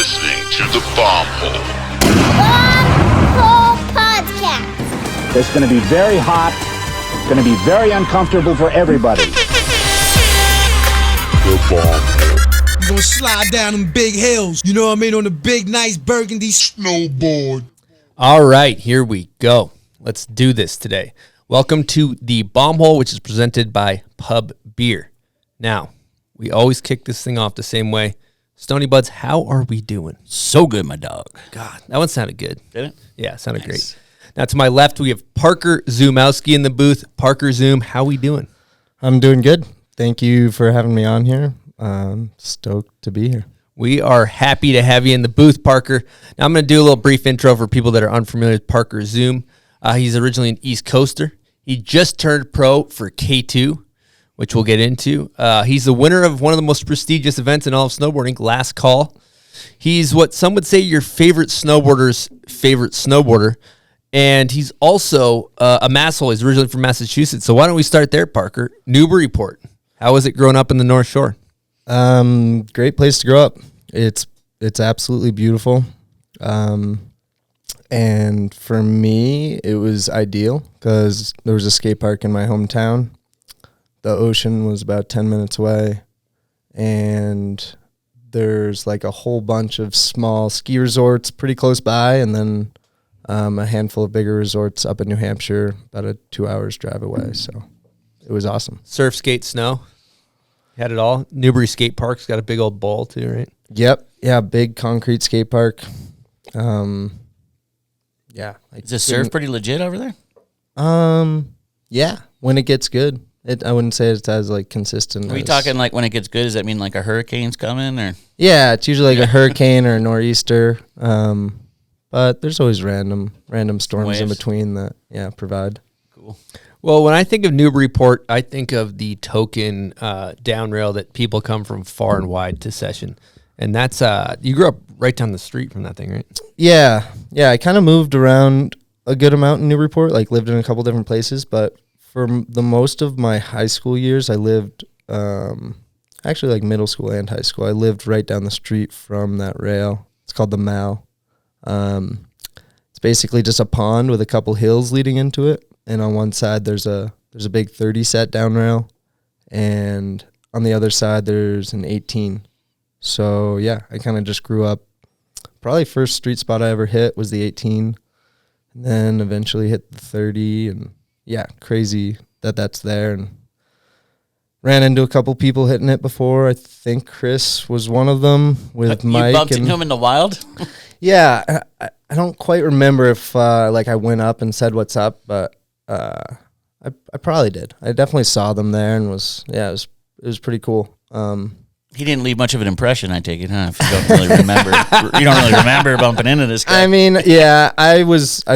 listening to the Bomb Hole. Bomb Hole Podcast. It's going to be very hot. It's going to be very uncomfortable for everybody. The Bomb Hole. We're gonna slide down them big hills, you know what I mean, on the big, nice burgundy snowboard. All right, here we go. Let's do this today. Welcome to the Bomb Hole, which is presented by Pub Beer. Now, we always kick this thing off the same way. Stony Buds, how are we doing? So good, my dog. God, that one sounded good. Did it? Yeah, it sounded great. Now, to my left, we have Parker Szumowski in the booth. Parker Zoom, how we doing? I'm doing good. Thank you for having me on here. Stoked to be here. We are happy to have you in the booth, Parker. Now, I'm going to do a little brief intro for people that are unfamiliar with Parker Zoom. He's originally an East Coaster. He just turned pro for K2, which we'll get into. He's the winner of one of the most prestigious events in all of snowboarding, Last Call. He's what some would say your favorite snowboarder's favorite snowboarder. And he's also a Masshole. He's originally from Massachusetts. So why don't we start there, Parker? Newburyport. How was it growing up in the North Shore? Great place to grow up. It's absolutely beautiful. And for me, it was ideal because there was a skate park in my hometown. The ocean was about 10 minutes away. And there's like a whole bunch of small ski resorts pretty close by. And then a handful of bigger resorts up in New Hampshire, about a 2 hours drive away. So it was awesome. Surf, skate, snow. Had it all. Newbury Skate Park's got a big old bowl too, right? Yep. Yeah, big concrete skate park. Yeah. Is the surf pretty legit over there? Yeah, when it gets good. I wouldn't say it's as like consistent. Are we talking like when it gets good? Does that mean like a hurricane's coming or? Yeah, it's usually like a hurricane or a nor'easter. But there's always random storms Waves in between that provide. Cool. Well, when I think of Newburyport, I think of the token down rail that people come from far and wide to session. And that's, you grew up right down the street from that thing, right? Yeah. I kind of moved around a good amount in Newburyport, like lived in a couple different places. But for the most of my high school years, I lived, actually like middle school and high school, I lived right down the street from that rail. It's called the Mall. It's basically just a pond with a couple hills leading into it. And on one side, there's a big 30 set down rail. And on the other side, there's an 18. So, yeah, I kind of just grew up. Probably first street spot I ever hit was the 18. And then eventually hit the 30. And, yeah, crazy that's there. And ran into a couple people hitting it before. I think Chris was one of them with Mike. You bumped into him in the wild? Yeah, I don't quite remember if, I went up and said what's up, but I probably did. I definitely saw them there and it was pretty cool. He didn't leave much of an impression, I take it, huh? If you don't really remember. You don't really remember bumping into this guy. I mean, yeah, I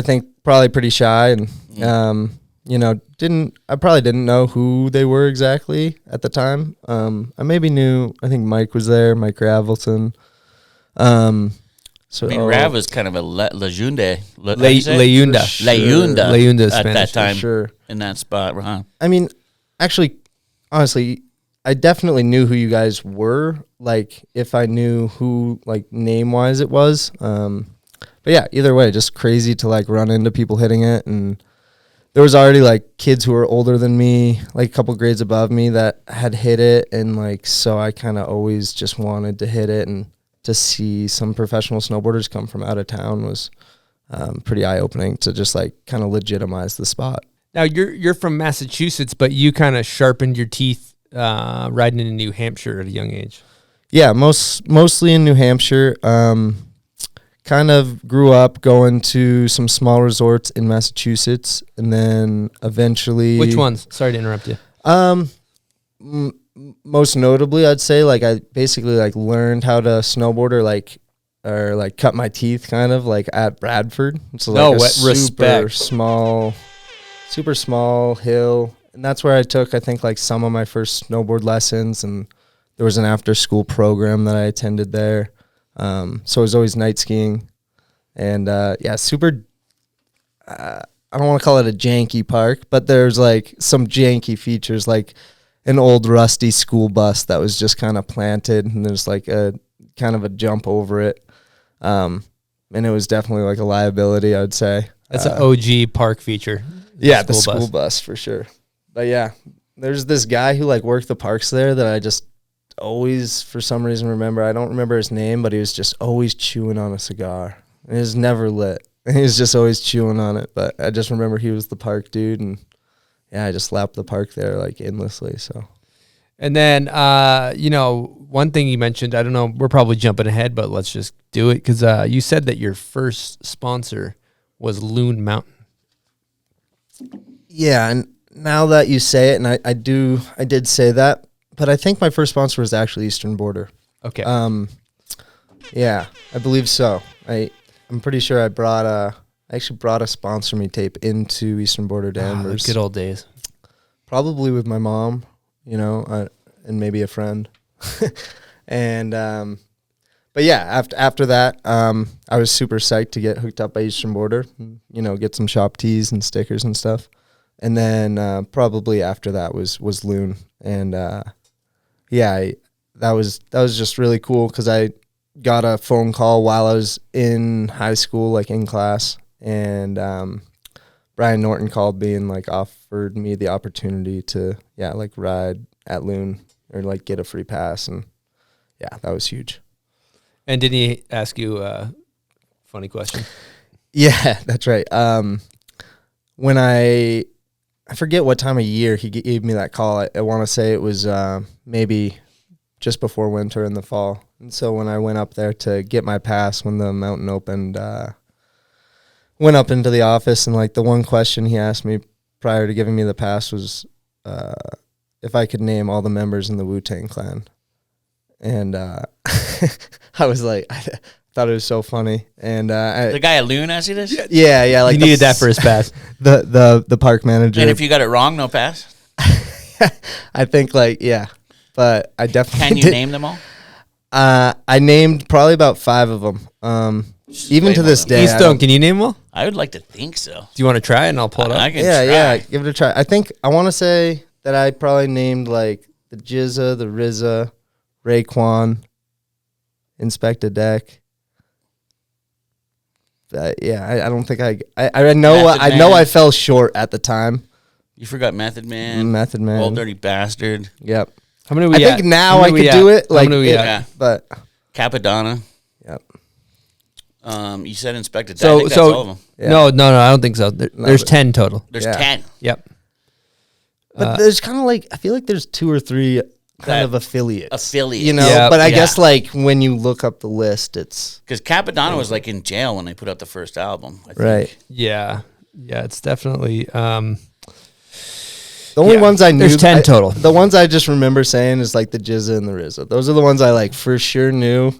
think, probably pretty shy and, I probably didn't know who they were exactly at the time. I maybe knew, I think Mike was there, Mike Ravelson. So Rav was kind of a leyenda. Leyenda at that time, sure. In that spot, huh? I mean, actually, honestly, I definitely knew who you guys were, like, if I knew who, like, name-wise it was. But, yeah, either way, just crazy to, like, run into people hitting it. And there was already, like, kids who were older than me, like, a couple grades above me that had hit it. And, like, so I kind of always just wanted to hit it. And to see some professional snowboarders come from out of town was pretty eye-opening to just, like, kind of legitimize the spot. Now, you're from Massachusetts, but you kind of sharpened your teeth riding into New Hampshire at a young age. Yeah, mostly in New Hampshire. Kind of grew up going to some small resorts in Massachusetts, and then eventually... Which ones? Sorry to interrupt you. Most notably, I'd say, like, I basically, like, learned how to snowboard or cut my teeth kind of, like, at Bradford. It's like super small hill. And that's where I took, I think, like, some of my first snowboard lessons. And there was an after-school program that I attended there. So it was always night skiing. And, super... I don't want to call it a janky park, but there's, like, some janky features, like an old rusty school bus that was just kind of planted. And there's, like, a kind of a jump over it. And it was definitely like a liability, I would say. That's an OG park feature. Yeah, the school bus for sure. But yeah, there's this guy who like worked the parks there that I just always, for some reason, remember. I don't remember his name, but he was just always chewing on a cigar. It was never lit. He was just always chewing on it. But I just remember he was the park dude, and yeah, I just lapped the park there like endlessly. So. And then, one thing you mentioned, I don't know, we're probably jumping ahead, but let's just do it because you said that your first sponsor was Loon Mountain. Yeah, and now that you say it, and I did say that, but I think my first sponsor was actually Eastern Border. Okay. Yeah, I believe so. I'm pretty sure I actually brought a Sponsor Me tape into Eastern Border Danvers. Good old days. Probably with my mom, and maybe a friend. And but yeah, after that, I was super psyched to get hooked up by Eastern Border, get some shop tees and stickers and stuff. And then probably after that was Loon, and that was just really cool because I got a phone call while I was in high school, like in class, and Brian Norton called me and like offered me the opportunity to ride at Loon or like get a free pass, and yeah, that was huge. And did he ask you a funny question? Yeah, that's right. When I forget what time of year he gave me that call. I want to say it was maybe just before winter in the fall. And so when I went up there to get my pass when the mountain opened, went up into the office, and like the one question he asked me prior to giving me the pass was if I could name all the members in the Wu-Tang Clan. And I was like, I thought it was so funny. And the guy at Loon asked you this? Yeah, like he needed that for his pass. The park manager. And if you got it wrong, no pass? I think but I definitely Can you name them all? I named probably about 5 of them. Even to this day. Stone, can you name them all? I would like to think so. Do you want to try it and I'll pull it up? I can Yeah, try. yeah, give it a try. I want to say that I probably named like the Jizza, the RZA, Raekwon, Inspector Deck. I don't think I know I fell short at the time. You forgot Method Man. Method Man. Old Dirty Bastard. Yep. How many are we I at? think now How I many could we do at? it. Like, How many we at? Yeah. But Capadonna. yep. You said Inspector Deck. I think that's all of them. Yeah. No, I don't think so. There's 10 total. There's Yeah. 10. Yep. But there's kind of like I feel like there's 2 or 3 kind That- of affiliates. Affiliates. Yeah. But I Yeah. guess like when you look up the list, it's Because Capadonna was like in jail when they put out the first album. I think. right. Yeah. Yeah, it's definitely The only Yeah. ones I knew. There's 10 total. The ones I just remember saying is like the Jizza and the RZA. Those are the ones I like for sure knew.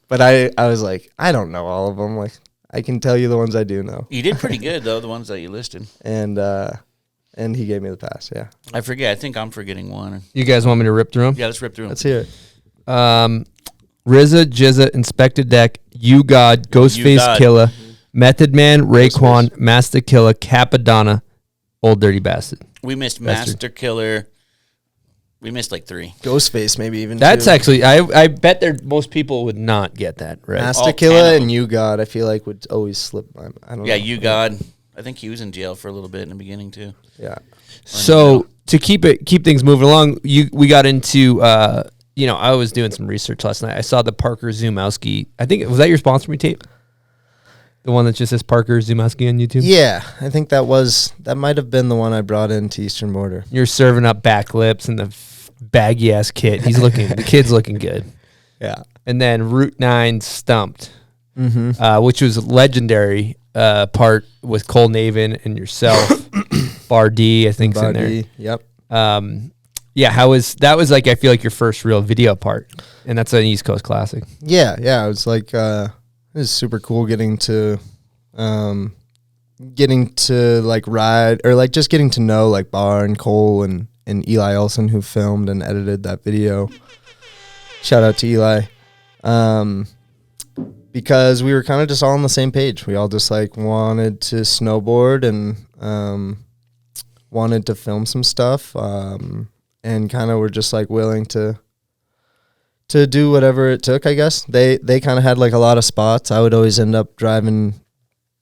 But I was like, I don't know all of them. Like I can tell you the ones I do know. You did pretty good, though, the ones that you listed. And he gave me the pass. Yeah. I forget. I think I'm forgetting one. You guys want me to rip through them? Yeah, let's rip through them. Let's hear it. RZA, Jizza, Inspector Deck, You God, Ghostface God. Killer, Method Man, Raekwon, Master Killer, Capadonna, Old Dirty Bastard. We missed Bastard. Master Killer. We missed like 3. Ghostface maybe even. That's too. actually, I bet most people would not get that, right? Master all 10 Killer of them. and You God. I feel like would always slip my. I don't know. Yeah, You God. I think he was in jail for a little bit in the beginning, too. Yeah. So to keep things moving along, we got into I was doing some research last night. I saw the Parker Szumowski. I think was that your sponsor me tape, the one that just says Parker Szumowski on YouTube. Yeah, I think that might have been the one I brought into Eastern Border. You're serving up back lips and the baggy ass kid. The kid's looking good. Yeah. And then Route 9 Stumped, Mm-hmm. which was legendary part with Cole Navin and yourself. Bar D, I think's in there. Yep. Yeah, that was like I feel like your first real video part, and that's an East Coast classic. Yeah. It was like it was super cool getting to like ride or like just getting to know like Bar and Cole and Eli Olsen who filmed and edited that video. Shout out to Eli. Because we were kind of just all on the same page. We all just like wanted to snowboard and wanted to film some stuff, and kind of were just like willing to to do whatever it took, I guess. They kind of had like a lot of spots. I would always end up driving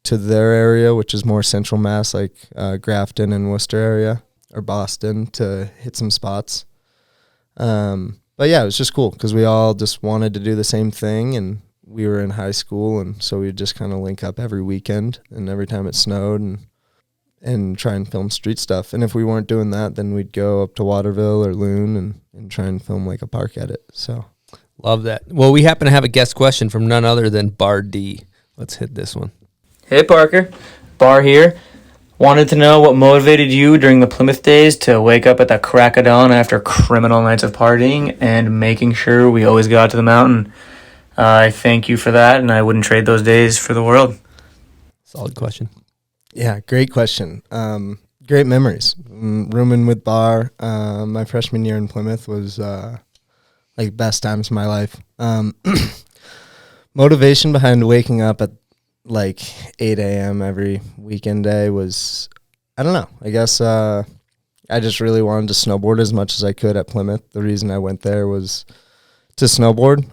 to their area, which is more central Mass, like Grafton and Worcester area, or Boston, to hit some spots. But yeah, it was just cool because we all just wanted to do the same thing, and we were in high school, and so we'd just kind of link up every weekend and every time it snowed and try and film street stuff. And if we weren't doing that, then we'd go up to Waterville or Loon and try and film like a park edit. So Love that. Well, we happen to have a guest question from none other than Bar D. Let's hit this one. Hey Parker, Bar here. Wanted to know what motivated you during the Plymouth days to wake up at the crack of dawn after criminal nights of partying and making sure we always got to the mountain. I thank you for that, and I wouldn't trade those days for the world. Solid question. yeah, great question. Great memories. Rooming with Bar, my freshman year in Plymouth was like best times of my life. Motivation behind waking up at like 8 a.m. every weekend day was, I don't know. I guess I just really wanted to snowboard as much as I could at Plymouth. The reason I went there was to snowboard,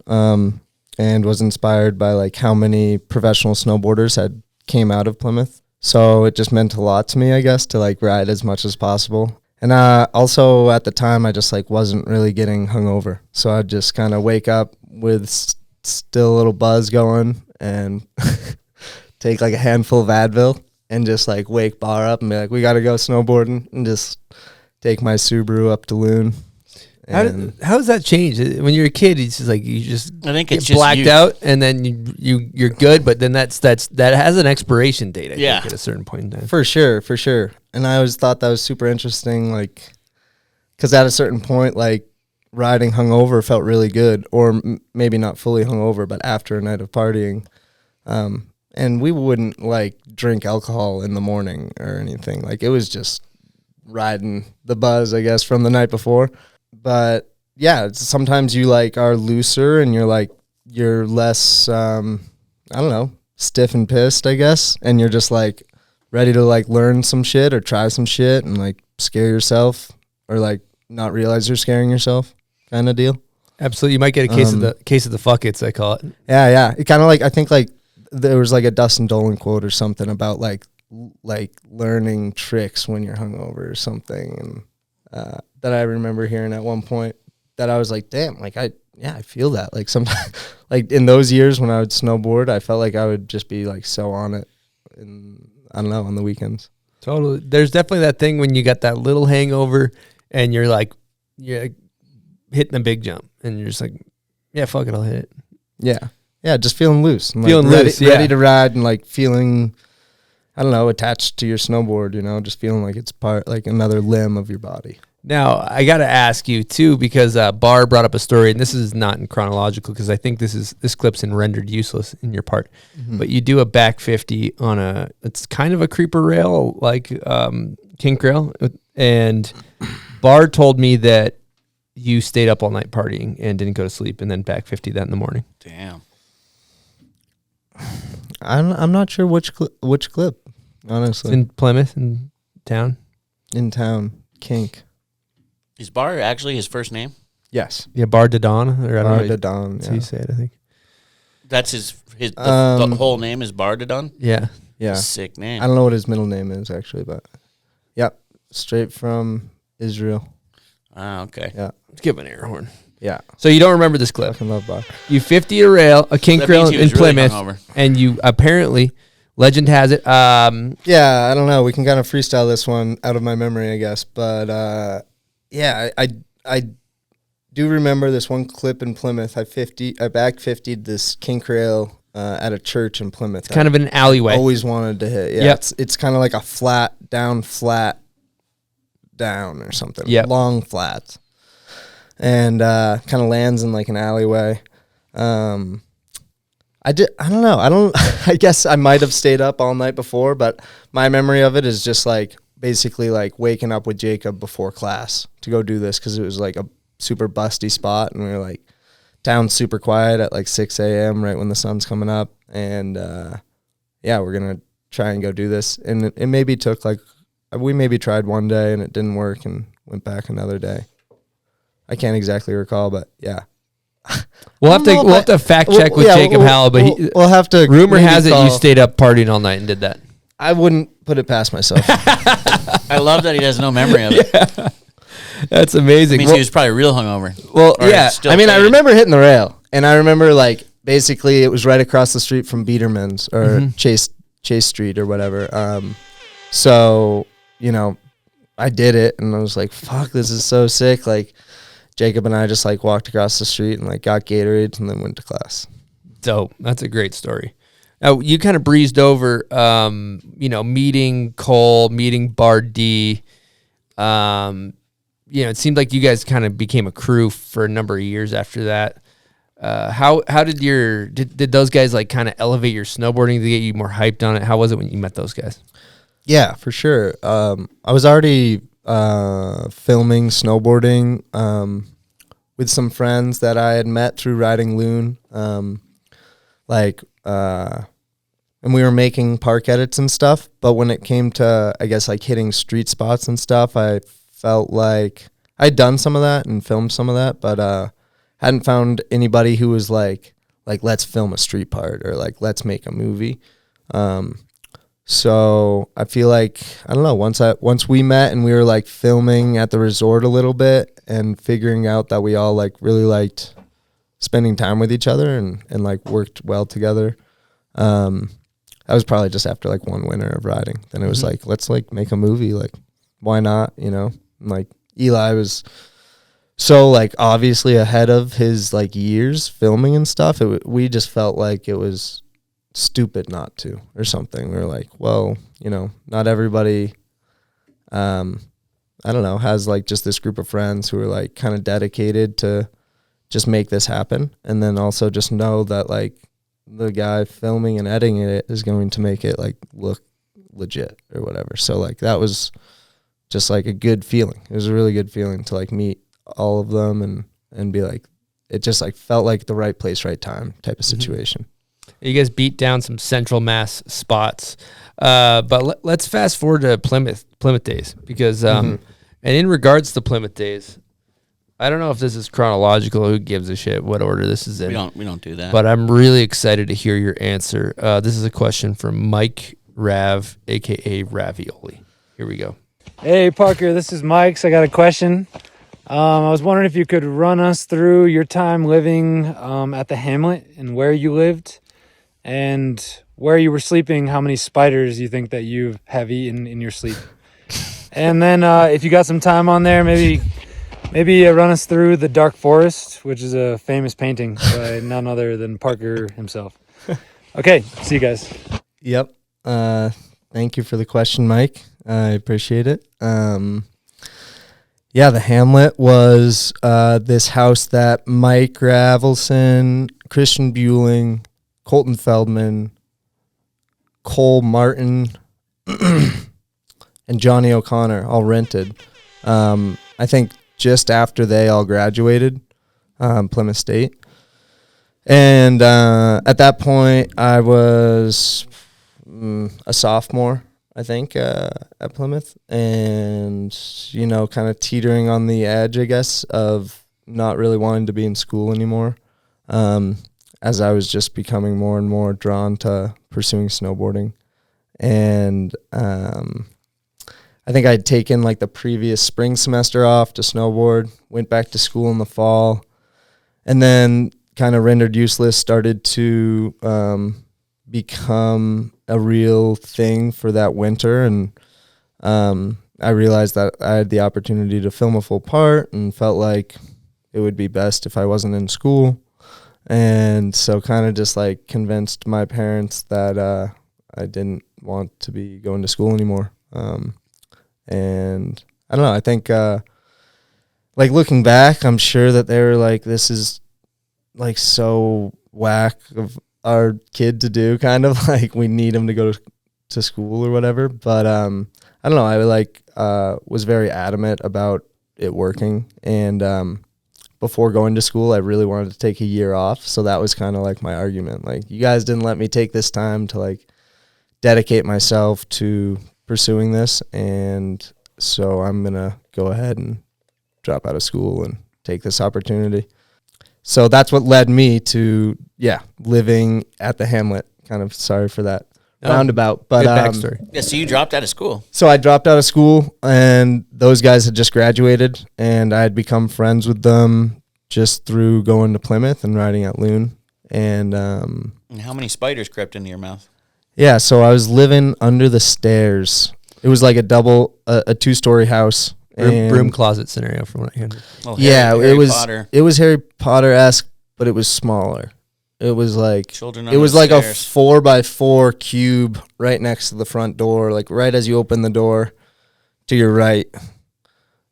and was inspired by like how many professional snowboarders had came out of Plymouth. So it just meant a lot to me, I guess, to like ride as much as possible. And also at the time, I just like wasn't really getting hungover. So I'd just kind of wake up with still a little buzz going and take like a handful of Advil and just like wake Bar up and be like, we got to go snowboarding, and just take my Subaru up to Loon. How does that change? When you're a kid, it's just like you just I think get it's just blacked youth. out, and then you're good. But then that has an expiration date. I Yeah. think at a certain point in time. For sure. And I always thought that was super interesting, like, because at a certain point, like, riding hungover felt really good, or maybe not fully hungover, but after a night of partying. And we wouldn't, like, drink alcohol in the morning or anything. Like, it was just riding the buzz, I guess, from the night before. But, yeah, sometimes you, like, are looser and you're less, I don't know, stiff and pissed, I guess. And you're just, like, ready to like learn some shit or try some shit and like scare yourself or like not realize you're scaring yourself kind of deal. Absolutely, you might get a case of the fuck-its, I call it. Yeah. It kind of like, I think like there was like a Dustin Dolan quote or something about like learning tricks when you're hungover or something, and that I remember hearing at one point that I was like, damn, like I feel that. Like sometimes, like in those years when I would snowboard, I felt like I would just be like so on it, and I don't know, on the weekends. Totally. There's definitely that thing when you got that little hangover and you're hitting a big jump and you're just like, yeah, fuck it, I'll hit it. Yeah, just feeling loose. And, Feeling like, loose, ready to ride, and like feeling, I don't know, attached to your snowboard, you know, just feeling like it's part, like another limb of your body. Now, I got to ask you, too, because Bar brought up a story, and this is not in chronological, because I think this clip's in rendered useless in your part. Mm-hmm. But you do a back 50 on it's kind of a creeper rail, like kink rail. And Bar told me that you stayed up all night partying and didn't go to sleep, and then back 50 that in the morning. Damn. I'm not sure which clip, honestly. It's in Plymouth, in town. In town, kink. Is Bar actually his first name? Yes. Yeah, Bar de Dawn. Or I don't Bar know. de Dawn. That's how you say it, I think. That's the whole name is Bar de Dawn? Yeah. Yeah. Sick name. I don't know what his middle name is, actually, but yep. Straight from Israel. Ah, okay. Yeah. Let's give an air horn. Yeah. So you don't remember this clip. Fucking love Bar. You 50 a rail, a kink That rail means he in was really Plymouth, hungover. and you apparently, legend has it, Yeah, I don't know. We can kind of freestyle this one out of my memory, I guess. But yeah, I do remember this one clip in Plymouth. I back 50'd this kink rail at a church in Plymouth. kind of an alleyway. Always wanted to hit. Yeah, Yep. it's kind of like a flat down or something. Yep. Long flat. And kind of lands in like an alleyway. I don't know. I guess I might have stayed up all night before, but my memory of it is just like basically like waking up with Jacob before class to go do this, because it was like a super busty spot, and we were like town super quiet at like 6 a.m. right when the sun's coming up, and yeah, we're gonna try and go do this. And it maybe took like, we maybe tried one day and it didn't work and went back another day. I can't exactly recall, but yeah. We'll have to fact check with Jacob Howell, but we'll have to. rumor has it call. you stayed up partying all night and did that. I wouldn't put it past myself. I love that he has no memory of it. That's amazing. It means he was probably real hungover. Well, Or yeah. still I mean, I faded. remember hitting the rail, and I remember like basically it was right across the street from Biederman's or Chase Street or whatever. So you know, I did it, and I was like, "Fuck, this is so sick!" Like Jacob and I just like walked across the street and like got Gatorades and then went to class. Dope. That's a great story. Now, you kind of breezed over, meeting Cole, meeting Bar D. It seemed like you guys kind of became a crew for a number of years after that. How did those guys like kind of elevate your snowboarding to get you more hyped on it? How was it when you met those guys? Yeah, for sure. I was already filming snowboarding with some friends that I had met through riding loon. And we were making park edits and stuff, but when it came to, I guess, like hitting street spots and stuff, I felt like I'd done some of that and filmed some of that, but hadn't found anybody who was like let's film a street part or like let's make a movie. So I feel like, I don't know, once we met and we were like filming at the resort a little bit and figuring out that we all like really liked spending time with each other and like worked well together. That was probably just after like one winter of riding. Then it was like, let's like make a movie. Like, why not? And like Eli was so like obviously ahead of his like years filming and stuff. We just felt like it was stupid not to or something. We were like, well, not everybody, I don't know, has like just this group of friends who are like kind of dedicated to just make this happen. And then also just know that like the guy filming and editing it is going to make it like look legit or whatever. So like that was just like a good feeling. It was a really good feeling to like meet all of them and be like, it just like felt like the right place, right time type of situation. You guys beat down some Central Mass spots, but let's fast forward to Plymouth days because, and in regards to Plymouth days, I don't know if this is chronological. Who gives a shit what order this is in? We don't do that. But I'm really excited to hear your answer. This is a question from Mike Rav, aka Ravioli. Here we go. Hey Parker, this is Mike. So I got a question. I was wondering if you could run us through your time living at the Hamlet and where you lived and where you were sleeping, how many spiders you think that you have eaten in your sleep. And then if you got some time on there, maybe run us through The Dark Forest, which is a famous painting by none other than Parker himself. Okay, see you guys. Yep. Thank you for the question, Mike. I appreciate it. Yeah, the Hamlet was this house that Mike Ravelson, Christian Bueling, Colton Feldman, Cole Martin, and Johnny O'Connor all rented. I think just after they all graduated, Plymouth State. And at that point, I was a sophomore, I think, at Plymouth. And, kind of teetering on the edge, I guess, of not really wanting to be in school anymore. As I was just becoming more and more drawn to pursuing snowboarding. And I think I'd taken like the previous spring semester off to snowboard, went back to school in the fall, and then kind of rendered useless, started to become a real thing for that winter. And I realized that I had the opportunity to film a full part and felt like it would be best if I wasn't in school. And so kind of just like convinced my parents that I didn't want to be going to school anymore. And I don't know, I think like looking back, I'm sure that they were like, this is like so whack of our kid to do, kind of like we need him to go to school or whatever. But I don't know, I was very adamant about it working. And before going to school, I really wanted to take a year off. So that was kind of like my argument. Like, you guys didn't let me take this time to like dedicate myself to pursuing this. And so I'm going to go ahead and drop out of school and take this opportunity. So that's what led me to living at the hamlet. Kind of sorry for that roundabout, but Good backstory. Yeah, so you dropped out of school. so I dropped out of school, and those guys had just graduated, and I had become friends with them just through going to Plymouth and riding at Loon. And And how many spiders crept into your mouth? yeah, so I was living under the stairs. It was like a 2-story house. Broom and closet scenario from what I hear. Well, yeah, Harry it was Potter. it was Harry Potter-esque, but it was smaller. It was like Children it under was the like stairs. a 4x4 cube right next to the front door, like right as you open the door to your right.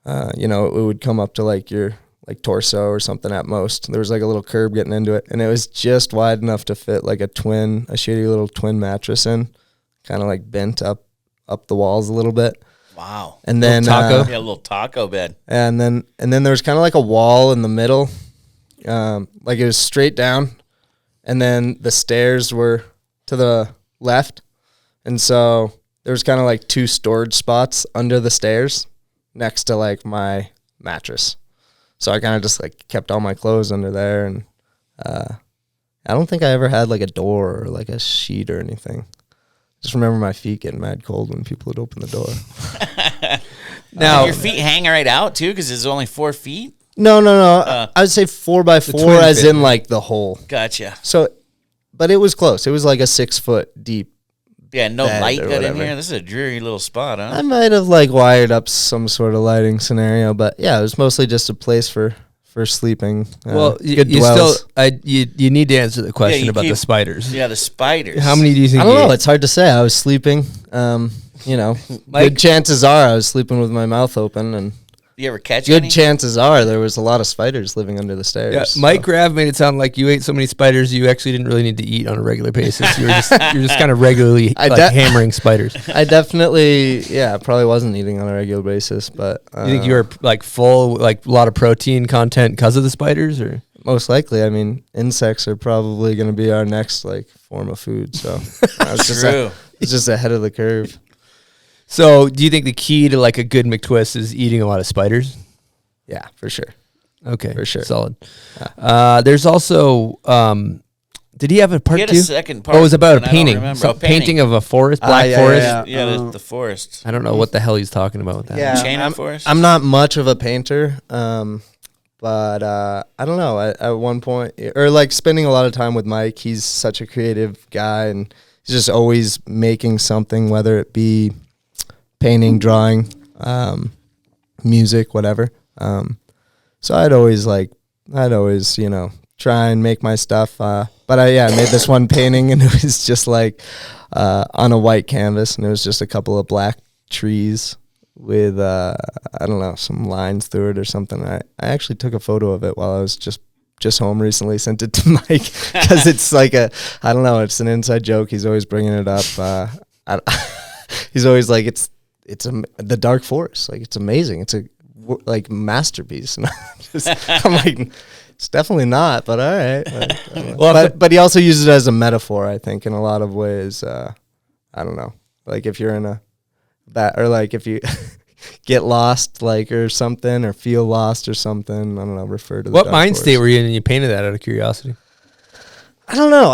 It would come up to like your like torso or something at most. There was like a little curb getting into it, and it was just wide enough to fit like a shitty little twin mattress in, kind of like bent up the walls a little bit. Wow. And then taco? Yeah, a little taco bed. and then there was kind of like a wall in the middle, like it was straight down, and then the stairs were to the left, and so there was kind of like 2 storage spots under the stairs next to like my mattress. So I kind of just like kept all my clothes under there, and I don't think I ever had like a door or like a sheet or anything. Just remember my feet getting mad cold when people would open the door. Now, Did your feet hang right out too, because it's only 4 feet. No. I would say 4x4 twin as fit. in like the hole. Gotcha. So, but it was close. It was like a 6 foot deep. Yeah, no Bed light or got in whatever. here. This is a dreary little spot, huh? I might have like wired up some sort of lighting scenario, but yeah, it was mostly just a place for sleeping. Good you dwells. you need to answer the question you about the keep- spiders. Yeah, the spiders. How many do you think? I don't you know. ate? It's hard to say. I was sleeping. Good chances are I was sleeping with my mouth open, and You ever catch good any? chances are there was a lot of spiders living under the stairs. Yeah, so. Mike Rav made it sound like you ate so many spiders you actually didn't really need to eat on a regular basis. You're just kind of regularly hammering spiders. I definitely, probably wasn't eating on a regular basis, but You think you were like full, like a lot of protein content because of the spiders, or? most likely. I mean, insects are probably going to be our next like form of food. So True. it's just ahead of the curve. So, do you think the key to like a good McTwist is eating a lot of spiders? Yeah, for sure. Okay, For sure. solid. There's also, did he have a part He had two? a second part. Oh, it was about and a I don't painting. remember. Some Oh, painting. painting of a forest, black yeah, forest. yeah. Yeah, the forest. I don't know what the hell he's talking about with that. Chain of I'm, forest? I'm not much of a painter, but I don't know. At one point, or like spending a lot of time with Mike, he's such a creative guy, and he's just always making something, whether it be painting, drawing, music, whatever. So I'd always try and make my stuff. But I made this one painting, and it was just like on a white canvas, and it was just a couple of black trees with I don't know, some lines through it or something. I actually took a photo of it while I was just home recently, sent it to Mike, because it's like I don't know, it's an inside joke. He's always bringing it up. He's always like, it's the dark forest, like it's amazing, it's a like masterpiece. And I'm like, it's definitely not, but all right. But he also uses it as a metaphor, I think, in a lot of ways. I don't know, like if you're in a or like if you get lost, like, or something, or feel lost or something, I don't know, refer to the What dark mind forest. state were you in and you painted that out of curiosity? I don't know.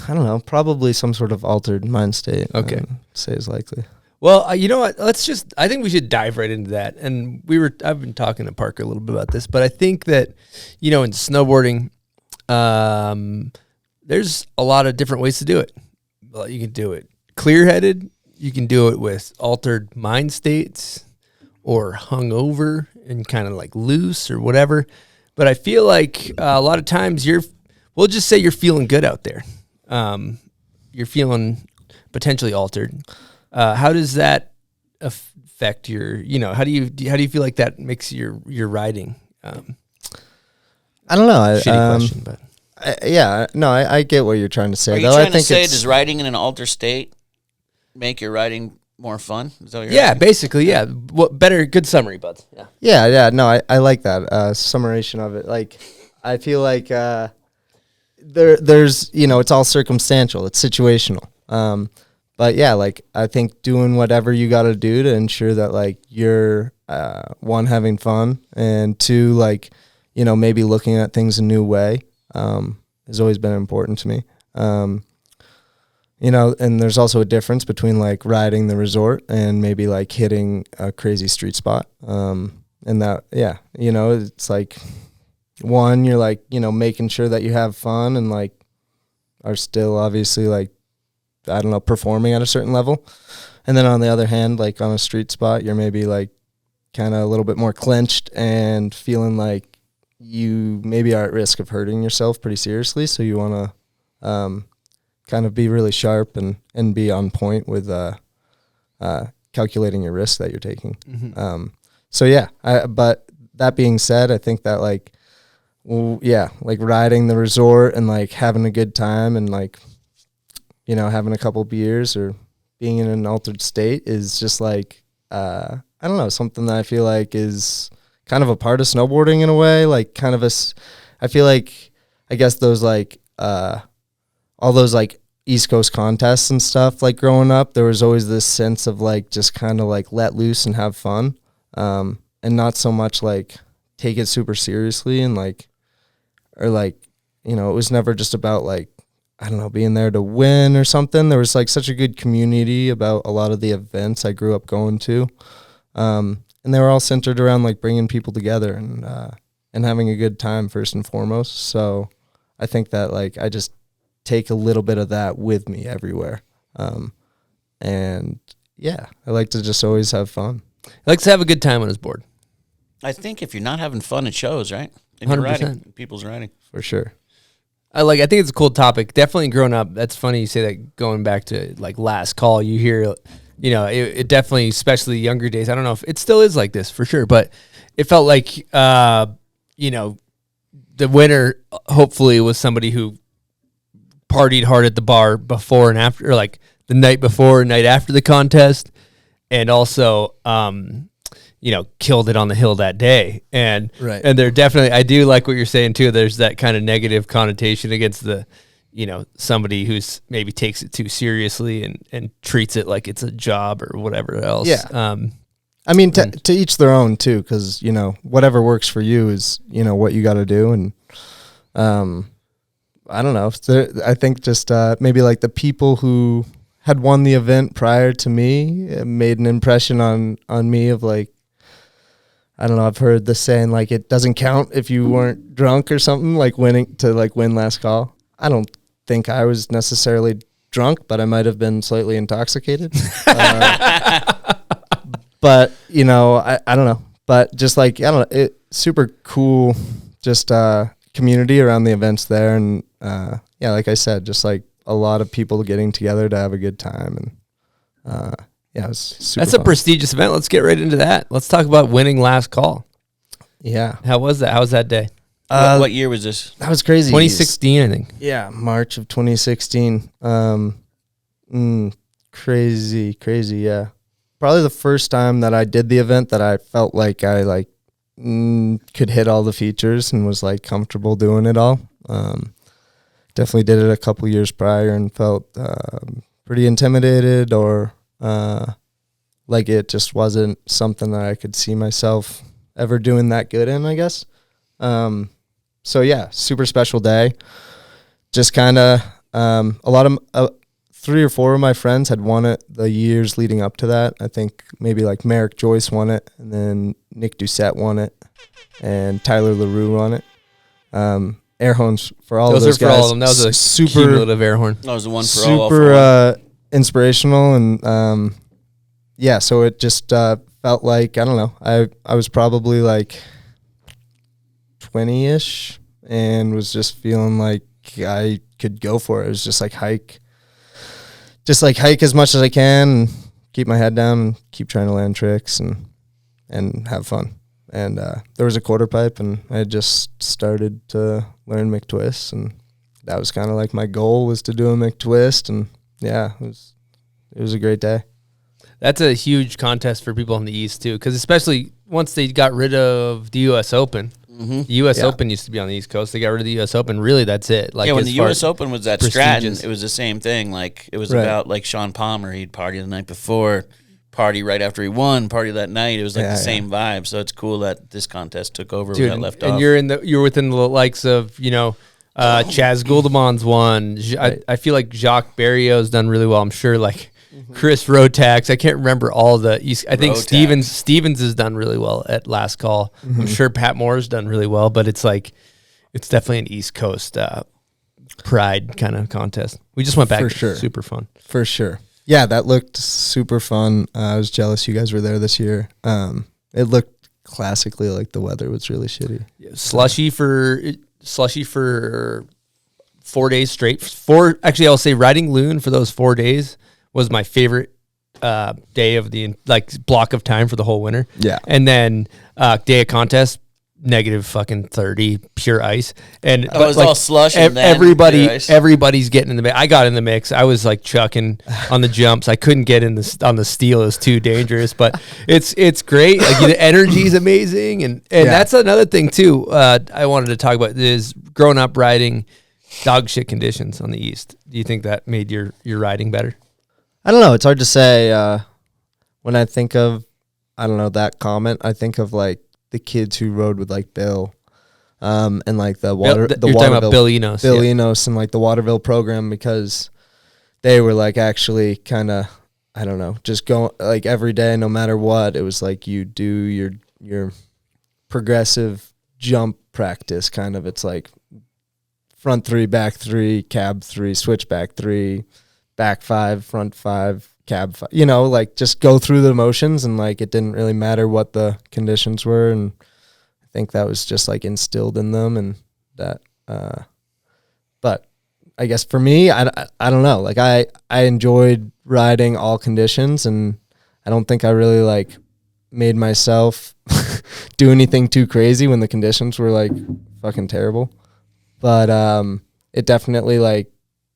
I don't know. Probably some sort of altered mind state. Okay. I would say is likely. Well, you know what? I think we should dive right into that. And I've been talking to Parker a little bit about this, but I think that, in snowboarding, there's a lot of different ways to do it. Well, you can do it clear-headed. You can do it with altered mind states or hungover and kind of like loose or whatever. But I feel like a lot of times we'll just say you're feeling good out there. You're feeling potentially altered. How does that affect your, how do you feel like that makes your riding? I don't know. Shitty question, but I get what you're trying to say. Are you though. trying I think to say, it's does riding in an altered state make your riding more fun? Is that what you're yeah, asking? basically, yeah. Good summary, buds. Yeah. Yeah. No, I like that summation of it. Like, I feel like there's it's all circumstantial. It's situational. But yeah, like I think doing whatever you got to do to ensure that like you're one, having fun, and two, like maybe looking at things a new way has always been important to me. And there's also a difference between like riding the resort and maybe like hitting a crazy street spot. And that, it's like one, you're like, making sure that you have fun and like are still obviously like, I don't know, performing at a certain level. And then on the other hand, like on a street spot, you're maybe like kind of a little bit more clenched and feeling like you maybe are at risk of hurting yourself pretty seriously. So you want to kind of be really sharp and be on point with calculating your risks that you're taking. But that being said, I think that like riding the resort and like having a good time and like, having a couple beers or being in an altered state is just like, I don't know, something that I feel like is kind of a part of snowboarding in a way, like kind of I feel like, I guess those like, all those like East Coast contests and stuff, like growing up, there was always this sense of like just kind of like let loose and have fun, and not so much like take it super seriously and like, or like, it was never just about like, I don't know, being there to win or something. There was like such a good community about a lot of the events I grew up going to, and they were all centered around like bringing people together and having a good time first and foremost. So I think that like I just take a little bit of that with me everywhere. And yeah, I like to just always have fun. He likes to have a good time on his board. I think if you're not having fun, it shows, right? If 100%. you're riding, people's riding. For sure. I think it's a cool topic. Definitely growing up, that's funny you say that, going back to like last call, you hear, it definitely, especially younger days, I don't know if it still is like this for sure, but it felt like, the winner hopefully was somebody who partied hard at the bar before and after, or like the night before, night after the contest, and also, killed it on the hill that day. And right. And they're definitely, I do like what you're saying too. There's that kind of negative connotation against the, somebody who's maybe takes it too seriously and treats it like it's a job or whatever else. Yeah. I mean, to each their own too, because, whatever works for you is, what you got to do. And I don't know. I think just maybe like the people who had won the event prior to me made an impression on me of like, I don't know, I've heard the saying like it doesn't count if you weren't drunk or something, like winning to like win last call. I don't think I was necessarily drunk, but I might have been slightly intoxicated. But, I don't know. But just like, I don't know, super cool just community around the events there. And like I said, just like a lot of people getting together to have a good time. And it was super That's fun. a prestigious event. Let's get right into that. Let's talk about winning last call. Yeah. How was that? How was that day? What year was this? That was crazy. 2016, I think. Yeah, March of 2016. Crazy, yeah. Probably the first time that I did the event that I felt like I could hit all the features and was like comfortable doing it all. Definitely did it a couple years prior and felt pretty intimidated or like it just wasn't something that I could see myself ever doing that good in, I guess. So yeah, super special day. Just kind of a lot of 3 or 4 of my friends had won it the years leading up to that. I think maybe like Merrick Joyce won it, and then Nick Doucette won it, and Tyler LaRue won it. Air horns for all of those guys. Those are for all of them. That was a super cumulative air horn. That was the one for all. Super inspirational, and so it just felt like, I don't know, I was probably like 20-ish and was just feeling like I could go for it. It was just like hike as much as I can and keep my head down and keep trying to land tricks and have fun. And there was a quarter pipe, and I had just started to learn McTwist, and that was kind of like my goal, was to do a McTwist. And yeah, it was a great day. That's a huge contest for people on the East too, because especially once they got rid of the U.S. Open. Mm-hmm. The U.S. Open used to be on the East Coast. They got rid of the U.S. Open. Really, that's it. Like, when the U.S. Open was at Stratton, prestigious. it was the same thing. Like, it was about like Sean Palmer. He'd party the night before, party right after he won, party that night. It was like Yeah, the same vibe. So it's cool that this contest took over. Dude, We got left off. and you're within the likes of, Chaz Guldamon's one. I feel like Jacques Barrio's done really well. I'm sure like Chris Rotax. I can't remember all the East. I think Rotax. Stevens has done really well at Last Call. I'm sure Pat Moore's done really well, but it's like it's definitely an East Coast pride kind of contest. We just went back. For sure. Super fun. For sure. Yeah, that looked super fun. I was jealous you guys were there this year. It looked classically like the weather was really shitty. Yeah, slushy for 4 days straight. Actually, I'll say riding loon for those 4 days was my favorite day of the block of time for the whole winter. Yeah. And then day of contest, negative fucking 30, pure ice. And it was all slush and then pure ice. everybody's getting in the mix. I got in the mix. I was like chucking on the jumps. I couldn't get in on the steel. It was too dangerous, but it's great. Like the energy is amazing. And that's another thing too. I wanted to talk about is growing up riding dog shit conditions on the East. Do you think that made your riding better? I don't know. It's hard to say. When I think of, that comment, I think of like the kids who rode with like Bill, and like the You're talking about Bill Enos. Bill Enos and like the Waterville program, because they were like actually kind of, just go like every day, no matter what. It was like you do your progressive jump practice kind of. It's like front 3, back 3, cab 3, switch back 3, back 5, front 5, cab 5, like just go through the motions, and like it didn't really matter what the conditions were. And I think that was just like instilled in them, and that but I guess for me, I don't know, like I enjoyed riding all conditions, and I don't think I really like made myself do anything too crazy when the conditions were like fucking terrible. But it definitely like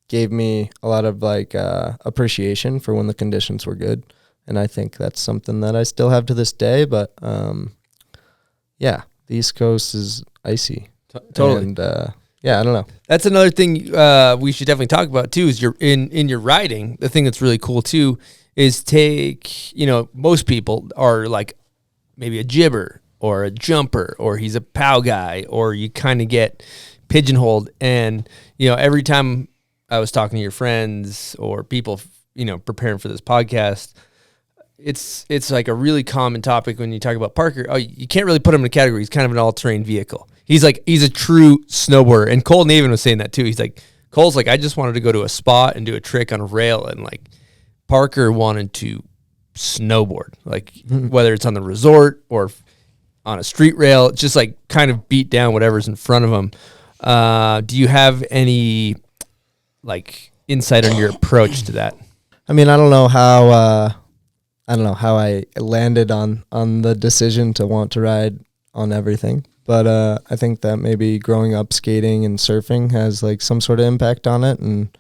gave me a lot of like appreciation for when the conditions were good, and I think that's something that I still have to this day. But the East Coast is icy, totally. And I don't know. That's another thing we should definitely talk about too. Is your in your riding, the thing that's really cool too is most people are like maybe a jibber or a jumper, or he's a POW guy, or you kind of get pigeonholed. And every time I was talking to your friends or people, preparing for this podcast, it's like a really common topic when you talk about Parker. Oh, you can't really put him in a category. He's kind of an all-terrain vehicle. He's a true snowboarder. And Cole Navin was saying that too. Cole's like, I just wanted to go to a spot and do a trick on a rail, and like Parker wanted to snowboard, like whether it's on the resort or on a street rail, just like kind of beat down whatever's in front of him. Do you have any like insight on your approach to that? I mean, I don't know how I landed on the decision to want to ride on everything, but I think that maybe growing up skating and surfing has like some sort of impact on it, and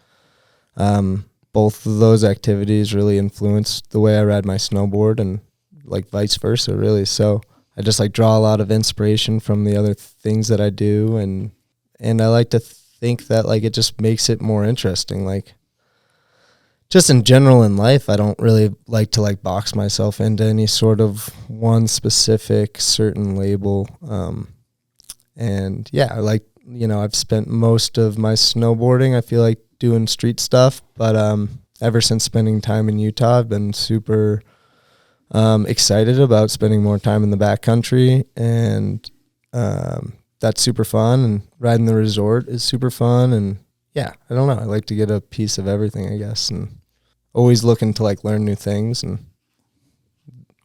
both of those activities really influenced the way I ride my snowboard, and like vice versa, really. So I just like draw a lot of inspiration from the other things that I do, and I like to think that like it just makes it more interesting. Like just in general in life, I don't really like to like box myself into any sort of one specific certain label. And I like, I've spent most of my snowboarding, I feel like, doing street stuff, but ever since spending time in Utah, I've been super excited about spending more time in the backcountry, and that's super fun, and riding the resort is super fun. And I don't know, I like to get a piece of everything, I guess, and always looking to like learn new things, and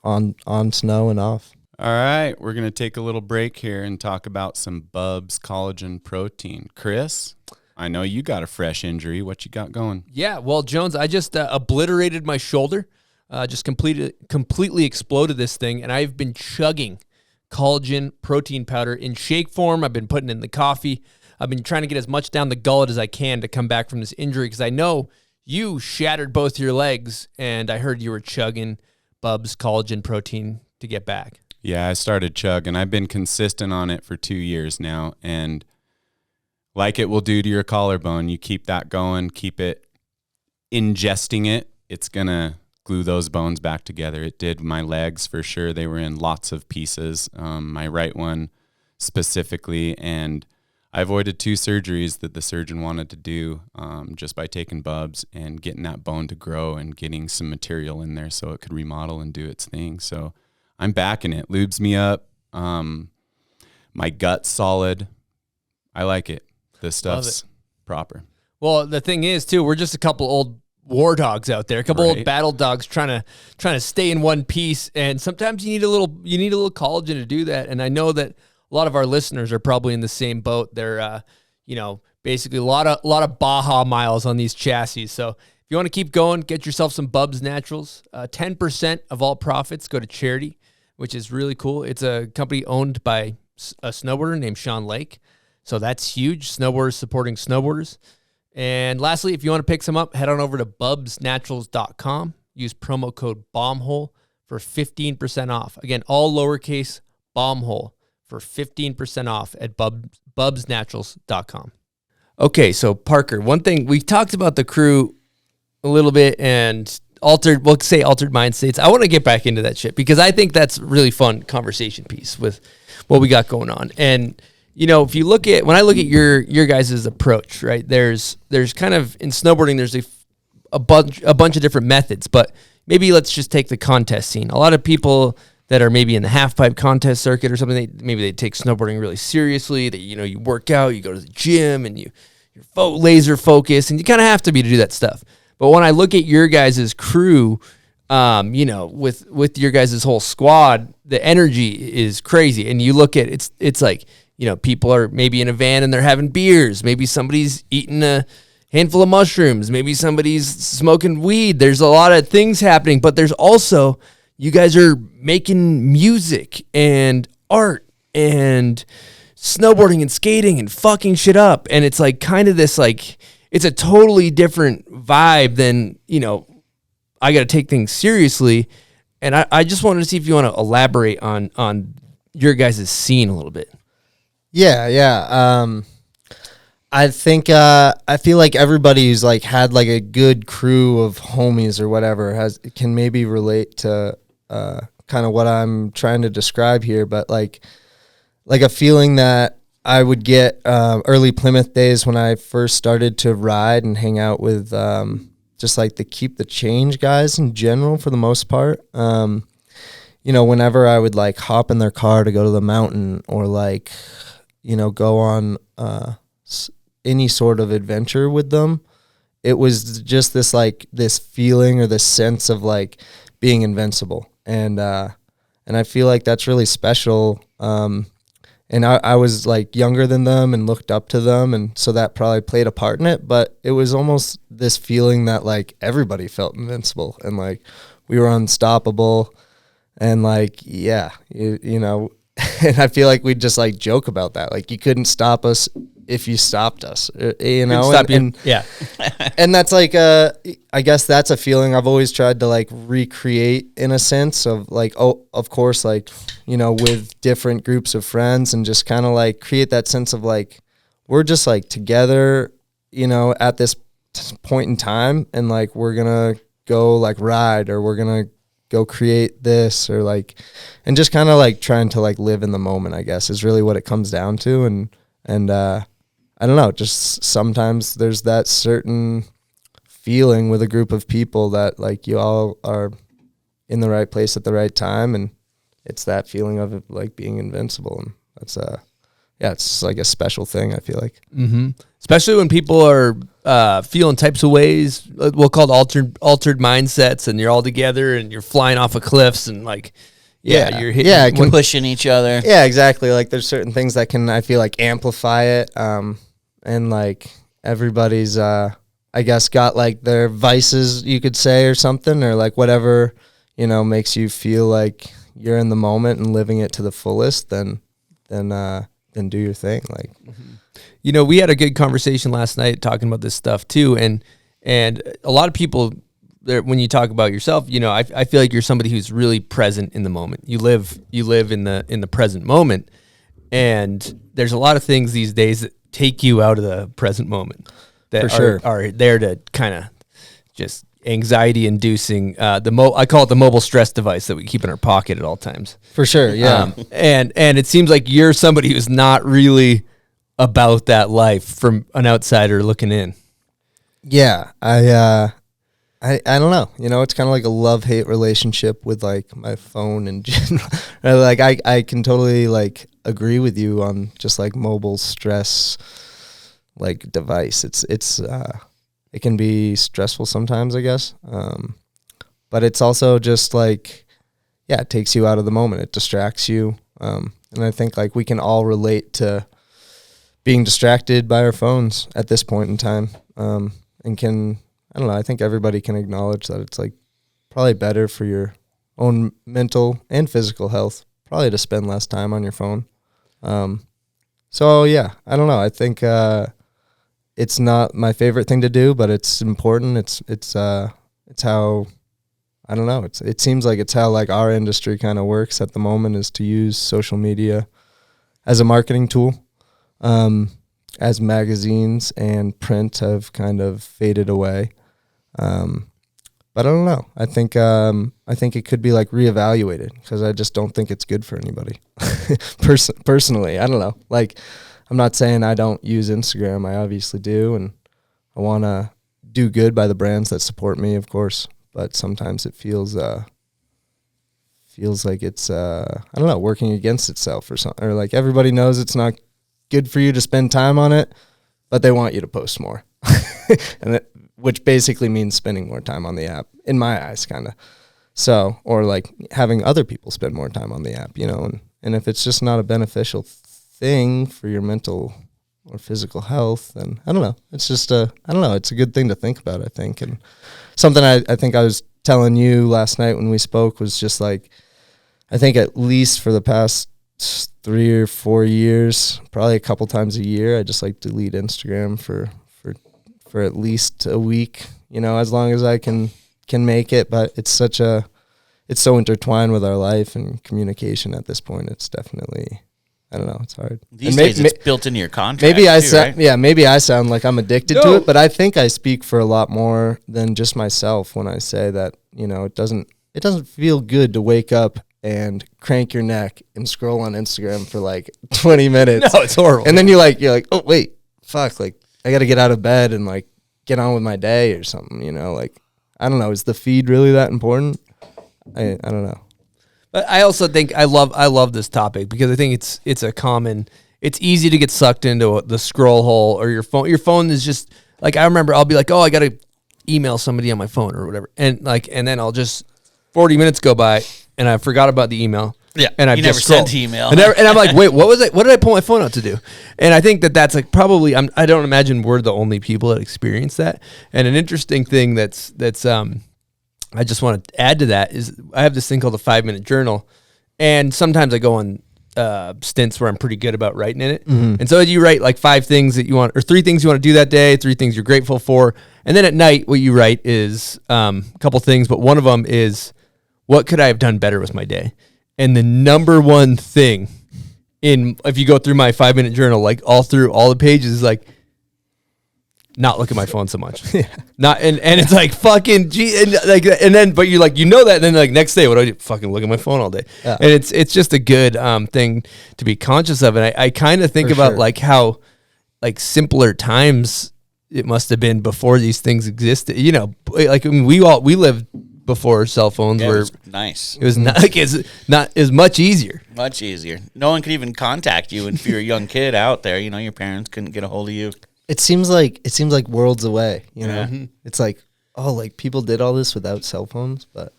on snow and off. All right, we're going to take a little break here and talk about some Bubs collagen protein. Chris, I know you got a fresh injury. What you got going? Yeah, well, Jones, I just obliterated my shoulder, just completely exploded this thing, and I've been chugging collagen protein powder in shake form. I've been putting it in the coffee. I've been trying to get as much down the gullet as I can to come back from this injury, because I know you shattered both your legs, and I heard you were chugging Bubs collagen protein to get back. Yeah, I started chugging. I've been consistent on it for 2 years now, and like it will do to your collarbone, you keep that going, keep it ingesting it, it's going to glue those bones back together. It did my legs for sure. They were in lots of pieces. My right one specifically, and I avoided 2 surgeries that the surgeon wanted to do just by taking bubs and getting that bone to grow and getting some material in there so it could remodel and do its thing. So I'm backing it. Lubes me up. My gut's solid. I like it. This stuff's proper. Well, the thing is, too, we're just a couple old war dogs out there, a couple old battle dogs trying to stay in one piece, and sometimes you need a little collagen to do that. And I know that a lot of our listeners are probably in the same boat. They're basically a lot of Baja miles on these chassis. So if you want to keep going, get yourself some Bubs Naturals. 10% of all profits go to charity, which is really cool. It's a company owned by a snowboarder named Sean Lake. So that's huge. Snowboarders supporting snowboarders. And lastly, if you want to pick some up, head on over to bubsnaturals.com. Use promo code BOMBHOLE for 15% off. Again, all lowercase BOMBHOLE for 15% off at bubsnaturals.com. Okay, so Parker, one thing, we talked about the crew a little bit and altered mind states. I want to get back into that shit because I think that's a really fun conversation piece with what we got going on. And if you look at, when I look at your guys' approach, right, there's kind of, in snowboarding, there's a bunch of different methods, but maybe let's just take the contest scene. A lot of people that are maybe in the half pipe contest circuit or something, maybe they take snowboarding really seriously. That you work out, you go to the gym, and you're laser focused, and you kind of have to be to do that stuff. But when I look at your guys' crew, with your guys' whole squad, the energy is crazy. And you look at it's like people are maybe in a van and they're having beers. Maybe somebody's eating a handful of mushrooms. Maybe somebody's smoking weed. There's a lot of things happening, but there's also, you guys are making music and art and snowboarding and skating and fucking shit up. And it's like kind of this, like, it's a totally different vibe than, I got to take things seriously. And I just wanted to see if you want to elaborate on your guys' scene a little bit. Yeah. I think I feel like everybody who's like had like a good crew of homies or whatever can maybe relate to kind of what I'm trying to describe here, but like a feeling that I would get early Plymouth days when I first started to ride and hang out with just like the keep the change guys in general for the most part. Whenever I would like hop in their car to go to the mountain or like, go on any sort of adventure with them, it was just this feeling or this sense of like being invincible. And I feel like that's really special. And I was like younger than them and looked up to them. And so that probably played a part in it, but it was almost this feeling that like everybody felt invincible and like we were unstoppable. And like, yeah, and I feel like we'd just like joke about that. Like you couldn't stop us if you stopped us, and that's like, I guess that's a feeling I've always tried to like recreate in a sense of like, of course, like, with different groups of friends and just kind of like create that sense of like, we're just like together, at this point in time. And like, we're going to go like ride or we're going to go create this or like, and just kind of like trying to like live in the moment, I guess, is really what it comes down to. And I don't know, just sometimes there's that certain feeling with a group of people that like you all are in the right place at the right time. And it's that feeling of like being invincible. And that's it's like a special thing, I feel like. Mm-hmm. Especially when people are feeling types of ways, we'll call it altered mindsets, and you're all together and you're flying off of cliffs and like, you're hitting, pushing each other. Yeah, exactly. Like there's certain things that can, I feel like, amplify it. And like everybody's, I guess, got like their vices, you could say, or something, or like whatever, makes you feel like you're in the moment and living it to the fullest, then do your thing. Like, we had a good conversation last night talking about this stuff too. And a lot of people there, when you talk about yourself, I feel like you're somebody who's really present in the moment. You live in the present moment. And there's a lot of things these days that take you out of the present moment that For sure. are there to kind of just anxiety inducing, I call it the mobile stress device that we keep in our pocket at all times. For sure. Yeah. And it seems like you're somebody who's not really about that life from an outsider looking in. Yeah. I don't know. You know, it's kind of like a love-hate relationship with like my phone in general. Like I can totally like agree with you on just like mobile stress like device. It can be stressful sometimes, I guess. But it's also just like, yeah, it takes you out of the moment. It distracts you. And I think like we can all relate to being distracted by our phones at this point in time. I don't know, I think everybody can acknowledge that it's like probably better for your own mental and physical health probably to spend less time on your phone. So yeah, I don't know. I think it's not my favorite thing to do, but it's important. It's how, I don't know. It seems like it's how like our industry kind of works at the moment, is to use social media as a marketing tool. As magazines and print have kind of faded away. But I don't know. I think it could be like reevaluated, because I just don't think it's good for anybody. Personally, I don't know. Like, I'm not saying I don't use Instagram. I obviously do, and I want to do good by the brands that support me, of course. But sometimes it feels like it's I don't know, working against itself or something. Or like everybody knows it's not good for you to spend time on it, but they want you to post more, which basically means spending more time on the app, in my eyes, kind of. So, or like having other people spend more time on the app, you know, and if it's just not a beneficial thing for your mental or physical health, then I don't know. It's just I don't know. It's a good thing to think about, I think. And something I think I was telling you last night when we spoke was just like, I think at least for the past 3 or 4 years, probably a couple times a year, I just like delete Instagram for at least a week, you know, as long as I can make it. But it's so intertwined with our life and communication at this point. It's definitely, I don't know, it's hard. These days it's built into your contract. Maybe right? Maybe I sound like I'm addicted to it, but I think I speak for a lot more than just myself when I say that, you know, it doesn't feel good to wake up and crank your neck and scroll on Instagram for like 20 minutes. No, it's horrible. And then you're like, oh wait, fuck, like I got to get out of bed and like get on with my day or something, you know, like, I don't know. Is the feed really that important? I don't know. But I also think I love this topic, because I think it's it's easy to get sucked into the scroll hole or your phone. Your phone is just like, I remember I'll be like, oh, I got to email somebody on my phone or whatever. And then I'll just 40 minutes go by and I forgot about the email. Yeah, and I've you never just sent email. And I'm like, wait, what was it? What did I pull my phone out to do? And I think that's like probably, I don't imagine we're the only people that experience that. And an interesting thing that's I just want to add to that is I have this thing called a 5-minute journal, and sometimes I go on stints where I'm pretty good about writing in it. Mm-hmm. And so you write like 5 things that you want, or 3 things you want to do that day, 3 things you're grateful for. And then at night, what you write is a couple things, but one of them is, what could I have done better with my day? And the number one thing if you go through my 5-minute journal, like all through all the pages, is like, not look at my phone so much. Yeah. Not and it's like fucking but you're like, you know that, and then like next day, what do I do? Fucking look at my phone all day. Yeah. And it's just a good thing to be conscious of. And I kind of think about like how like simpler times it must have been before these things existed. You know, like I mean, we lived before cell phones were nice. It was not like it was much easier. Much easier. No one could even contact you if you're a young kid out there. You know, your parents couldn't get a hold of you. It seems like worlds away, you know. Mm-hmm. It's like, oh, like people did all this without cell phones, but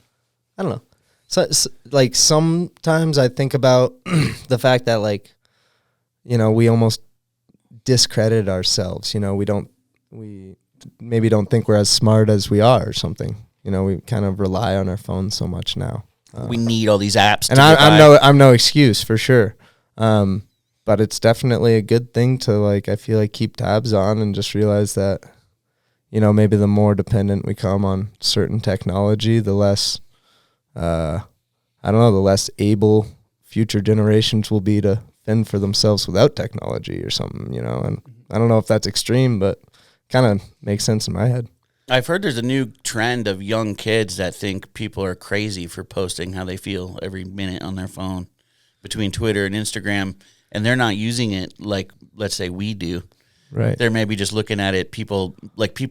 I don't know. So like sometimes I think about the fact that like, you know, we almost discredit ourselves. You know, we maybe don't think we're as smart as we are or something. You know, we kind of rely on our phones so much now. We need all these apps. And I'm no excuse for sure. But it's definitely a good thing to like, I feel like keep tabs on and just realize that, you know, maybe the more dependent we come on certain technology, the less, the less able future generations will be to fend for themselves without technology or something, you know. And I don't know if that's extreme, but kind of makes sense in my head. I've heard there's a new trend of young kids that think people are crazy for posting how they feel every minute on their phone between Twitter and Instagram, and they're not using it like, let's say, we do. Right. They're maybe just looking at it. People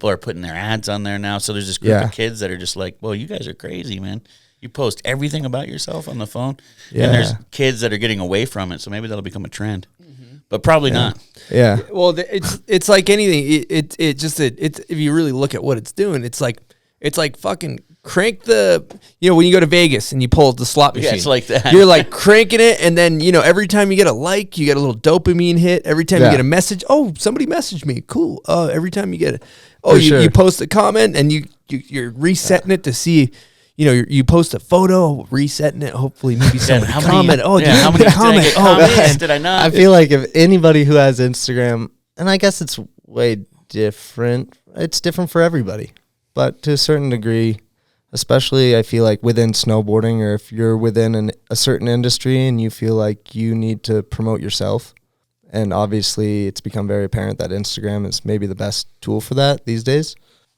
are putting their ads on there now. So there's this group of kids that are just like, well, you guys are crazy, man. You post everything about yourself on the phone. Yeah. And there's kids that are getting away from it. So maybe that'll become a trend. But probably not. Yeah. Well, it's like anything. It's if you really look at what it's doing, it's like fucking crank the, when you go to Vegas and you pull the slot machine. Yeah, it's like that. You're like cranking it, and then every time you get a like, you get a little dopamine hit. Every time you get a message, oh, somebody messaged me, cool. Every time you get you post a comment, and you're resetting it to see. You post a photo, resetting it. Hopefully, maybe somebody comment. How many comment? Did I not? I feel like if anybody who has Instagram, and I guess it's way different. It's different for everybody, but to a certain degree, especially I feel like within snowboarding, or if you're within a certain industry and you feel like you need to promote yourself, and obviously it's become very apparent that Instagram is maybe the best tool for that these days.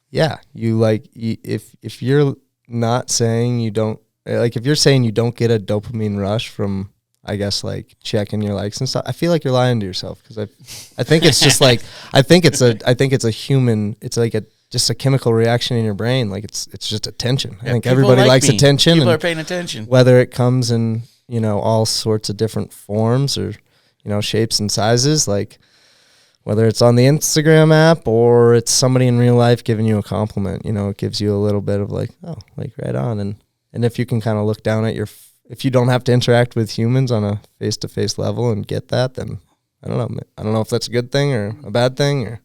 Yeah, if you're not saying you don't, like if you're saying you don't get a dopamine rush from, I guess, like checking your likes and stuff, I feel like you're lying to yourself, because I think it's just like I think it's a human, it's like just a chemical reaction in your brain, like it's just attention. I think everybody likes attention. People are paying attention, whether it comes in all sorts of different forms or shapes and sizes, like whether it's on the Instagram app or it's somebody in real life giving you a compliment, it gives you a little bit of like, oh, like right on. And if you can kind of look down at if you don't have to interact with humans on a face-to-face level and get that, then I don't know. I don't know if that's a good thing or a bad thing, or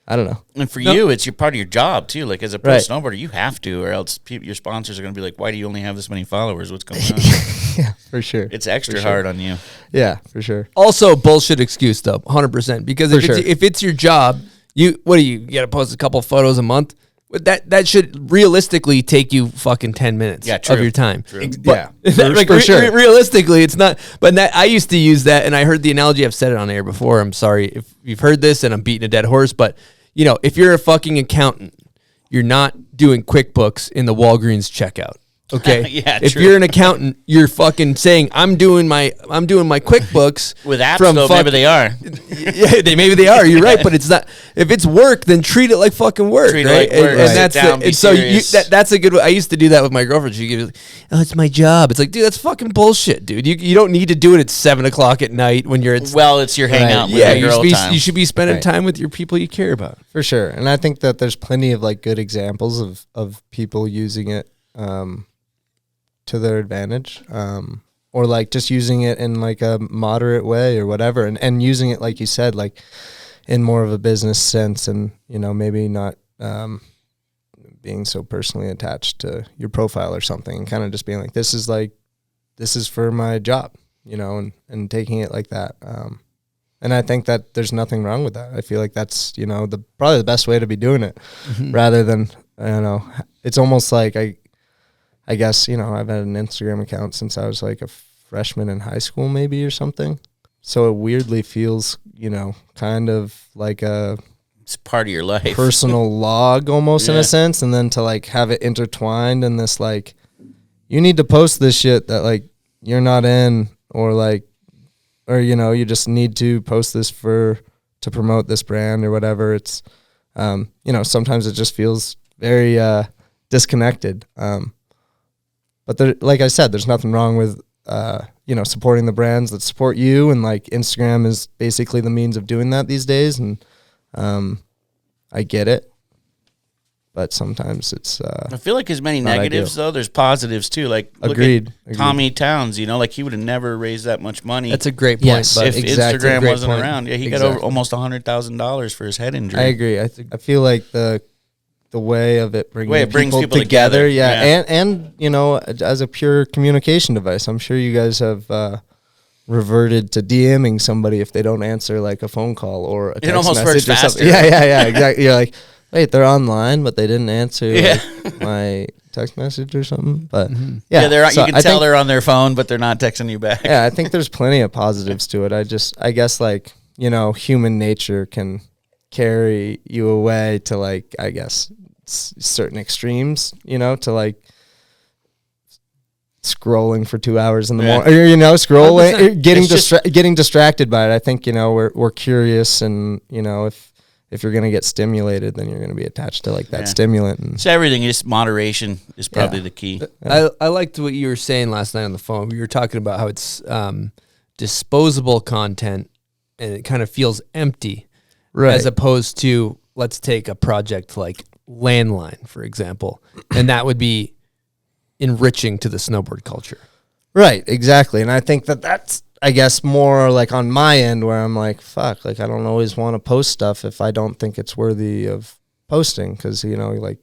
I don't know. And for you, it's part of your job too. Like as a pro snowboarder, you have to, or else your sponsors are going to be like, why do you only have this many followers? What's going on? Yeah, for sure. It's extra hard on you. Yeah, for sure. Also, bullshit excuse though, 100%. Because if it's your job, you got to post a couple photos a month. That should realistically take you fucking 10 minutes of your time. True. But, for sure. Realistically, it's not. But I used to use that, and I heard the analogy. I've said it on air before. I'm sorry if you've heard this, and I'm beating a dead horse. But if you're a fucking accountant, you're not doing QuickBooks in the Walgreens checkout. Okay. If you're an accountant, you're fucking saying I'm doing my QuickBooks with apps. Though maybe they are. Yeah, maybe they are. You're right, but it's not. If it's work, then treat it like fucking work. Treat right? it like work. And that's so that's a good. I used to do that with my girlfriend. She gives, oh, it's my job. It's like, dude, that's fucking bullshit, dude. You don't need to do it at 7:00 at night when you're at. Well, it's your hangout. With yeah, your girl time. You should be spending time with your people you care about. For sure, and I think that there's plenty of like good examples of people using it. To their advantage, or like just using it in like a moderate way or whatever, and using it, like you said, like in more of a business sense, and maybe not being so personally attached to your profile or something, and kind of just being like, this is for my job, and taking it like that. And I think that there's nothing wrong with that. I feel like that's probably the best way to be doing it, rather than it's almost like I guess, I've had an Instagram account since I was like a freshman in high school maybe or something. So it weirdly feels, kind of like it's part of your life. Personal log almost in a sense. And then to like have it intertwined in this, like, you need to post this shit that like you're not in, or like, or, you just need to post this to promote this brand or whatever. It's, sometimes it just feels very disconnected. But there, like I said, there's nothing wrong with, supporting the brands that support you. And like Instagram is basically the means of doing that these days. And I get it. But sometimes it's... I feel like as many negatives, though, there's positives, too. Like, Agreed. Tommy Towns, like he would have never raised that much money. That's a great point. Yes, but if Instagram wasn't around. Yeah, he got over almost $100,000 for his head injury. I agree. I feel like the way of it bringing people together. Yeah. And as a pure communication device, I'm sure you guys have reverted to DMing somebody if they don't answer like a phone call or a text message or something. Yeah, exactly. You're like, wait, they're online, but they didn't answer like, my text message or something. But you can tell they're on their phone, but they're not texting you back. Yeah, I think there's plenty of positives to it. I guess like, human nature can carry you away to like, I guess, certain extremes, you know, to like scrolling for 2 hours in the morning, or, you know, scrolling, 100%. getting distracted by it. I think, you know, we're curious, and, you know, if you're going to get stimulated, then you're going to be attached to like that stimulant. And so everything is moderation is probably the key. I liked what you were saying last night on the phone. We were talking about how it's disposable content and it kind of feels empty, right, as opposed to, let's take a project like Landline, for example, and that would be enriching to the snowboard culture. Right, exactly. And I think that's, I guess, more like on my end where I'm like, fuck, like I don't always want to post stuff if I don't think it's worthy of posting, because, you know, like,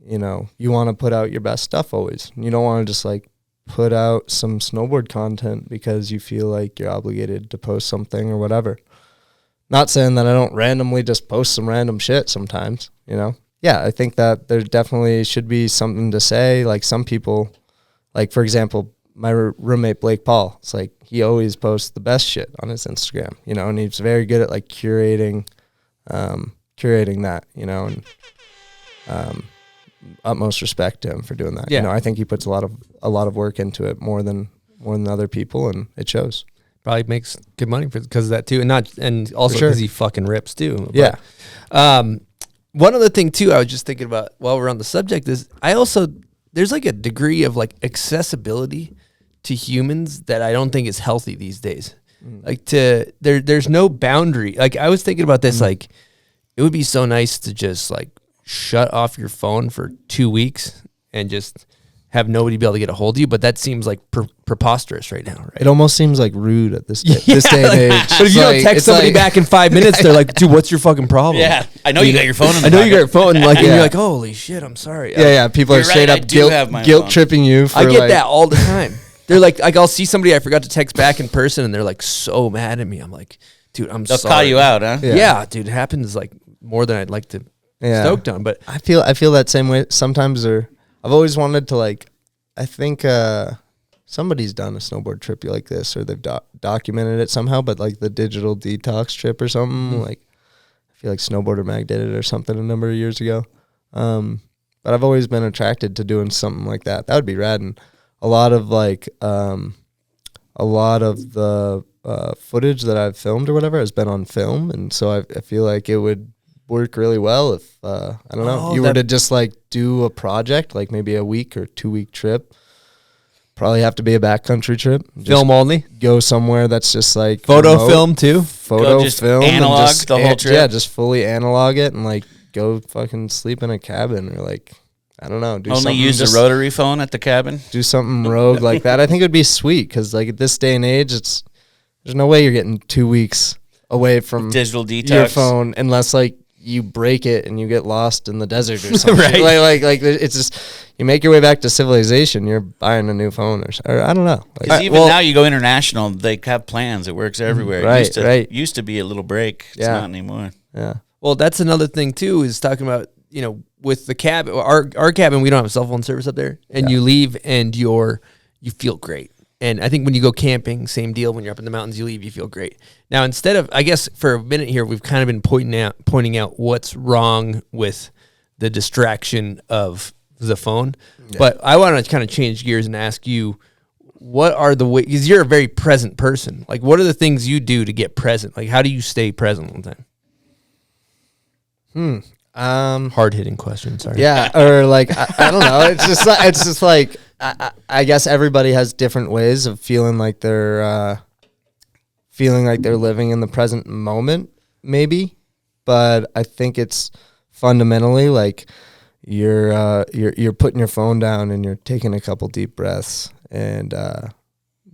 you know, you want to put out your best stuff always. You don't want to just like put out some snowboard content because you feel like you're obligated to post something or whatever. Not saying that I don't randomly just post some random shit sometimes, you know. Yeah, I think that there definitely should be something to say. Like some people, like for example, my roommate Blake Paul, it's like he always posts the best shit on his Instagram, you know, and he's very good at like curating that, you know, and utmost respect to him for doing that. Yeah. You know, I think he puts a lot of work into it, more than other people, and it shows. Probably makes good money because of that too, and also For sure. because he fucking rips too. Yeah. But, one other thing too, I was just thinking about while we're on the subject is there's like a degree of like accessibility to humans that I don't think is healthy these days. Like there's no boundary. Like I was thinking about this, like it would be so nice to just like shut off your phone for 2 weeks and just have nobody be able to get a hold of you, but that seems like preposterous right now, right? It almost seems like rude at this day and age. But if you don't text somebody back in 5 minminutes, they're like, dude, what's your fucking problem? Yeah, I know you got your phone in the I know you got pocket. your phone, like, and you're like, holy shit, I'm sorry. Yeah, people are You're straight right, I up do have my guilt phone. tripping you for I get like, that all the time. They're like I'll see somebody I forgot to text back in person, and they're like so mad at me. I'm like, dude, I'm They'll sorry. call you out, huh? Yeah, dude, it happens like more than I'd like to stoked on. But I feel that same way sometimes. I've always wanted to like, I think somebody's done a snowboard trip like this, or they've documented it somehow, but like the digital detox trip or something, like I feel like Snowboarder Mag did it or something a number of years ago. But I've always been attracted to doing something like that. That would be rad. And a lot of the footage that I've filmed or whatever has been on film. And so I feel like it would work really well if, I don't know, you were to just like do a project, like maybe a week or 2 week trip. Probably have to be a backcountry trip. Film only. Go somewhere that's just like Photo remote, film too. Photo just film. analog and just, the whole trip? Yeah, just fully analog it and like go fucking sleep in a cabin or like, I don't know. Do Only something use just, the rotary phone at the cabin. do something rogue like that. I think it would be sweet because like at this day and age, there's no way you're getting 2 weeks away from Digital detox. your phone unless like you break it and you get lost in the desert or something. Right. Like it's just, you make your way back to civilization, you're buying a new phone or I don't know. Like, Because even now you go international, they have plans. It works everywhere. Right, right. Used to be a little break. It's Yeah. not anymore. yeah. Well, that's another thing too, is talking about, you know, with the cabin, our cabin, we don't have a cell phone service up there, and you leave and you feel great. And I think when you go camping, same deal. When you're up in the mountains, you leave, you feel great. Now, instead of, I guess for a minute here, we've kind of been pointing out what's wrong with the distraction of the phone. Yeah. But I want to kind of change gears and ask you, what are the ways, because you're a very present person. Like, what are the things you do to get present? Like, how do you stay present all the time? Hard hitting question. Sorry. Yeah, or like I don't know. It's just like I guess everybody has different ways of feeling like they're living in the present moment, maybe. But I think it's fundamentally like you're putting your phone down and you're taking a couple deep breaths and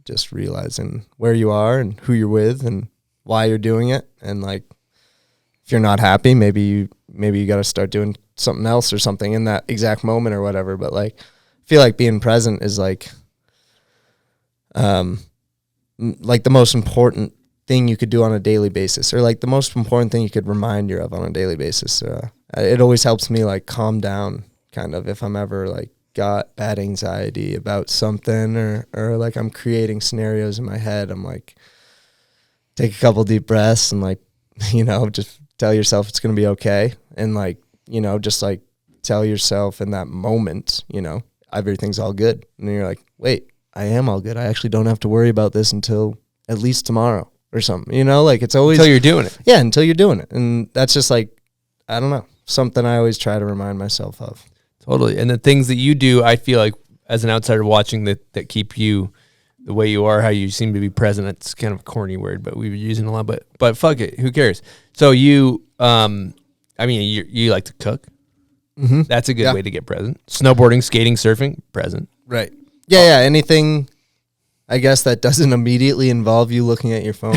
just realizing where you are and who you're with and why you're doing it. And like, if you're not happy, maybe you got to start doing something else or something in that exact moment or whatever. But like, I feel like being present is like the most important thing you could do on a daily basis, or like the most important thing you could remind you of on a daily basis. It always helps me like calm down kind of if I'm ever like got bad anxiety about something or like I'm creating scenarios in my head. I'm like, take a couple deep breaths and like, you know, just tell yourself it's going to be okay. And like, you know, just like tell yourself in that moment, you know, everything's all good. And then you're like, wait, I am all good. I actually don't have to worry about this until at least tomorrow or something. You know, like it's always Until you're doing it. Yeah, until you're doing it. And that's just like, I don't know, something I always try to remind myself of. Totally. And the things that you do, I feel like as an outsider watching that keep you the way you are, how you seem to be present. It's kind of a corny word, but we were using a lot, but fuck it. Who cares? So you, I mean, you like to cook. Mm-hmm. That's a good way to get present. Snowboarding, skating, surfing, present. Right. Yeah. Anything, I guess, that doesn't immediately involve you looking at your phone.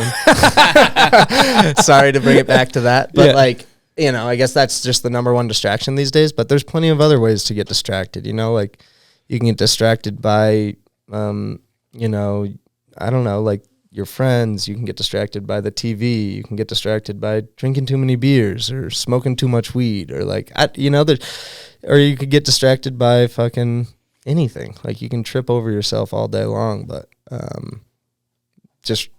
Sorry to bring it back to that. But like, you know, I guess that's just the number one distraction these days. But there's plenty of other ways to get distracted. You know, like you can get distracted by, you know, I don't know, like your friends. You can get distracted by the TV. You can get distracted by drinking too many beers or smoking too much weed or like, you know, or you could get distracted by fucking anything. Like you can trip over yourself all day long, but just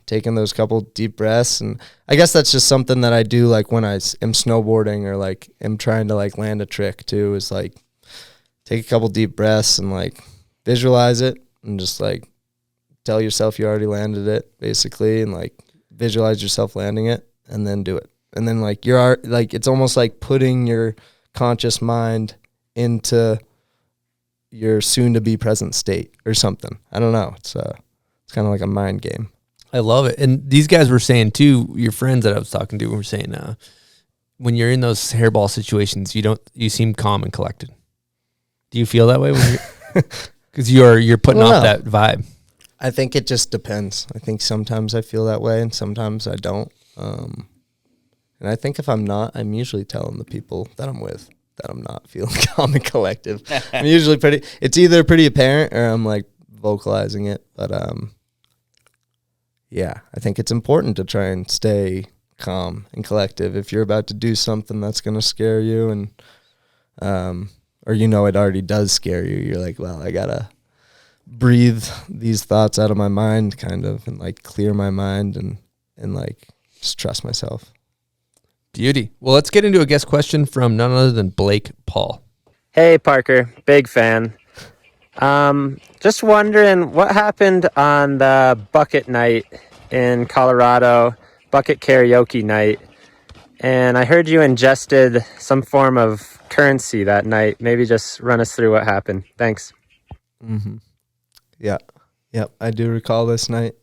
taking those couple deep breaths. And I guess that's just something that I do, like when I am snowboarding or like am trying to like land a trick too, is like take a couple deep breaths and like visualize it and just like tell yourself you already landed it basically, and like visualize yourself landing it and then do it. And then like you're like, it's almost like putting your conscious mind into your soon to be present state or something. I don't know. It's kind of like a mind game. I love it. And these guys were saying too, your friends that I was talking to were saying, when you're in those hairball situations, you seem calm and collected. Do you feel that way when you're, cause you're putting off that vibe? I think it just depends. I think sometimes I feel that way and sometimes I don't. And I think if I'm not, I'm usually telling the people that I'm with that I'm not feeling calm and collective. I'm usually it's either pretty apparent or I'm like vocalizing it. But yeah, I think it's important to try and stay calm and collective if you're about to do something that's going to scare you, and or you know it already does scare you. You're like, well, I gotta breathe these thoughts out of my mind, kind of, and like clear my mind and like just trust myself. Beauty. Well, let's get into a guest question from none other than Blake Paul. Hey, Parker. Big fan. Just wondering what happened on the bucket night in Colorado, bucket karaoke night. And I heard you ingested some form of currency that night. Maybe just run us through what happened. Thanks. Mm-hmm. Yeah. Yep. I do recall this night.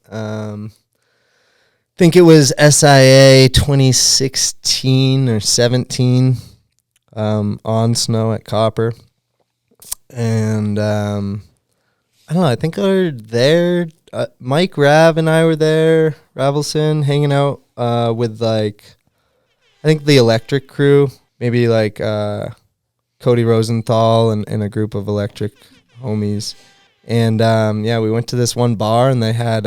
Think it was SIA 2016 or 17 on snow at Copper. And I don't know, I think we were there. Mike, Rav, and I were there, Ravelson, hanging out with like, I think the Electric crew, maybe like Cody Rosenthal and a group of Electric homies. And we went to this one bar and they had...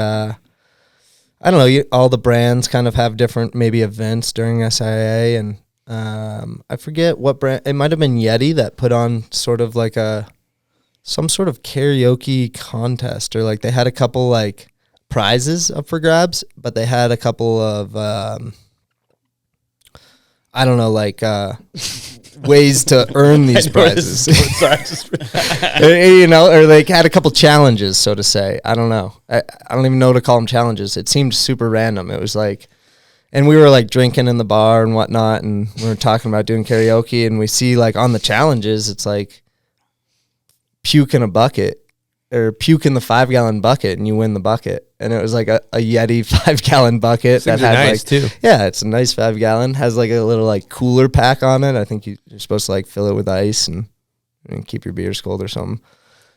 I don't know, all the brands kind of have different maybe events during SIA, and I forget what brand. It might have been Yeti that put on sort of like some sort of karaoke contest, or like they had a couple like prizes up for grabs, but they had a couple of I don't know, like ways to earn these prizes. You know, or they had a couple challenges, so to say. I don't know. I don't even know what to call them challenges. It seemed super random. It was like, and we were like drinking in the bar and whatnot, and we were talking about doing karaoke, and we see like on the challenges, it's like puke in a bucket or puke in the 5-gallon bucket and you win the bucket. And it was like a Yeti 5-gallon bucket that had nice like, too. Yeah, it's a nice 5-gallon, has like a little like cooler pack on it. I think you're supposed to like fill it with ice and keep your beers cold or something.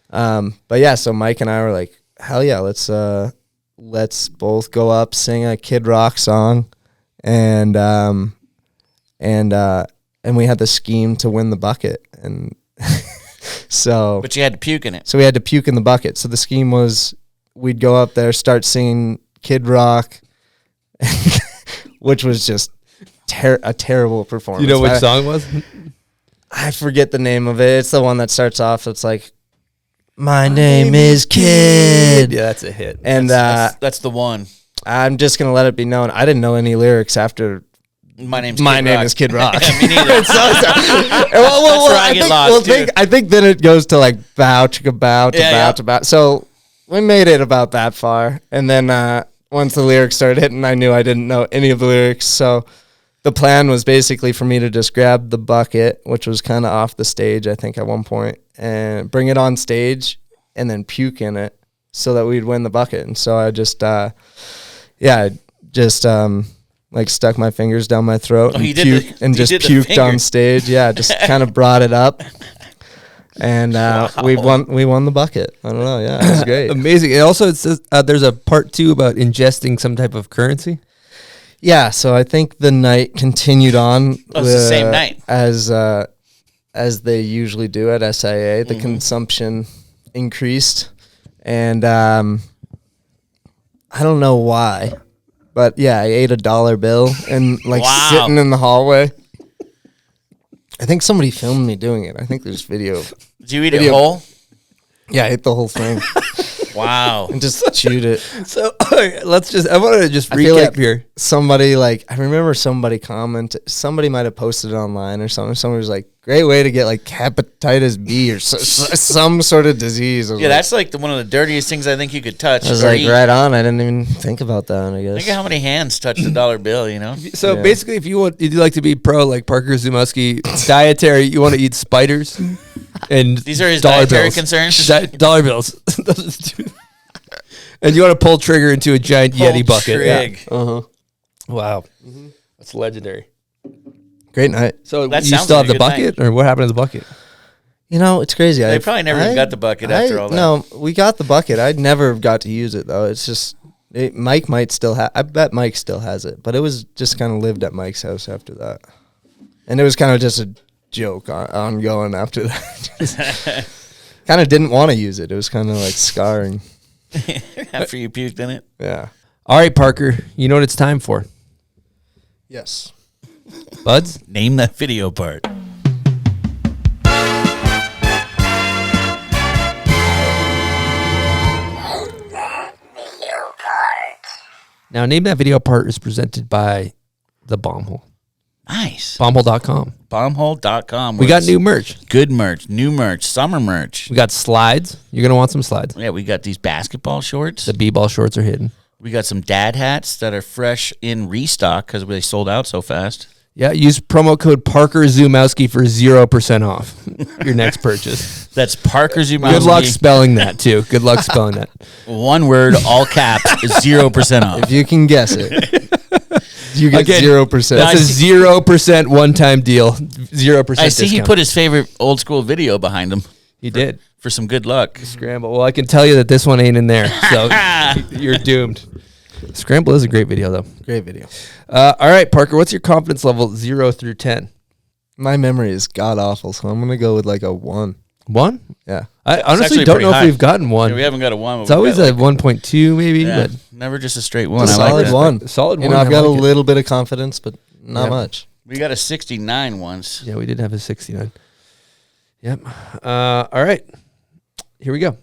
But yeah, so Mike and I were like, hell yeah, let's both go up, sing a Kid Rock song, and we had the scheme to win the bucket. And so, but you had to puke in it. So we had to puke in the bucket. So the scheme was we'd go up there, start singing Kid Rock, which was just a terrible performance. You know which song it was? I forget the name of it. It's the one that starts off. It's like, my name is Kid. Yeah, that's a hit. And that's the one. I'm just gonna let it be known, I didn't know any lyrics after My name is Kid Rock. Me neither. It's well, where I get lost, too. I think then it goes to like bow, chicka bow, to Yeah, bow, yeah. to bow. So we made it about that far. And then once the lyrics started hitting, I knew I didn't know any of the lyrics. So the plan was basically for me to just grab the bucket, which was kind of off the stage, I think, at one point, and bring it on stage and then puke in it so that we'd win the bucket. And so I just, like stuck my fingers down my throat and just puked on stage. Yeah, just kind of brought it up. And we won the bucket. I don't know. Yeah, it was great. Amazing. And also, it says there's a part 2 about ingesting some type of currency. Yeah, so I think the night continued on. Oh, it's the same night. As they usually do at SIA. The consumption increased. And I don't know why. But yeah, I ate $1 bill and sitting in the hallway. I think somebody filmed me doing it. I think there's video. Did you eat it whole? Yeah, I ate the whole thing. Wow. And just chewed it. So I want to just I feel recap like here. Somebody I remember somebody somebody might have posted it online or something. Somebody was like, great way to get like hepatitis B or some sort of disease. Yeah, that's like one of the dirtiest things I think you could touch. I was like, right on. I didn't even think about that, I guess. Think of how many hands touched $1 bill, you know? So basically, if you'd like to be pro like Parker Szumowski, dietary, you want to eat spiders. And these are his dollar dietary bills. concerns? Dollar bills. And you want to pull trigger into a giant Yeti bucket. Trig. Yeah. Uh-huh. Wow. That's legendary. Great night. So That you sounds still like have a the good bucket? Or what happened to the bucket? You know, it's crazy. They probably never even got the bucket after all that. No, we got the bucket. I never got to use it, though. It's just, Mike might still have, I bet Mike still has it. But it was just kind of lived at Mike's house after that. And it was kind of just a joke ongoing after that. Kind of didn't want to use it. It was kind of like scarring. After you puked in it? Yeah. All right, Parker. You know what it's time for? Yes. Buds? Name that video part. Now, Name That Video Part is presented by the Bombhole. Nice. Bombhole.com. Bombhole.com. We got new merch. Good merch. New merch. Summer merch. We got slides. You're going to want some slides. Yeah, we got these basketball shorts. The B-ball shorts are hidden. We got some dad hats that are fresh in restock because they sold out so fast. Yeah, use promo code Parker Szumowski for 0% off your next purchase. That's Parker Szumowski. Good luck spelling that, too. Good luck spelling that. One word, all caps, is 0% off. If you can guess it, you get 0%. That's a 0% one-time deal. 0% I see discount. he put his favorite old school video behind him. He did. For some good luck. Scramble. Well, I can tell you that this one ain't in there, so you're doomed. Scramble is a great video, though. Great video. All right, Parker, what's your confidence level 0 through 10? My memory is god awful, so I'm going to go with like a 1. 1? Yeah. I honestly don't know if we've gotten 1. Yeah, we haven't got a 1. It's always a 1.2 maybe. Yeah, But never just a straight 1. It's a I like solid that. 1. Solid 1. You know, I've got a little bit of confidence, but not much. We got a 69 once. Yeah, we did have a 69. Yep. All right. Here we go.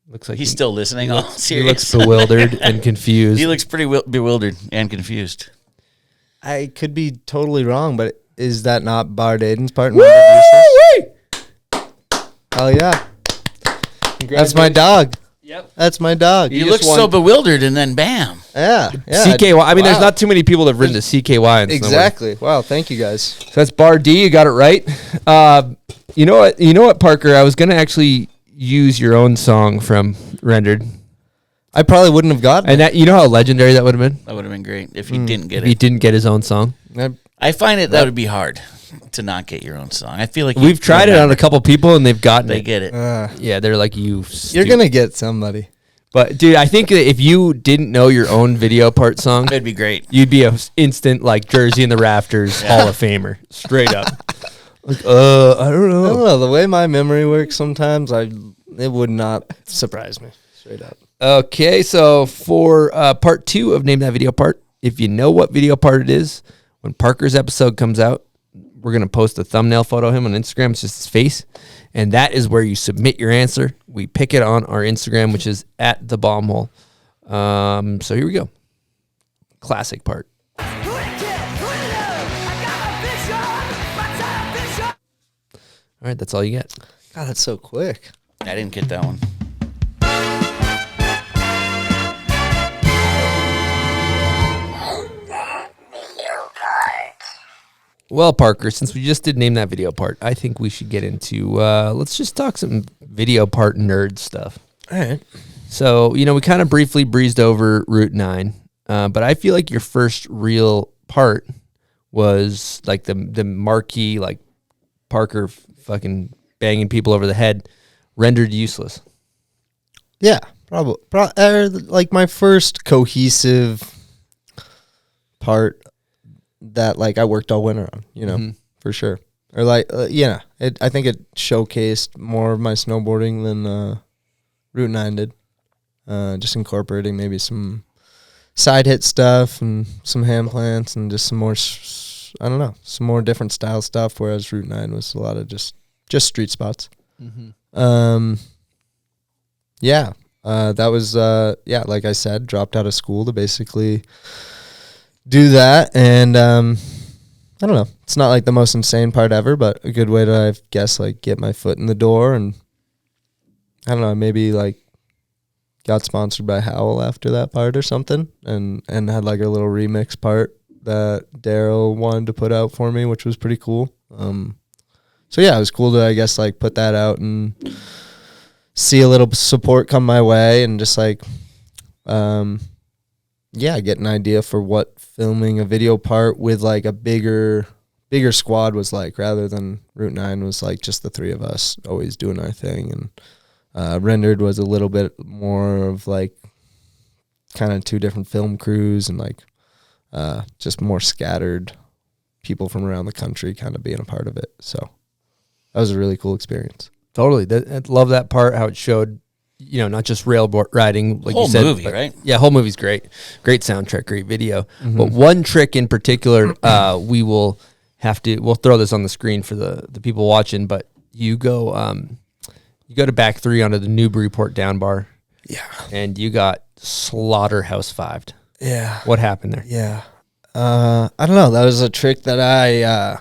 Looks like He's still listening. All He serious. looks bewildered and confused. He looks pretty bewildered and confused. I could be totally wrong, but is that not Bard Aiden's part? Woo-wee! Oh, yeah. That's my dog. Yep. That's my dog. You look so bewildered, and then bam. Yeah. CKY. I mean, there's Wow. not too many people that have written to CKY. And Exactly. Wow. Thank you, guys. So that's Bar D. You got it right. You know what? You know what, Parker? I was gonna actually use your own song from Rendered, I probably wouldn't have gotten and that you know how legendary that would have been. That would have been great if he didn't get If he it. didn't get his own song. it. I find that would be hard to not get your own song. I feel like We've tried it on a couple people, and they've gotten They it. get it. Yeah, they're like you. You're going to get somebody. But dude, I think that if you didn't know your own video part song, It'd be great. you'd be a instant like Jersey in the Rafters Hall of Famer, straight up. Like, I don't I don't know. know. The way my memory works sometimes, it would not surprise me. Straight up. Okay, so for part 2 of Name That Video Part, if you know what video part it is, when Parker's episode comes out, we're going to post a thumbnail photo of him on Instagram. It's just his face. And that is where you submit your answer. We pick it on our Instagram, which is at the bombhole. So here we go. Classic part. All right, that's all you get. God, that's so quick. I didn't get that one. Well, Parker, since we just did name that video part, I think we should get into, let's just talk some video part nerd stuff. All right. So, we kind of briefly breezed over Route 9, but I feel like your first real part was like the marquee, like Parker fucking banging people over the head, rendered useless. Yeah, probably. Like my first cohesive part that like I worked all winter on, for sure. Or like, I think it showcased more of my snowboarding than Route 9 did. Just incorporating maybe some side hit stuff and some hand plants and just some more, some more different style stuff. Whereas Route 9 was a lot of just street spots. That was, like I said, dropped out of school to basically do that. And I don't know, it's not like the most insane part ever, but a good way to, I guess, like get my foot in the door. And I don't know, maybe like got sponsored by Howl after that part or something, and had like a little remix part that Daryl wanted to put out for me, which was pretty cool. So yeah, it was cool to, I guess, like put that out and see a little support come my way, and just like, get an idea for what filming a video part with like a bigger squad was like, rather than Route 9 was like just the three of us always doing our thing. And rendered was a little bit more of like kind of two different film crews and like just more scattered people from around the country kind of being a part of it. So that was a really cool experience. Totally. I love that part, how it showed, not just rail riding, like whole you said. Movie, right? Yeah, whole movie's great. Great soundtrack, great video. But one trick in particular, we'll throw this on the screen for the people watching, but you go to back three onto the Newburyport down bar. Yeah. And you got slaughterhouse 5'd. Yeah. What happened there? Yeah. I don't know. That was a trick that I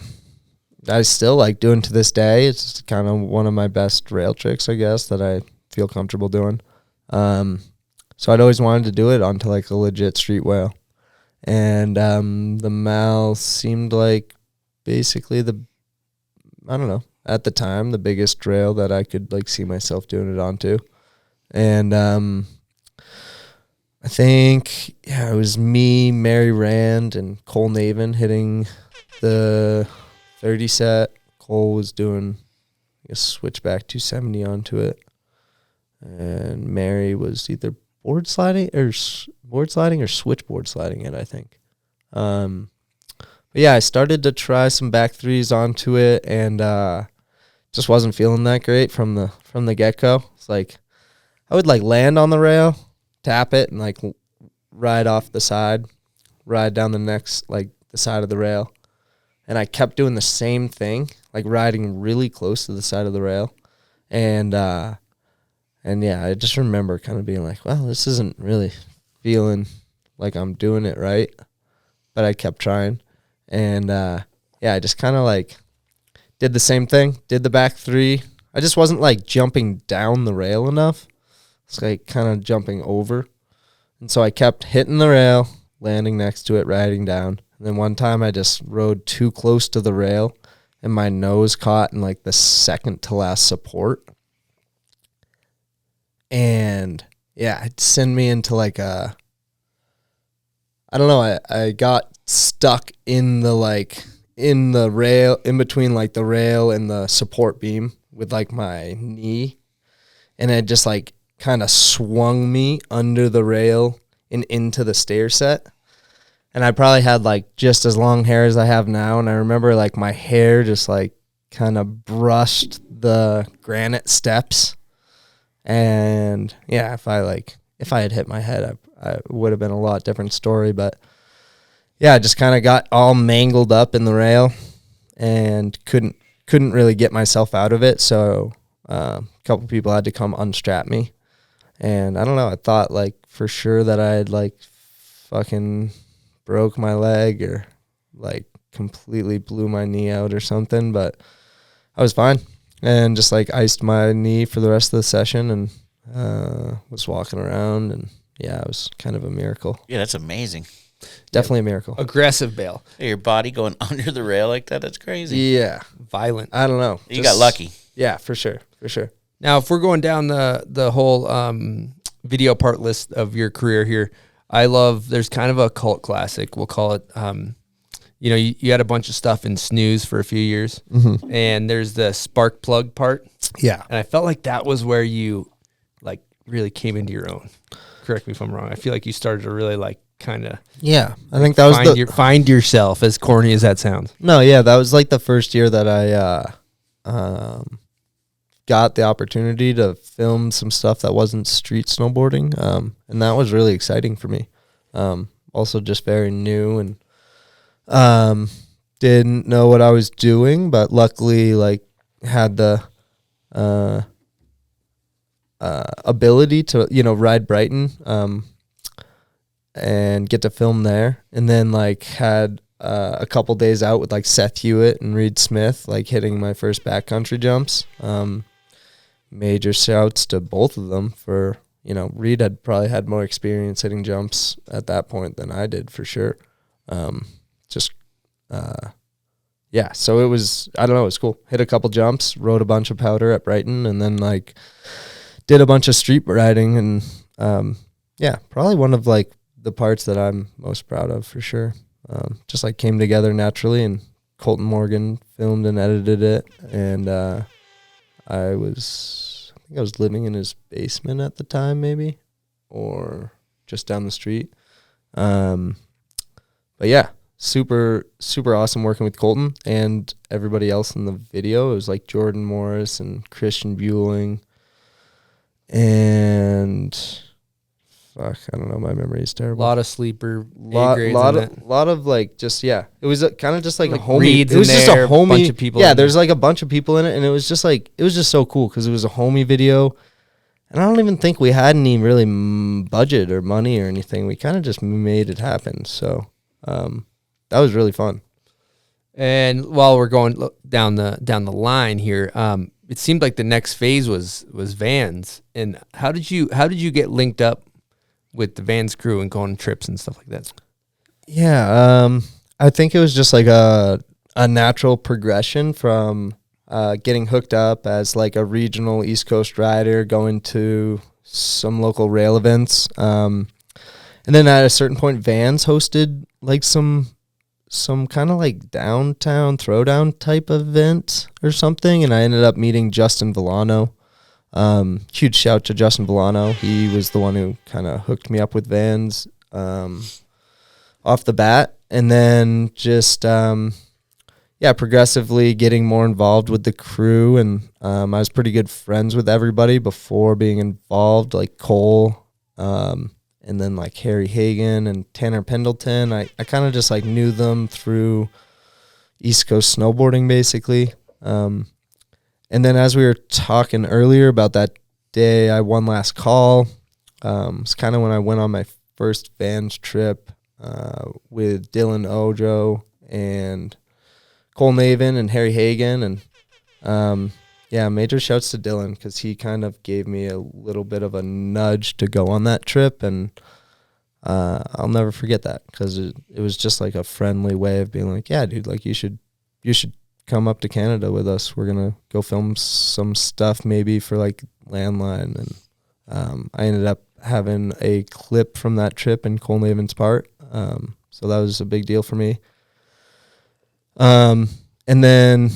still like doing to this day. It's kind of one of my best rail tricks, I guess, that I feel comfortable doing. So I'd always wanted to do it onto like a legit street whale. And the Mal seemed like basically at the time, the biggest rail that I could like see myself doing it onto. And I think, it was me, Mary Rand, and Cole Navin hitting the 30 set. Cole was doing a switchback 270 onto it. And Mary was either board sliding or switchboard sliding it, I think. But yeah, I started to try some back threes onto it, and just wasn't feeling that great from the get-go. It's like I would like land on the rail, tap it, and like ride off the side, ride down the next, like the side of the rail. And I kept doing the same thing, like riding really close to the side of the rail. And yeah, I just remember kind of being like, well, this isn't really feeling like I'm doing it right. But I kept trying. And I just kind of like did the same thing, did the back three. I just wasn't like jumping down the rail enough. It's like kind of jumping over. And so I kept hitting the rail, landing next to it, riding down. And then one time I just rode too close to the rail and my nose caught in like the second to last support. And yeah, it sent me into like I don't know, I got stuck in the rail, in between like the rail and the support beam with like my knee. And it just like kind of swung me under the rail and into the stair set. And I probably had like just as long hair as I have now. And I remember like my hair just like kind of brushed the granite steps. And yeah, if I had hit my head, I would have been a lot different story. But yeah, I just kind of got all mangled up in the rail. and couldn't really get myself out of it. So a couple people had to come unstrap me. And I don't know, I thought like for sure that I had like fucking broke my leg or like completely blew my knee out or something, but I was fine and just like iced my knee for the rest of the session and was walking around, and yeah, it was kind of a miracle. Yeah, that's amazing. Definitely a miracle. Aggressive bail. Hey, your body going under the rail like that, that's crazy. Yeah. Violent. I don't know. You got lucky. Yeah, for sure. For sure. Now, if we're going down the whole video part list of your career here, there's kind of a cult classic. We'll call it, you had a bunch of stuff in snooze for a few years, and there's the spark plug part. Yeah. And I felt like that was where you like really came into your own. Correct me if I'm wrong. I feel like you started to really like kind of. Yeah. I think that was find yourself, as corny as that sounds. No, yeah, that was like the first year that I got the opportunity to film some stuff that wasn't street snowboarding, and that was really exciting for me. Also just very new, and didn't know what I was doing, but luckily like had the ability to ride Brighton and get to film there, and then like had a couple days out with like Seth Hewitt and Reed Smith, like hitting my first backcountry jumps. Major shouts to both of them for, Reed had probably had more experience hitting jumps at that point than I did for sure. Yeah, so it was, I don't know, it was cool. Hit a couple jumps, rode a bunch of powder at Brighton, and then like did a bunch of street riding, and yeah, probably one of like the parts that I'm most proud of for sure. Just like came together naturally, and Colton Morgan filmed and edited it, and I think I was living in his basement at the time, maybe, or just down the street. But yeah, super, super awesome working with Colton and everybody else in the video. It was like Jordan Morris and Christian Bueling, and fuck, I don't know, my memory is terrible. A lot of sleeper, lot of like just, yeah, it was kind of just like a homie. It was just a homie, bunch of people. Yeah, there's like a bunch of people in it, and it was just like, it was just so cool because it was a homie video, and I don't even think we had any really budget or money or anything. We kind of just made it happen. So that was really fun. And while we're going down the line here, it seemed like the next phase was Vans. And how did you get linked up with the Vans crew and going on trips and stuff like that? Yeah, I think it was just like a natural progression from getting hooked up as like a regional East Coast rider, going to some local rail events, and then at a certain point, Vans hosted like some kind of like downtown throwdown type event or something, and I ended up meeting Justin Villano. Huge shout to Justin Villano. He was the one who kind of hooked me up with Vans off the bat, and then just progressively getting more involved with the crew, and I was pretty good friends with everybody before being involved, like Cole, and then like Harry Hagan and Tanner Pendleton. I kind of just like knew them through East Coast snowboarding basically. And then as we were talking earlier about that day, I won last call. It's kind of when I went on my first Vans trip with Dylan Ojo and Cole Navin and Harry Hagan. And major shouts to Dylan because he kind of gave me a little bit of a nudge to go on that trip. And I'll never forget that because it was just like a friendly way of being like, yeah, dude, like you should come up to Canada with us. We're going to go film some stuff maybe for like Landline. And I ended up having a clip from that trip in Cole Navin's part. So that was a big deal for me. And then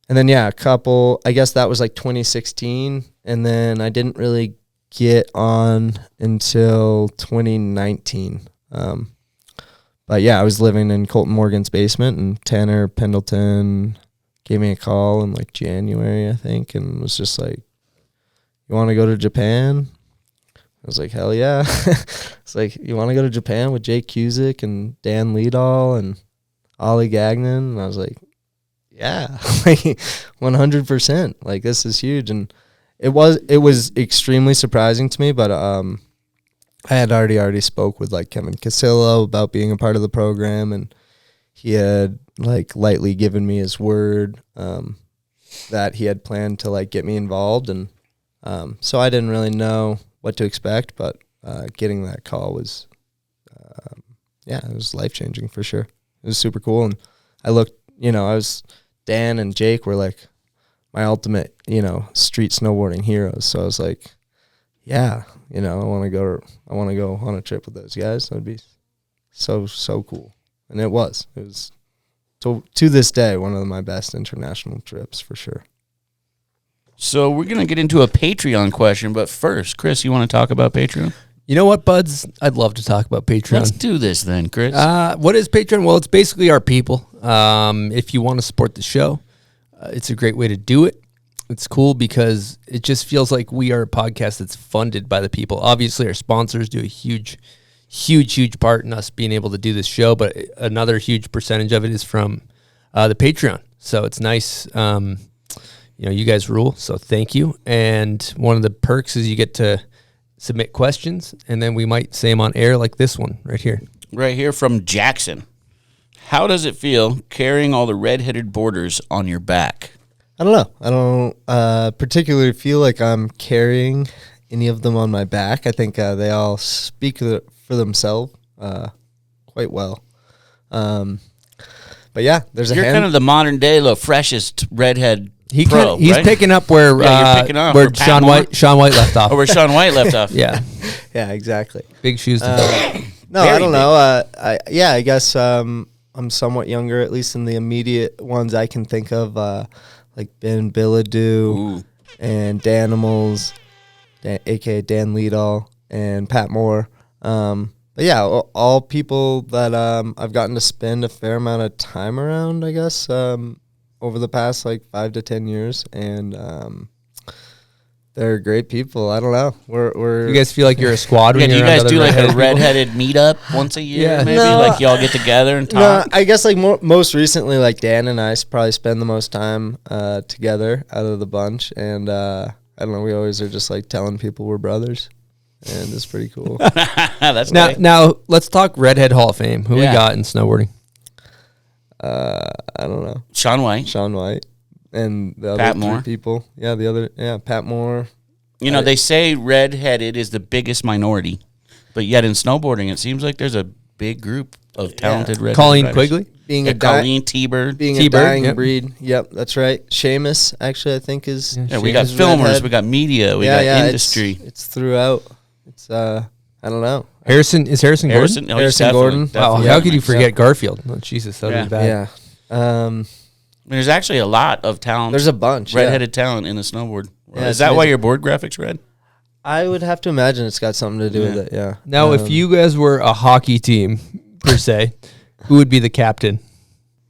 a couple, I guess that was like 2016. And then I didn't really get on until 2019. But yeah, I was living in Colton Morgan's basement, and Tanner Pendleton gave me a call in like January, I think, and was just like, "You want to go to Japan?" I was like, "Hell yeah!" It's like, "You want to go to Japan with Jake Cusick and Dan Liedall and Ollie Gagnon?" And I was like, yeah, 100%. Like, this is huge. And it was extremely surprising to me, but I had already spoke with like Kevin Casillo about being a part of the program, and he had like lightly given me his word that he had planned to like get me involved, and so I didn't really know what to expect, but getting that call was it was life-changing for sure. It was super cool. And I looked, Dan and Jake were like my ultimate, street snowboarding heroes. So I was like, yeah, I want to go on a trip with those guys. That would be so cool. And it was to this day one of my best international trips for sure. So we're going to get into a Patreon question, but first, Chris, you want to talk about Patreon? You know what, buds? I'd love to talk about Patreon. Let's do this then, Chris. What is Patreon? Well, it's basically our people. If you want to support the show, it's a great way to do it. It's cool because it just feels like we are a podcast that's funded by the people. Obviously, our sponsors do a huge part in us being able to do this show, but another huge percentage of it is from the Patreon. So it's nice. You guys rule, so thank you. And one of the perks is you get to submit questions, and then we might say them on air like this one right here. Right here from Jackson. How does it feel carrying all the red-headed boarders on your back? I don't know. I don't particularly feel like I'm carrying any of them on my back. I think they all speak for themselves quite well. But yeah, there's You're kind of the modern day, freshest redhead He's right? picking up where you're picking up where Sean White left off. Oh, where Sean White left off. Yeah, yeah, exactly. Big shoes to fill. No, I don't know. I guess I'm somewhat younger, at least in the immediate ones I can think of, like Ben Billadoo and Danimals, aka Dan Liedall, and Pat Moore. But yeah, all people that I've gotten to spend a fair amount of time around, I guess, over the past like 5 to 10 years, and they're great people. I don't know. We're you guys feel like you're a squad? Yeah, when do you you're guys around do other like a redheaded redheaded meetup once a year? Yeah. Maybe No, like y'all get together and talk. No, I guess like most recently, like Dan and I probably spend the most time together out of the bunch, and I don't know. We always are just like telling people we're brothers, and it's pretty cool. That's now let's talk Redhead Hall of Fame. Who we got in snowboarding? I don't know. Sean White, and the Pat other Moore. three people. Yeah, Pat Moore. They say redheaded is the biggest minority, but yet in snowboarding, it seems like there's a big group of talented redheaded Colleen riders. Quigley, Colleen T-Bird. Being a T-Bird, dying yep. breed. Yep, that's right. Seamus, actually, I think is. Yeah, we got is filmers, redhead. we got media, we got industry. It's throughout. It's I don't know. Harrison Gordon. Harrison, Harrison Gordon. Wow, definitely. how could you forget Garfield? Oh, Jesus, that would be bad. Yeah. I mean, there's actually a lot of talent. There's a bunch. Redheaded talent in the snowboard. Yeah, Is it's that why amazing. your board graphics red? I would have to imagine it's got something to do with it. Yeah. Now, if you guys were a hockey team per se, who would be the captain?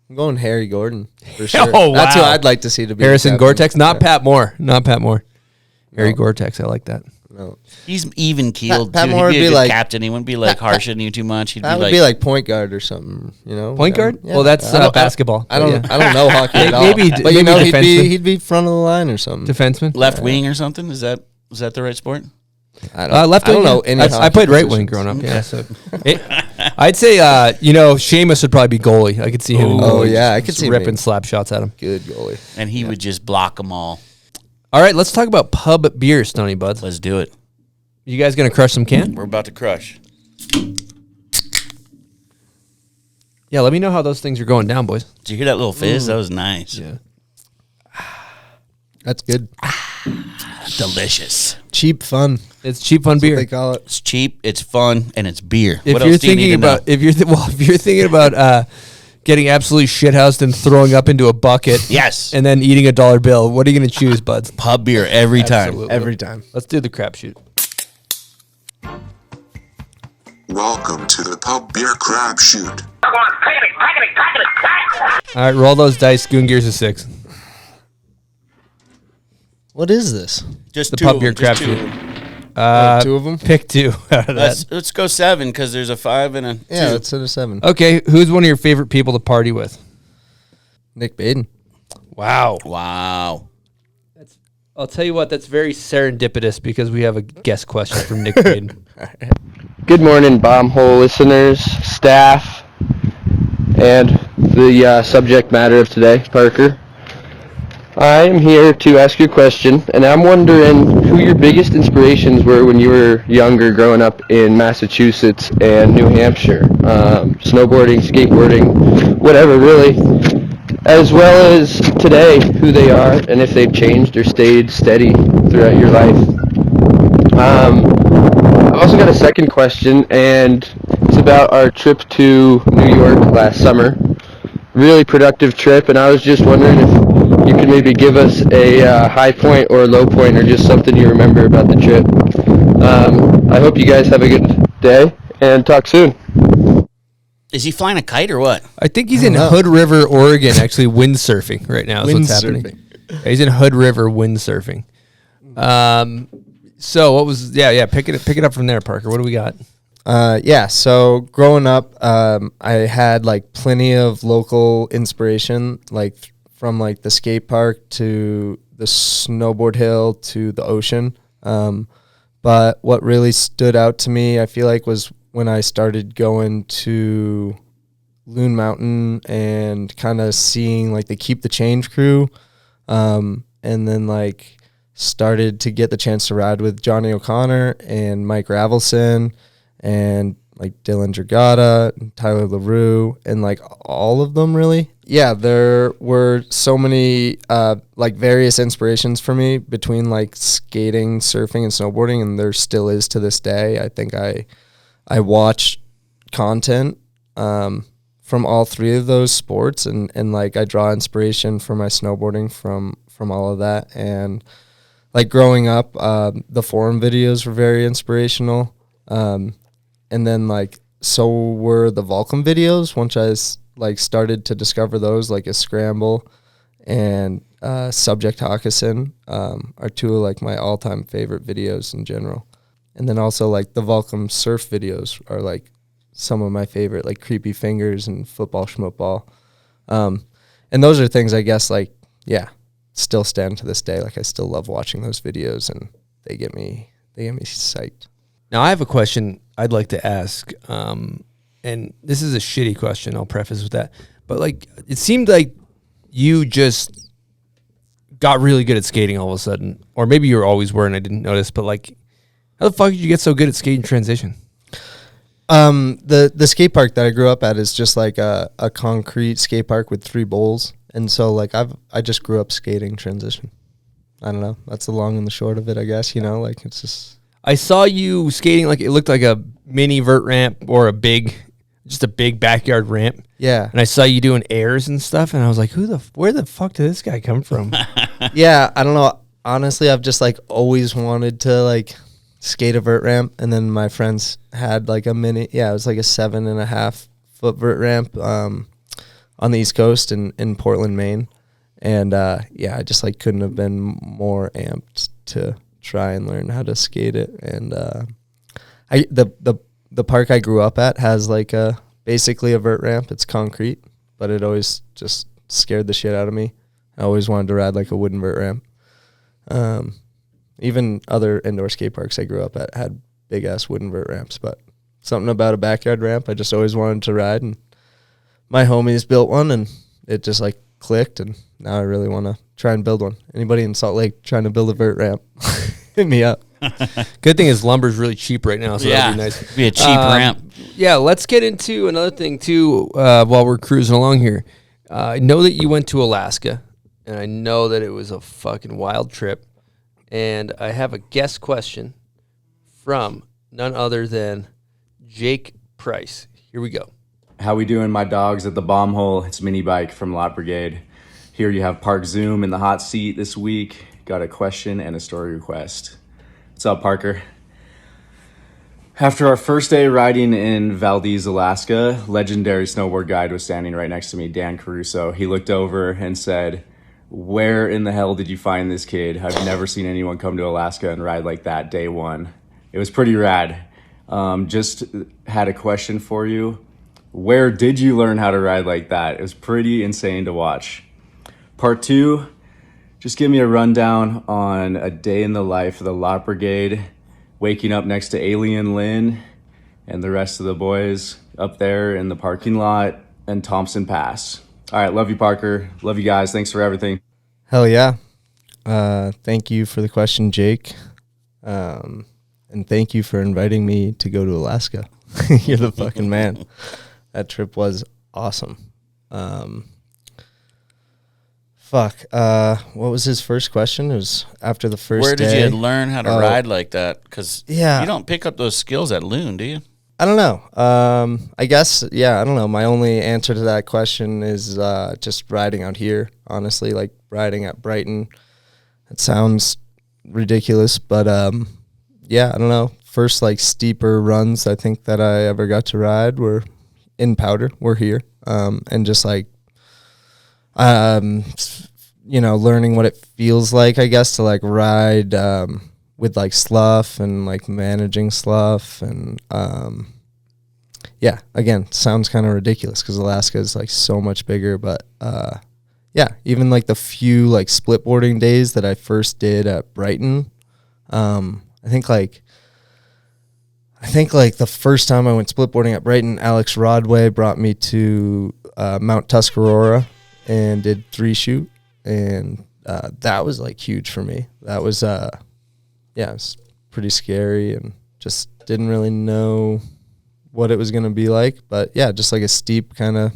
I'm going Harry Gordon for sure. Oh, That's who wow. I'd like to see to be Harrison the captain. Gore-Tex, not Pat Moore. Harry No. Gore-Tex, I like that. No. He's even keeled. Pat too. Moore He'd be would a be good like- captain. He wouldn't be like harshing you too much. He'd That be would like, be like point guard or something, Point guard? Yeah. Well, that's I don't- basketball. I don't. Yeah. I don't know hockey at all. Maybe- but you maybe know, defenseman. he'd be front of the line or something. Defenseman? left wing or something. Is that the right sport? Left I wing. don't know yeah. any. I hockey played right positions. wing growing up. Yeah, so I'd say Seamus would probably be goalie. I could see him. Oh, yeah, I just could see him ripping being- slap shots at him. Good goalie. And he would just block them all. All right, let's talk about pub beer, Stony Buds. Let's do it. You guys gonna crush some can? We're about to crush. Yeah, let me know how those things are going down, boys. Did you hear that little fizz? That was nice. Yeah. That's good. Delicious. Cheap fun. It's cheap fun That's beer. what they call it. It's cheap. It's fun, and it's beer. If what you're else do you need thinking to know? about if you're thinking about getting absolutely shithoused and throwing up into a bucket, Yes. and then eating a $1 bill, what are you gonna choose, buds? Pub beer every time. Absolutely. Every time. Let's do the crapshoot. Welcome to the Pub Beer Crapshoot. All right, roll those dice. Goon Gears a 6. What is this? Just The two. pub beer just crapshoot. two. Two of them. Pick 2 out of that. Let's go 7 because there's a 5 and a 2. Yeah, let's hit a 7. Okay, who's one of your favorite people to party with? Nick Baden. Wow. Wow. I'll tell you what, that's very serendipitous because we have a guest question from Nick Braden. Good morning, Bombhole listeners, staff, and the subject matter of today, Parker. I'm here to ask you a question, and I'm wondering who your biggest inspirations were when you were younger, growing up in Massachusetts and New Hampshire. Snowboarding, skateboarding, whatever, really. As well as today, who they are, and if they've changed or stayed steady throughout your life. I also got a second question, and it's about our trip to New York last summer. Really productive trip, and I was just wondering if you could maybe give us a high point or a low point or just something you remember about the trip. I hope you guys have a good day, and talk soon. Is he flying a kite or what? I think he's in Hood River, Oregon, actually windsurfing right now is what's happening. Yeah, he's in Hood River windsurfing. So what was, pick it up from there, Parker. What do we got? So growing up, I had like plenty of local inspiration, like from like the skate park to the snowboard hill to the ocean. But what really stood out to me, I feel like, was when I started going to Loon Mountain and kind of seeing like the Keep the Change crew, and then like started to get the chance to ride with Johnny O'Connor and Mike Ravelson and like Dylan Dragata and Tyler LaRue and like all of them really. Yeah, there were so many like various inspirations for me between like skating, surfing, and snowboarding, and there still is to this day. I think I watch content from all three of those sports, and like I draw inspiration for my snowboarding from all of that. And like growing up, the forum videos were very inspirational. And then like so were the Volcom videos once I like started to discover those, like a Scramble and Subject Hawkinson are two of like my all-time favorite videos in general. And then also like the Volcom surf videos are like some of my favorite, like Creepy Fingers and Football Schmootball. And those are things I guess like, yeah, still stand to this day. Like I still love watching those videos and they get me psyched. Now I have a question I'd like to ask, and this is a shitty question, I'll preface with that, but like it seemed like you just got really good at skating all of a sudden, or maybe you always were and I didn't notice, but like how the fuck did you get so good at skating transition? The skate park that I grew up at is just like a concrete skate park with 3 bowls, and so like I just grew up skating transition. I don't know, that's the long and the short of it, I guess, you know, like it's just. I saw you skating like it looked like a mini vert ramp or just a big backyard ramp. Yeah. And I saw you doing airs and stuff, and I was like, where the fuck did this guy come from? Yeah, I don't know. Honestly, I've just like always wanted to like skate a vert ramp, and then my friends had like a it was like a 7.5 foot vert ramp on the East Coast in Portland, Maine. And I just like couldn't have been more amped to try and learn how to skate it. And the park I grew up at has like basically a vert ramp. It's concrete, but it always just scared the shit out of me. I always wanted to ride like a wooden vert ramp. Even other indoor skate parks I grew up at had big ass wooden vert ramps, but something about a backyard ramp I just always wanted to ride, and my homies built one and it just like clicked, and now I really want to try and build one. Anybody in Salt Lake trying to build a vert ramp, hit me up. Good thing is lumber's really cheap right now, so that'd be nice. Be a cheap ramp. Yeah, let's get into another thing too while we're cruising along here. I know that you went to Alaska, and I know that it was a fucking wild trip. And I have a guest question from none other than Jake Price. Here we go. How we doing, my dogs at the bomb hole? It's Mini Bike from Lot Brigade. Here you have Park Zoom in the hot seat this week. Got a question and a story request. What's up, Parker? After our first day riding in Valdez, Alaska, legendary snowboard guide was standing right next to me, Dan Caruso. He looked over and said, "Where in the hell did you find this kid? I've never seen anyone come to Alaska and ride like that day one." It was pretty rad. Just had a question for you. Where did you learn how to ride like that? It was pretty insane to watch. Part 2, just give me a rundown on a day in the life of the Lot Brigade, waking up next to Alien Lynn and the rest of the boys up there in the parking lot and Thompson Pass. All right, love you, Parker. Love you guys. Thanks for everything. Hell yeah. Thank you for the question, Jake. And thank you for inviting me to go to Alaska. You're the fucking man. That trip was awesome. What was his first question? It was after the first Where day. did you learn how to ride like that? Because you Yeah. don't pick up those skills at Loon, do you? I don't know. I guess, yeah, I don't know. My only answer to that question is just riding out here, honestly, like riding at Brighton. It sounds ridiculous, but yeah, I don't know. First, like, steeper runs I think that I ever got to ride were in Powder. We're here. And just, like, you know, learning what it feels like, I guess, to, like, ride with, like, slough and, like, managing slough. And, yeah, again, sounds kind of ridiculous because Alaska is, like, so much bigger. But, yeah, even, like, the few, like, split boarding days that I first did at Brighton, I think the first time I went split boarding at Brighton, Alex Rodway brought me to Mount Tuscarora and did 3-shoot, and that was like huge for me. That was yeah, it was pretty scary and just didn't really know what it was gonna be like. But yeah, just like a steep kind of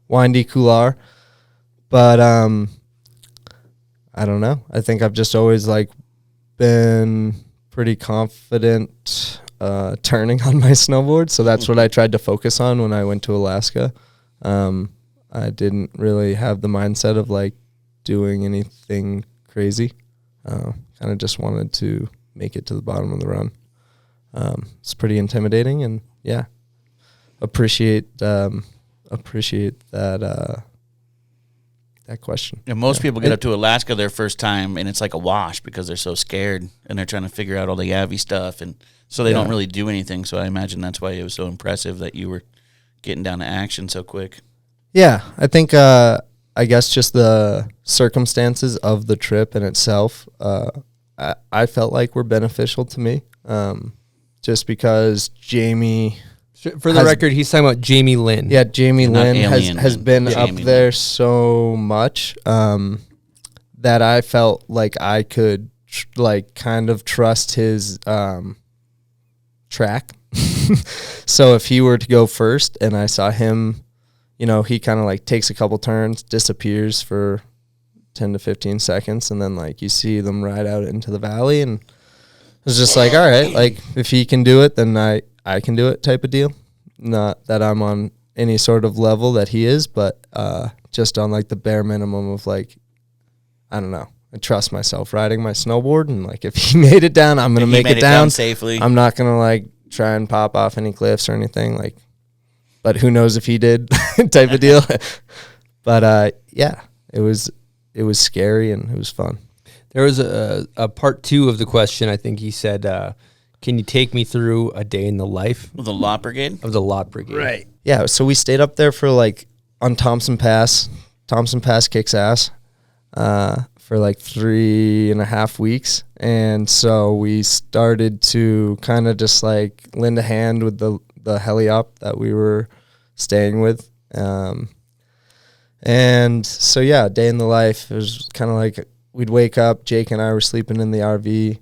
windy couloir. But I don't know. I think I've just always like been pretty confident turning on my snowboard, so that's what I tried to focus on when I went to Alaska. I didn't really have the mindset of like doing anything crazy. Kind of just wanted to make it to the bottom of the run. It's pretty intimidating, and yeah, appreciate that that question. Yeah, most people get up to Alaska their first time, and it's like a wash because they're so scared, and they're trying to figure out all the Yavi stuff, and so they don't really do anything. So I imagine that's why it was so impressive that you were getting down to action so quick. Yeah, I think I guess just the circumstances of the trip in itself, I felt like were beneficial to me, just because Jamie. For the record, he's talking about Jamie Lynn. Yeah, Jamie Lynn has been up Jamie there Lynn. so much that I felt like I could like kind of trust his track. So if he were to go first and I saw him, you know, he kind of like takes a couple turns, disappears for 10 to 15 seconds, and then like you see them ride out into the valley, and it's just like, all right, like if he can do it, then I can do it type of deal. Not that I'm on any sort of level that he is, but just on like the bare minimum of like, I don't know. I trust myself riding my snowboard, and like if he made it down, I'm gonna make it down safely. I'm not gonna like try and pop off any cliffs or anything, like, but who knows if he did type of deal. But yeah, it was scary and it was fun. There was a part 2 of the question. I think he said, can you take me through a day in the life With the Lot Brigade? of the Lot Brigade? Right. Yeah, so we stayed up there for like on Thompson Pass. Thompson Pass kicks ass for like 3.5 weeks. And so we started to kind of just like lend a hand with the heli-op that we were staying with. And so, yeah, day in the life, it was kind of like we'd wake up. Jake and I were sleeping in the RV.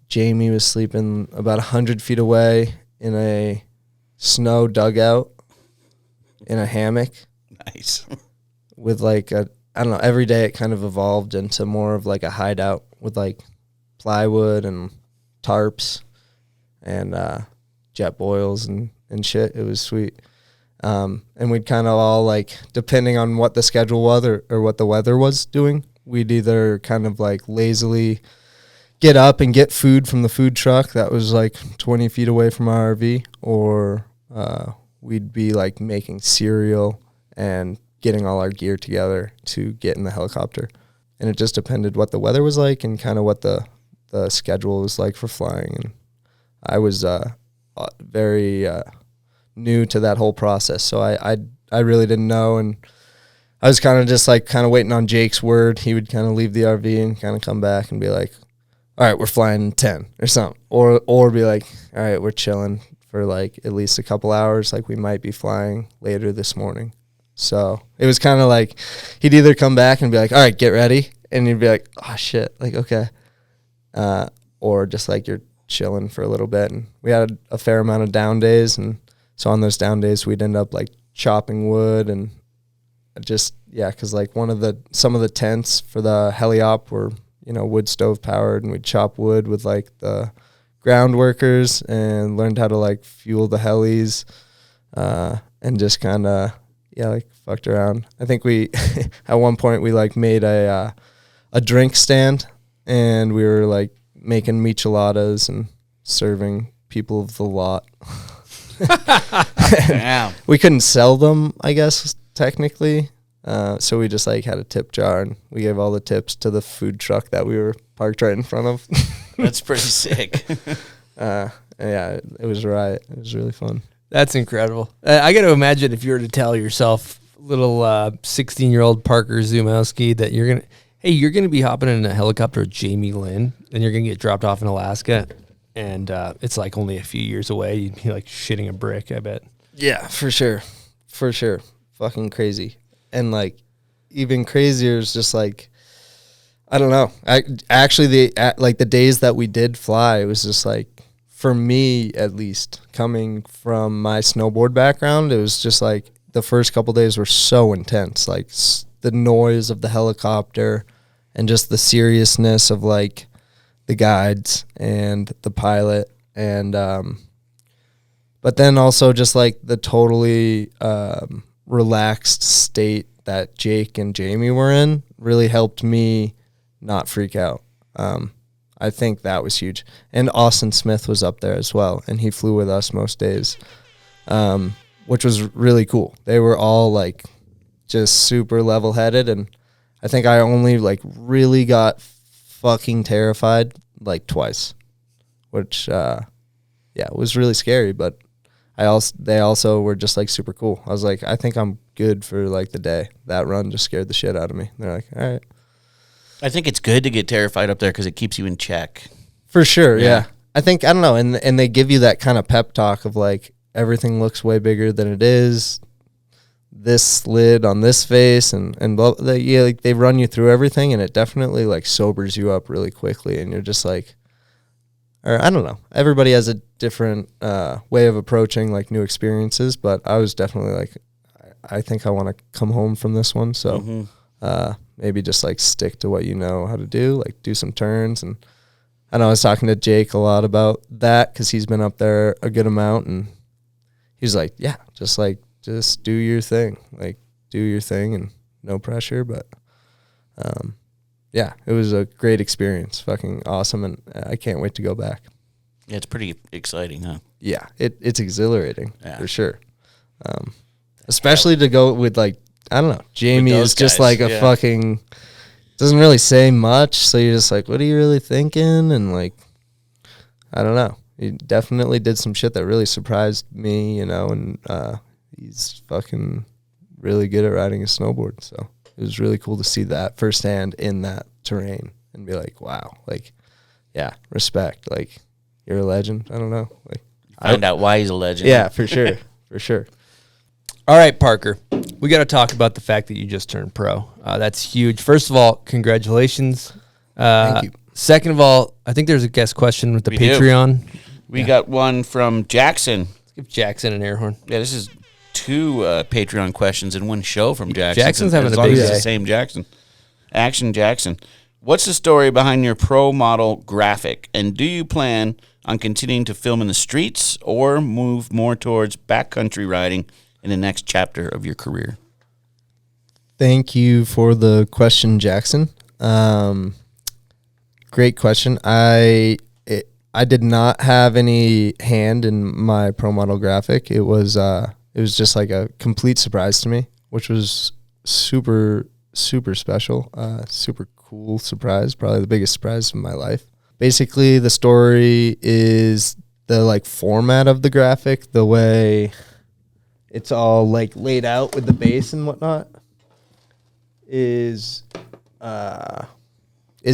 Jamie was sleeping about 100 feet away in a snow dugout in a hammock. Nice. With like I don't know, every day it kind of evolved into more of like a hideout with like plywood and tarps and jet boils and shit. It was sweet. And we'd kind of all like, depending on what the schedule was or what the weather was doing, we'd either kind of like lazily get up and get food from the food truck that was like 20 feet away from our RV, or we'd be like making cereal and getting all our gear together to get in the helicopter. And it just depended what the weather was like and kind of what the schedule was like for flying. And I was very new to that whole process, so I really didn't know. And I was kind of just like kind of waiting on Jake's word. He would kind of leave the RV and kind of come back and be like, all right, we're flying in 10 or something. Or be like, all right, we're chilling for like at least a couple hours. Like we might be flying later this morning. So it was kind of like he'd either come back and be like, all right, get ready. And you'd be like, oh, shit, like, okay. Or just like you're chilling for a little bit. And we had a fair amount of down days. And so on those down days, we'd end up like chopping wood and just, yeah, because like some of the tents for the heli-op were, you know, wood stove powered, and we'd chop wood with like the ground workers and learned how to like fuel the helis and just kind of, yeah, like fucked around. I think we, at one point we like made a drink stand, and we were like making micheladas and serving people of the lot. Damn. We couldn't sell them, I guess, technically. So we just like had a tip jar, and we gave all the tips to the food truck that we were parked right in front of. That's pretty sick. Yeah, it was a riot. It was really fun. That's incredible. I got to imagine if you were to tell yourself, little 16-year-old Parker Szumowski, that you're going to be hopping in a helicopter with Jamie Lynn, and you're going to get dropped off in Alaska, and it's like only a few years away. You'd be like shitting a brick, I bet. Yeah, for sure. For sure. Fucking crazy. And like even crazier is just like, I don't know. Actually, the days that we did fly, it was just like, for me at least, coming from my snowboard background, it was just like the first couple days were so intense. Like the noise of the helicopter and just the seriousness of like the guides and the pilot, and but then also just like the totally relaxed state that Jake and Jamie were in really helped me not freak out. I think that was huge. And Austin Smith was up there as well, and he flew with us most days, which was really cool. They were all like just super level-headed, and I think I only like really got fucking terrified like twice, which was really scary, but they also were just like super cool. I was like, I think I'm good for like the day. That run just scared the shit out of me. They're like, all right. I think it's good to get terrified up there because it keeps you in check. For sure, yeah. I think, I don't know, and they give you that kind of pep talk of like, everything looks way bigger than it is. This lid on this face, and like they run you through everything, and it definitely like sobers you up really quickly, and you're just like, or I don't know. Everybody has a different way of approaching like new experiences, but I was definitely like, I think I want to come home from this one, so maybe just like stick to what you know how to do, like do some turns. And I know I was talking to Jake a lot about that because he's been up there a good amount, and he's like, yeah, just do your thing, and no pressure. But yeah, it was a great experience, fucking awesome, and I can't wait to go back. Yeah, it's pretty exciting, huh? Yeah, it's exhilarating for sure. Especially to go with like, I don't know, Jamie is just like a fucking, doesn't really say much, so you're just like, what are you really thinking? And like, I don't know. He definitely did some shit that really surprised me, you know, and he's fucking really good at riding a snowboard, so it was really cool to see that firsthand in that terrain and be like, wow, like, yeah, respect. Like, you're a legend. I don't know. Like, Find out why he's a legend. Yeah, for sure. For sure. All right, Parker, we got to talk about the fact that you just turned pro. That's huge. First of all, congratulations. Thank you. Second of all, I think there's a guest question with the Patreon. We got one from Jackson. Let's give Jackson an air horn. Yeah, this is two Patreon questions in one show from Jackson. Jackson's having as a long big as it's day. the same Jackson. Action Jackson. What's the story behind your pro model graphic? And do you plan on continuing to film in the streets or move more towards backcountry riding in the next chapter of your career? Thank you for the question, Jackson. Great question. I did not have any hand in my pro model graphic. It was just like a complete surprise to me, which was super special, super cool surprise, probably the biggest surprise of my life. Basically, the story is the like format of the graphic, the way it's all like laid out with the base and whatnot. is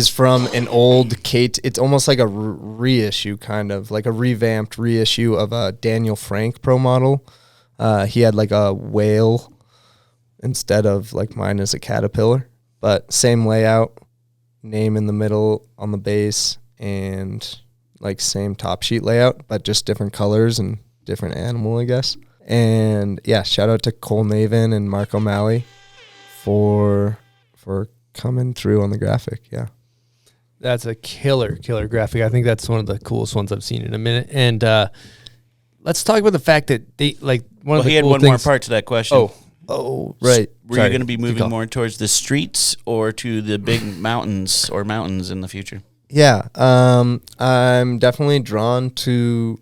from an old Kate. It's almost like a reissue, kind of like a revamped reissue of a Daniel Frank Pro model. He had like a whale instead of like mine is a caterpillar, but same layout, name in the middle on the base, and like same top sheet layout, but just different colors and different animal, I guess. And yeah, shout out to Cole Navin and Mark O'Malley for coming through on the graphic. Yeah. That's a killer graphic. I think that's one of the coolest ones I've seen in a minute. And let's talk about the fact that they like one of the he had cool one things. more part to that question. Oh, right. Were you going to be moving more towards the streets or to the big mountains in the future? Yeah, I'm definitely drawn to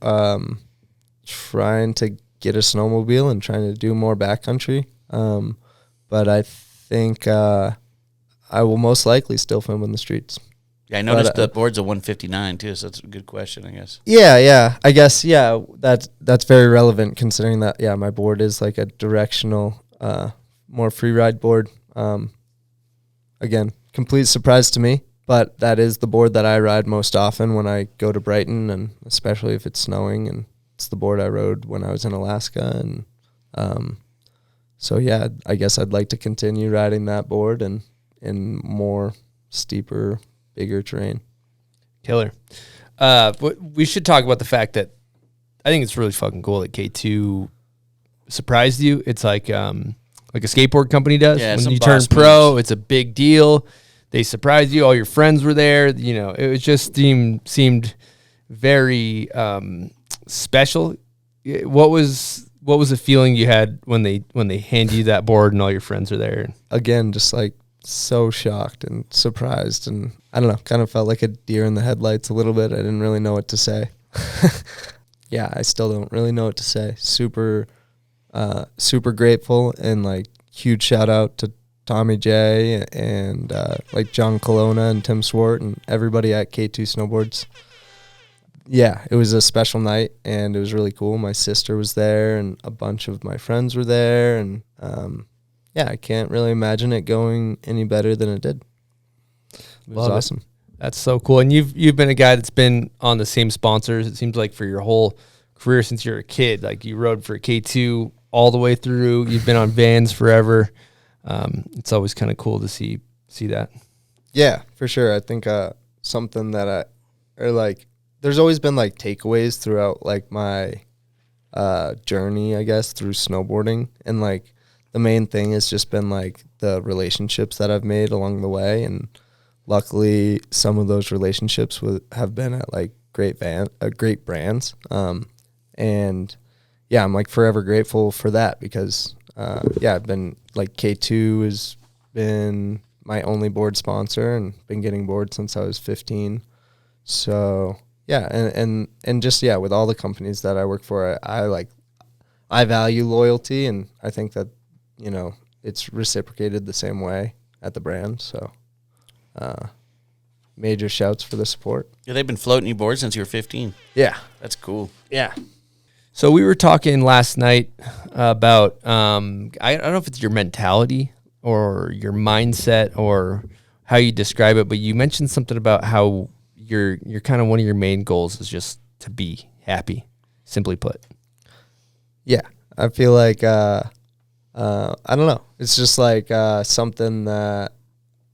trying to get a snowmobile and trying to do more backcountry. But I think I will most likely still film in the streets. Yeah, I noticed the board's a 159 too, so that's a good question, I guess. Yeah. I guess that's very relevant considering that my board is like a directional, more free ride board. Again, complete surprise to me. But that is the board that I ride most often when I go to Brighton, and especially if it's snowing. And it's the board I rode when I was in Alaska. And so, yeah, I guess I'd like to continue riding that board and in more steeper, bigger terrain. Killer. We should talk about the fact that I think it's really fucking cool that K2 surprised you. It's like a skateboard company does. Yeah, when some you turn boss pro, moves. it's a big deal. They surprised you. All your friends were there. You know, it was just seemed very special. What was the feeling you had when they handed you that board and all your friends are there? Again, just like so shocked and surprised, and I don't know, kind of felt like a deer in the headlights a little bit. I didn't really know what to say. Yeah, I still don't really know what to say. Super grateful, and like huge shout out to Tommy J and like John Colonna and Tim Swart and everybody at K2 Snowboards. Yeah, it was a special night and it was really cool. My sister was there and a bunch of my friends were there, and yeah, I can't really imagine it going any better than it did. It was awesome. That's so cool. And you've been a guy that's been on the same sponsors, it seems like, for your whole career since you're a kid. Like you rode for K2 all the way through. You've been on Vans forever. It's always kind of cool to see that. Yeah, for sure. I think something that there's always been like takeaways throughout like my journey, I guess, through snowboarding, and like the main thing has just been like the relationships that I've made along the way, and luckily some of those relationships have been at like great brands, and yeah, I'm like forever grateful for that because I've been like K2 has been my only board sponsor and been getting boards since I was 15. So yeah, and just with all the companies that I work for, I value loyalty, and I think that it's reciprocated the same way at the brand. So major shouts for the support. Yeah, they've been floating you boards since you were 15. Yeah, that's cool. Yeah. So we were talking last night about I don't know if it's your mentality or your mindset or how you describe it, but you mentioned something about how you're kind of one of your main goals is just to be happy, simply put. Yeah, I feel like I don't know. It's just like something that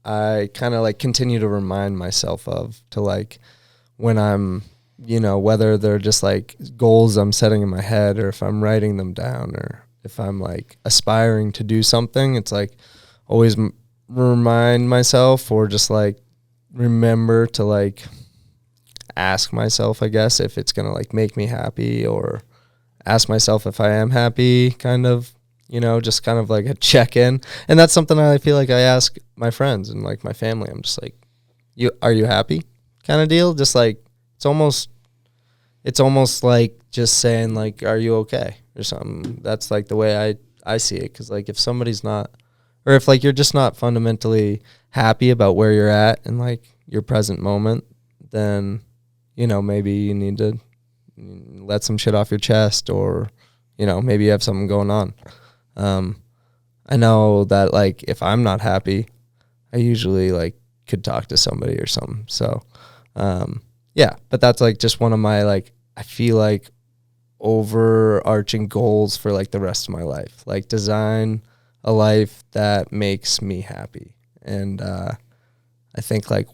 I kind of like continue to remind myself of, to like when I'm whether they're just like goals I'm setting in my head, or if I'm writing them down, or if I'm like aspiring to do something, it's like always remind myself, or just like remember to like ask myself, I guess, if it's going to like make me happy, or ask myself if I am happy, kind of, just kind of like a check-in. And that's something I feel like I ask my friends and like my family. I'm just like, are you happy kind of deal? Just like, it's almost like just saying like, are you okay or something. That's like the way I see it. Cause like if somebody's not, or if like you're just not fundamentally happy about where you're at and like your present moment, then, maybe you need to let some shit off your chest, or, maybe you have something going on. I know that like if I'm not happy, I usually like could talk to somebody or something. So yeah, but that's like just one of my like, I feel like overarching goals for like the rest of my life, like design a life that makes me happy. And I think like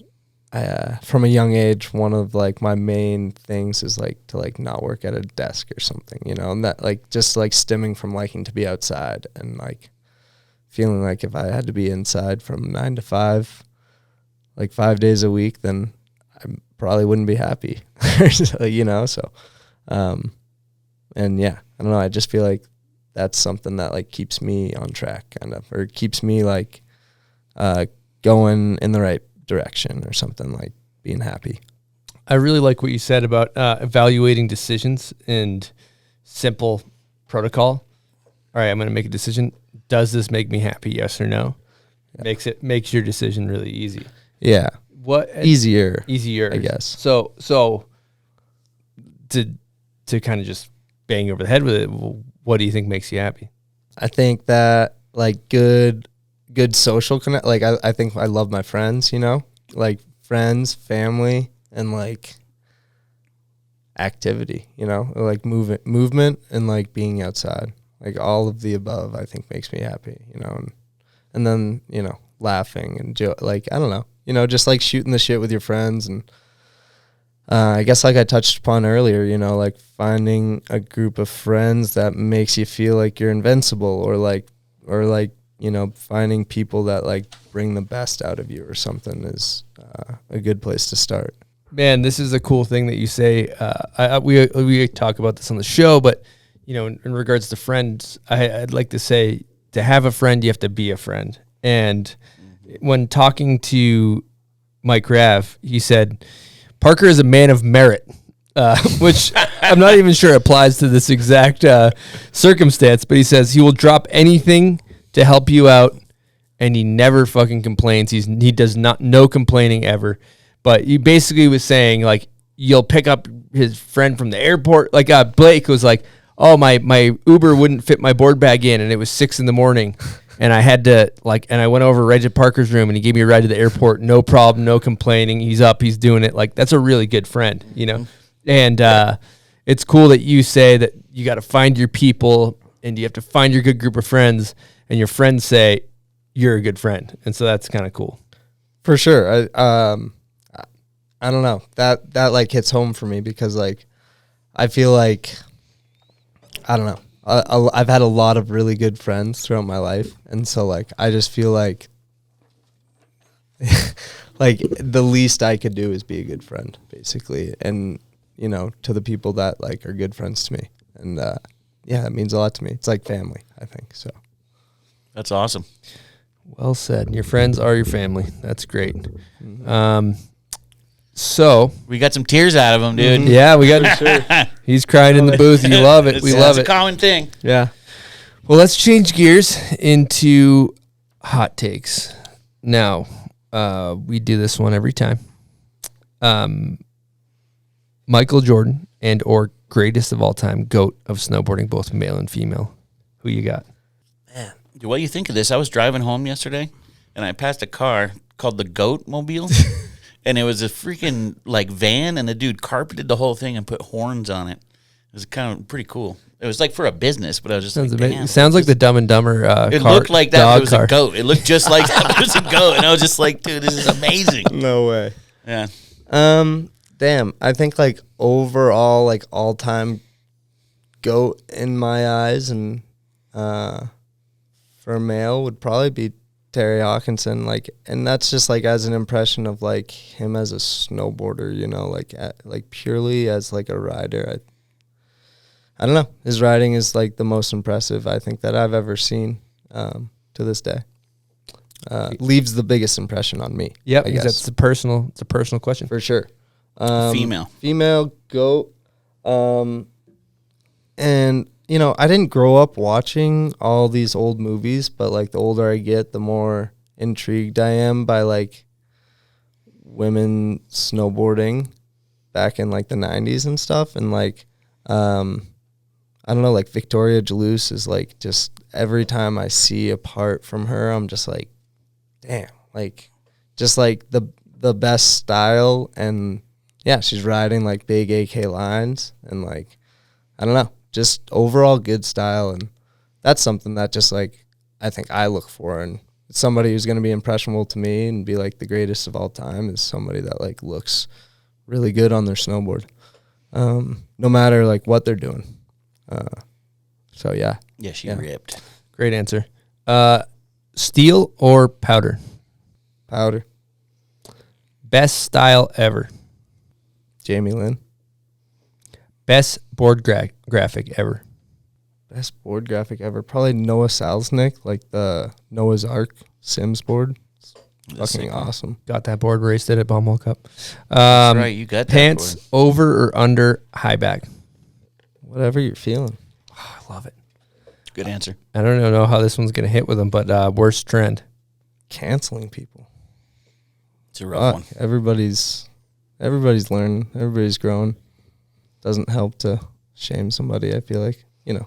from a young age, one of like my main things is like to like not work at a desk or something, you know, and that like just like stemming from liking to be outside and like feeling like if I had to be inside from 9 to 5, like 5 days a week, then I probably wouldn't be happy, you know? So, and yeah, I don't know. I just feel like that's something that like keeps me on track kind of, or keeps me like, going in the right direction or something, like being happy. I really like what you said about evaluating decisions and simple protocol. All right, I'm going to make a decision. Does this make me happy? Yes or no? Yeah. Makes your decision really easy. Yeah. Easier, I guess. So to kind of just bang over the head with it, what do you think makes you happy? I think that like good social connect. Like I think I love my friends, you know, like friends, family, and like activity, you know, like movement and like being outside. Like all of the above, I think makes me happy, you know, and then, you know, laughing and like, I don't know, you know, just like shooting the shit with your friends. And I guess like I touched upon earlier, you know, like finding a group of friends that makes you feel like you're invincible, or like, you know, finding people that like bring the best out of you or something is a good place to start. Man, this is a cool thing that you say. We talk about this on the show, but you know, in regards to friends, I'd like to say, to have a friend, you have to be a friend. And when talking to Mike Rav, he said, Parker is a man of merit, which I'm not even sure applies to this exact circumstance, but he says he will drop anything to help you out, and he never fucking complains. He does not, no complaining ever. But he basically was saying, like, you'll pick up his friend from the airport. Like Blake was like, oh, my Uber wouldn't fit my board bag in, and it was 6 a.m, and I had to and I went over right to Parker's room, and he gave me a ride to the airport. No problem, no complaining. He's up, he's doing it. Like, that's a really good friend, you know? And it's cool that you say that you got to find your people, and you have to find your good group of friends, and your friends say you're a good friend. And so that's kind of cool. For sure. I don't know. That like hits home for me, because like I feel like, I don't know. I've had a lot of really good friends throughout my life, and so like I just feel like like the least I could do is be a good friend, basically, and you know, to the people that like are good friends to me, and yeah, that means a lot to me. It's like family, I think. So that's awesome. Well said. Your friends are your family. That's great. So we got some tears out of him, dude. Mm-hmm. Yeah, we got. Sure. He's crying in the booth. You love it. We love it. It's a common thing. Yeah. Well, let's change gears into hot takes. Now, we do this one every time. Michael Jordan and or greatest of all time, GOAT of snowboarding, both male and female. Who you got? Man, what do you think of this? I was driving home yesterday, and I passed a car called the Goat Mobile. And it was a freaking like van, and the dude carpeted the whole thing and put horns on it. It was kind of pretty cool. It was like for a business, but I was just sounds like, damn. Sounds like the Dumb and Dumber it car, looked like that, but it was car. a goat. It looked just like that, but it was a goat. And I was just like, dude, this is amazing. No way. Yeah. Damn. I think like overall, like all time GOAT in my eyes, and for a male would probably be Terry Hawkinson, like, and that's just like as an impression of like him as a snowboarder, you know, like like purely as like a rider. I don't know. His riding is like the most impressive I think that I've ever seen to this day. Leaves the biggest impression on me. Yep, it's a personal question for sure. Female GOAT, and you know, I didn't grow up watching all these old movies, but like the older I get, the more intrigued I am by like women snowboarding back in like the 90s and stuff. And like, I don't know, like Victoria Jelouse is like just every time I see a part from her, I'm just like, damn, like, just like the best style. And yeah, she's riding like big AK lines and like, I don't know, just overall good style. And that's something that just like, I think I look for. And somebody who's going to be impressionable to me and be like the greatest of all time is somebody that like looks really good on their snowboard, no matter like what they're doing. So yeah. Yeah, she ripped. Great answer. Steel or powder? Powder. Best style ever? Jamie Lynn. Best board graphic ever? Best board graphic ever? Probably Noah Salznick, like the Noah's Ark Sims board. It's fucking awesome. Got that board, raced it at Bombhole Cup. That's right, you got that pants board. over or under high back? Whatever you're feeling. Oh, I love it. Good answer. I don't know how this one's going to hit with them, but worst trend. Canceling people. It's a rough one. Everybody's learning. Everybody's growing. Doesn't help to shame somebody, I feel like. You know.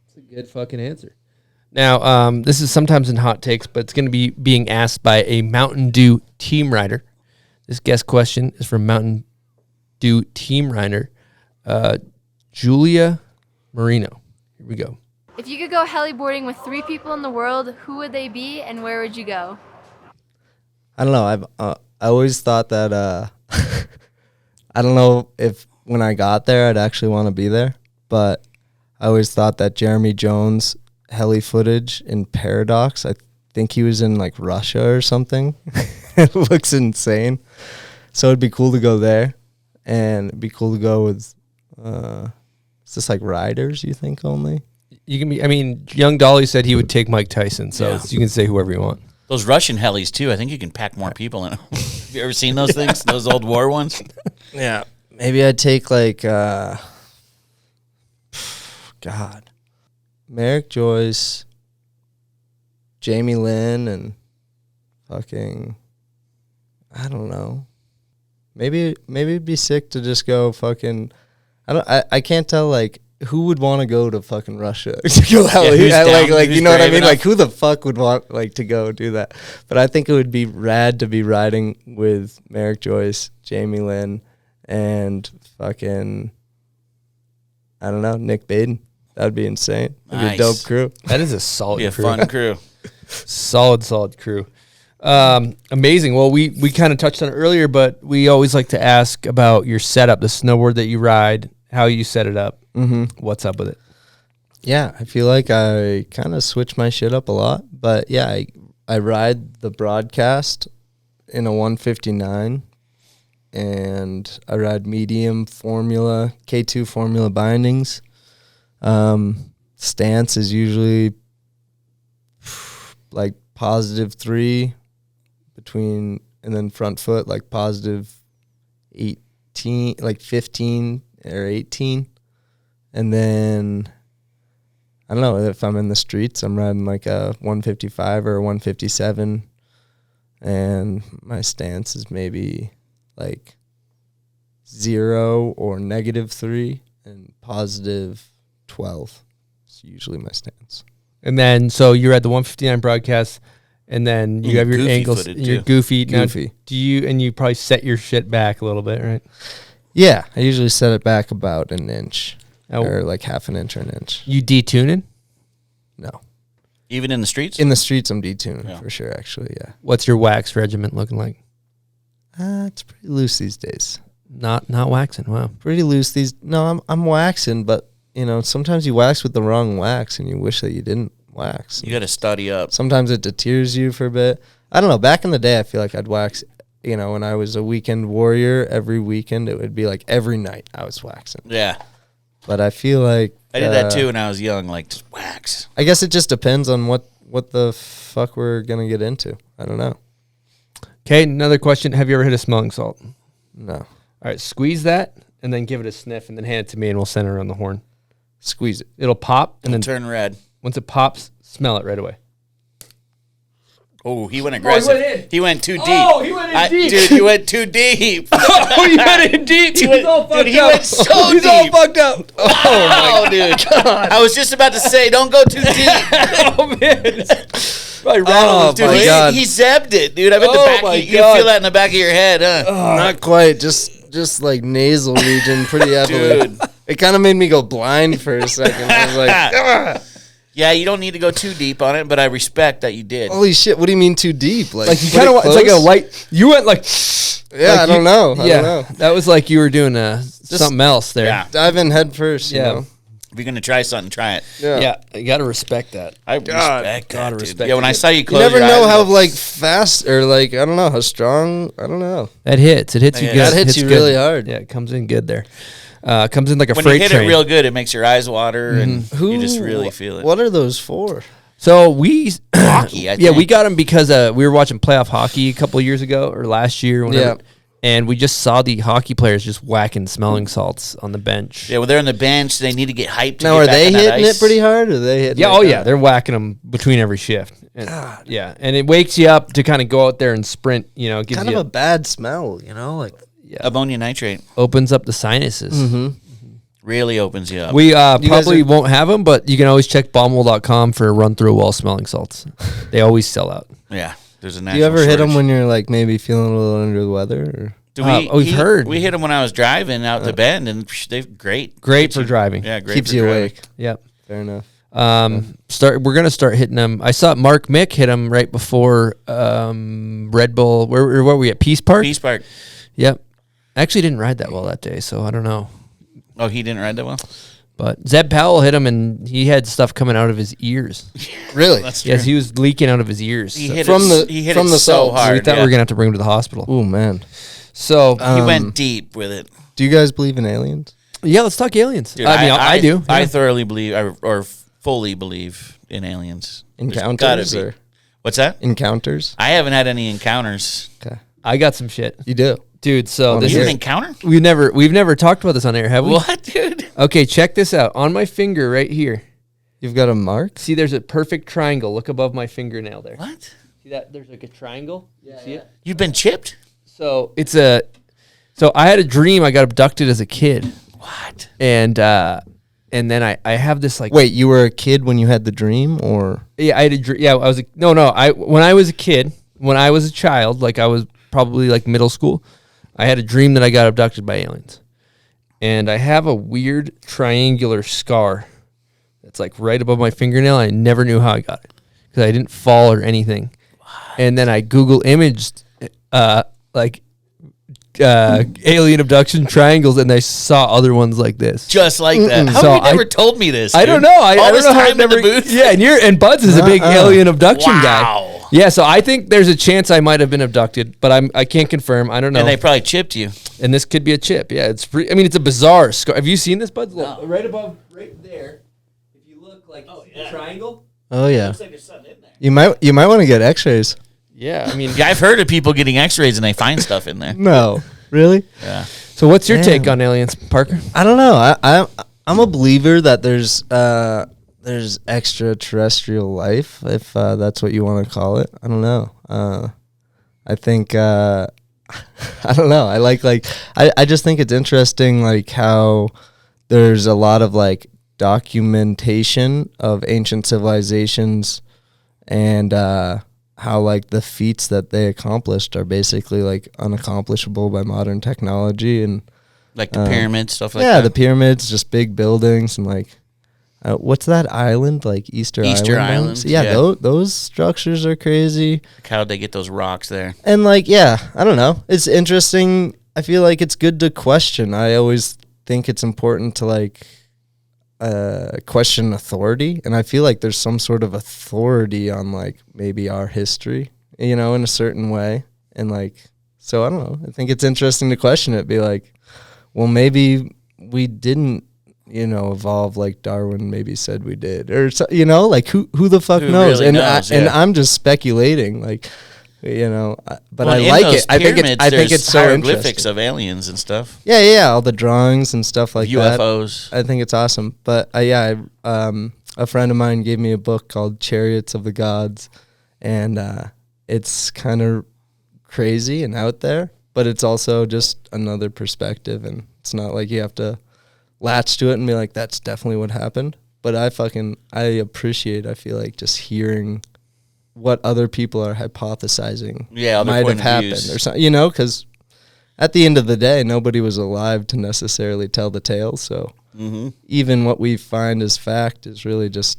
It's a good fucking answer. Now, this is sometimes in hot takes, but it's going to be being asked by a Mountain Dew team rider. This guest question is from Mountain Dew team rider, Julia Marino. Here we go. If you could go heliboarding with 3 people in the world, who would they be and where would you go? I don't know. I always thought that I don't know if when I got there I'd actually want to be there, but I always thought that Jeremy Jones heli footage in Paradox, I think he was in like Russia or something. It looks insane. So it'd be cool to go there, and it'd be cool to go with is this like riders, you think, only? You can be. I mean, Young Dolly said he would take Mike Tyson, so you can say whoever you want. Those Russian helis too. I think you can pack more people in them. Have you ever seen those things? Those old war ones? Yeah. Maybe I'd take like God, Merrick Joyce, Jamie Lynn, and fucking, I don't know. Maybe it'd be sick to just go fucking. I can't tell like who would want to go to fucking Russia to go heli. Like you know what I mean? Like who the fuck would want like to go do that? But I think it would be rad to be riding with Merrick Joyce, Jamie Lynn, and fucking, I don't know, Nick Baden. That would be insane. That'd be a dope crew. That is a solid crew. Fun crew. Solid crew. Amazing. Well, we kind of touched on it earlier, but we always like to ask about your setup, the snowboard that you ride, how you set it up. Mm-hmm. What's up with it? Yeah, I feel like I kind of switch my shit up a lot, but yeah, I ride the broadcast in a 159, and I ride medium formula, K2 formula bindings. Stance is usually like +3 between, and then front foot like +18, like 15 or 18. And then I don't know, if I'm in the streets, I'm riding like a 155 or a 157, and my stance is maybe like 0 or -3 and +12. It's usually my stance. And then, so you're at the 159 broadcast, and then you have your ankles, you're goofy. Now, you probably set your shit back a little bit, right? Yeah, I usually set it back about 1 inch. Or like 1/2 inch or 1 inch. You detuning? No. Even in the streets? In the streets, I'm detuning for sure, actually, yeah. What's your wax regimen looking like? It's pretty loose these days. Not waxing, wow. Pretty loose these. No, I'm waxing, but, you know, sometimes you wax with the wrong wax and you wish that you didn't wax. You got to study up. Sometimes it deters you for a bit. I don't know. Back in the day, I feel like I'd wax, you know, when I was a weekend warrior, every weekend, it would be like every night I was waxing. Yeah. But I feel like I did that too when I was young, like just wax. I guess it just depends on what the fuck we're gonna get into. I don't know. Okay, another question. Have you ever hit a smelling salt? No. All right, squeeze that and then give it a sniff and then hand it to me and we'll send it around the horn. Squeeze it. It'll pop and then turn red. Once it pops, smell it right away. Oh, he went aggressive. He went too deep. Oh, he went in deep. Dude, you went too deep. Oh, he went in deep. He was all fucked up. He went so He's deep. all fucked up. Oh, dude. I was just about to say, don't go too deep. Oh, man. Probably Oh, Dude, my he, God. he zebbed it, dude. I bet you feel that in the back of your head, huh? Not quite. Just like nasal region, pretty heavily. Dude. It kind of made me go blind for a second. I was like, "Ugh." Yeah, you don't need to go too deep on it, but I respect that you did. Holy shit! What do you mean too deep? Like you kind of, it's like a light. You went like, yeah. like I don't know. I yeah, don't know. that was like you were doing something else there. Yeah. Dive in head first. Yeah. You know? If you're gonna try something, try it. Yeah, you got to respect that. I respect gotta that, dude. respect Yeah, when I it. saw you You close never your know eyes, how like fast or like I don't know how strong. I don't know. That hits. It hits you Yeah. good. That hits you good. really hard. Yeah, it comes in good there. Comes in like a when freight you hit train. it real good, it makes your eyes water, and you just really feel it. What are those for? So we Hockey, I yeah, we think. got them because we were watching playoff hockey a couple of years ago or last year, whenever, Yeah. and we just saw the hockey players just whacking smelling salts on the bench. Yeah, well, they're on the bench. They need to get hyped. To Now get are back they on that hitting ice. it pretty hard? Or are they hitting? Yeah, it oh yeah, hard? they're whacking them between every shift. And, yeah, and it wakes you up to kind of go out there and sprint. You know, it gives kind you of a bad smell. You know, like Ammonia nitrate opens up the sinuses. really opens you up. We guys probably are- won't have them, but you can always check bombhole.com for a run through while smelling salts. They always sell out. Yeah, there's a Do natural you ever hit them shortage. when you're like maybe feeling a little under the weather? Or? We've heard. We hit them when I was driving out the bend, and they're great. Great for driving. Yeah, great. Keeps for you driving. awake. Yep. Fair enough. We're gonna start hitting them. I saw Mark Mick hit them right before Red Bull. Where were we at? Peace Park. Peace Park. Yep. Actually, didn't ride that well that day, so I don't know. Oh, he didn't ride that well. But Zeb Powell hit him, and he had stuff coming out of his ears. Really? That's Yes, true. he was leaking out of his ears. He So- hit From it, the- he hit from it the so salts. hard. we thought we were gonna have to bring him to the hospital. Oh man. So He went deep with it. Do you guys believe in aliens? yeah, let's talk aliens. Dude, I mean, I do. I yeah. thoroughly believe, or fully believe in aliens. There's gotta Encounters be. or What's that? encounters? I haven't had any encounters. Okay. I got some shit, You do. dude. So Oh, this You had is an encounter? we've never talked about this on air, have we? What, dude? Okay, check this out. On my finger right here. You've got a mark? See, there's a perfect triangle. Look above my fingernail there. What? See that? There's like a triangle. You see it? You've been chipped? So it's a. So I had a dream. I got abducted as a kid, What? and then I have this like. Wait, you were a kid when you had the dream or Yeah, I had a dream. Yeah, I was. When I was a kid, when I was a child, like I was probably like middle school, I had a dream that I got abducted by aliens, and I have a weird triangular scar that's like right above my fingernail. I never knew how I got it because I didn't fall or anything. And then I Google imaged like alien abduction triangles, and I saw other ones like this. Just like that. How So have you never I- told me this? I dude? don't know. I All don't this know how time I've never. in the booth. Yeah, and Buds is a big alien abduction guy. Wow. Yeah, so I think there's a chance I might have been abducted, but I can't confirm. I don't know. And they probably chipped you. And this could be a chip. Yeah, it's pretty. I mean, it's a bizarre scar. Have you seen this, Buds? Look, right above, right there. If you look like the triangle. Oh yeah. Looks like there's something in there. You might want to get x-rays. Yeah, I mean, Yeah, I've heard of people getting X-rays and they find stuff in there. No. Really? Yeah. so what's your Damn. take on aliens, Parker? I don't know. I'm a believer that there's extraterrestrial life, if that's what you want to call it. I don't know. I think I don't know. I just think it's interesting, like how there's a lot of like documentation of ancient civilizations, and how like the feats that they accomplished are basically like unaccomplishable by modern technology, and Like the pyramids, stuff like yeah, that. the pyramids, just big buildings, and like what's that island, like Easter Island? Island, Yeah, yeah. those structures are crazy. Like how'd they get those rocks there? And like, yeah, I don't know. It's interesting. I feel like it's good to question. I always think it's important to like question authority, and I feel like there's some sort of authority on like maybe our history, in a certain way. And like, so I don't know. I think it's interesting to question it. Be like, well, maybe we didn't, evolve like Darwin maybe said we did, or so, like who the fuck Who knows? really And knows, and yeah. I'm just speculating, like. But Well, I in like those it. I think pyramids, it's so hieroglyphics interesting. of aliens and stuff. Yeah, all the drawings and stuff like that. UFOs. I think it's awesome. But a friend of mine gave me a book called Chariots of the Gods, and it's kind of crazy and out there, but it's also just another perspective, and it's not like you have to latch to it and be like, that's definitely what happened. But I appreciate, I feel like, just hearing what other people are hypothesizing might have happened or something, you know, because at the end of the day, nobody was alive to necessarily tell the tale. So even what we find as fact is really just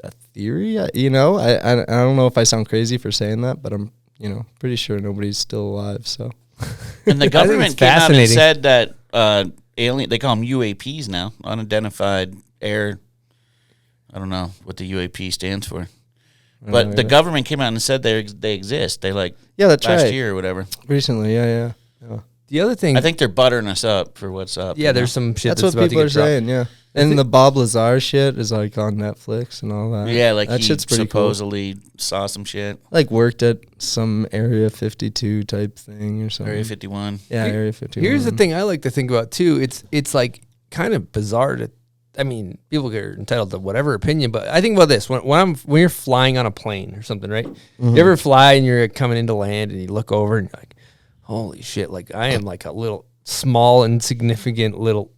a theory. You know, I don't know if I sound crazy for saying that, but I'm, you know, pretty sure nobody's still alive. So, and the government came out and said that alien, they call them UAPs now, unidentified air. I don't know what the UAP stands for. But the government came out and said they exist. They that's last right. year or whatever. Recently, yeah. The other thing, I think they're buttering us up for what's up. Yeah, there's some shit that's what people are saying. Yeah, and the Bob Lazar shit is like on Netflix and all that. Yeah, like that he shit's pretty supposedly saw some shit. Like worked at some Area 52 type thing or something. Area 51. Yeah, Area 51. Here's the thing I like to think about too. It's like kind of bizarre to. I mean, people are entitled to whatever opinion, but I think about this when you're flying on a plane or something, right? You ever fly and you're coming into land and you look over and you're like, holy shit! Like I am like a little small, insignificant little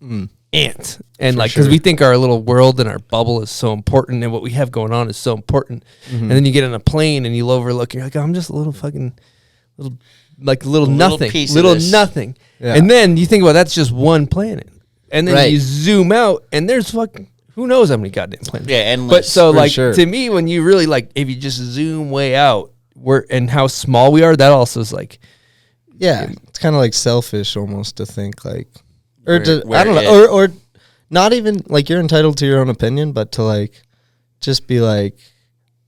ant, and like because we think our little world and our bubble is so important, and what we have going on is so important, and then you get on a plane and you overlook, you're like, oh, I'm just a little fucking little nothing, nothing, and then you think about that's just one planet. And then you zoom out, and there's fucking who knows how many goddamn planets. Yeah, endless. But so like to me, when you really like, if you just zoom way out, and how small we are, that also is like, it's kind of like selfish almost to think like, I don't know, or not even like you're entitled to your own opinion, but to like just be like,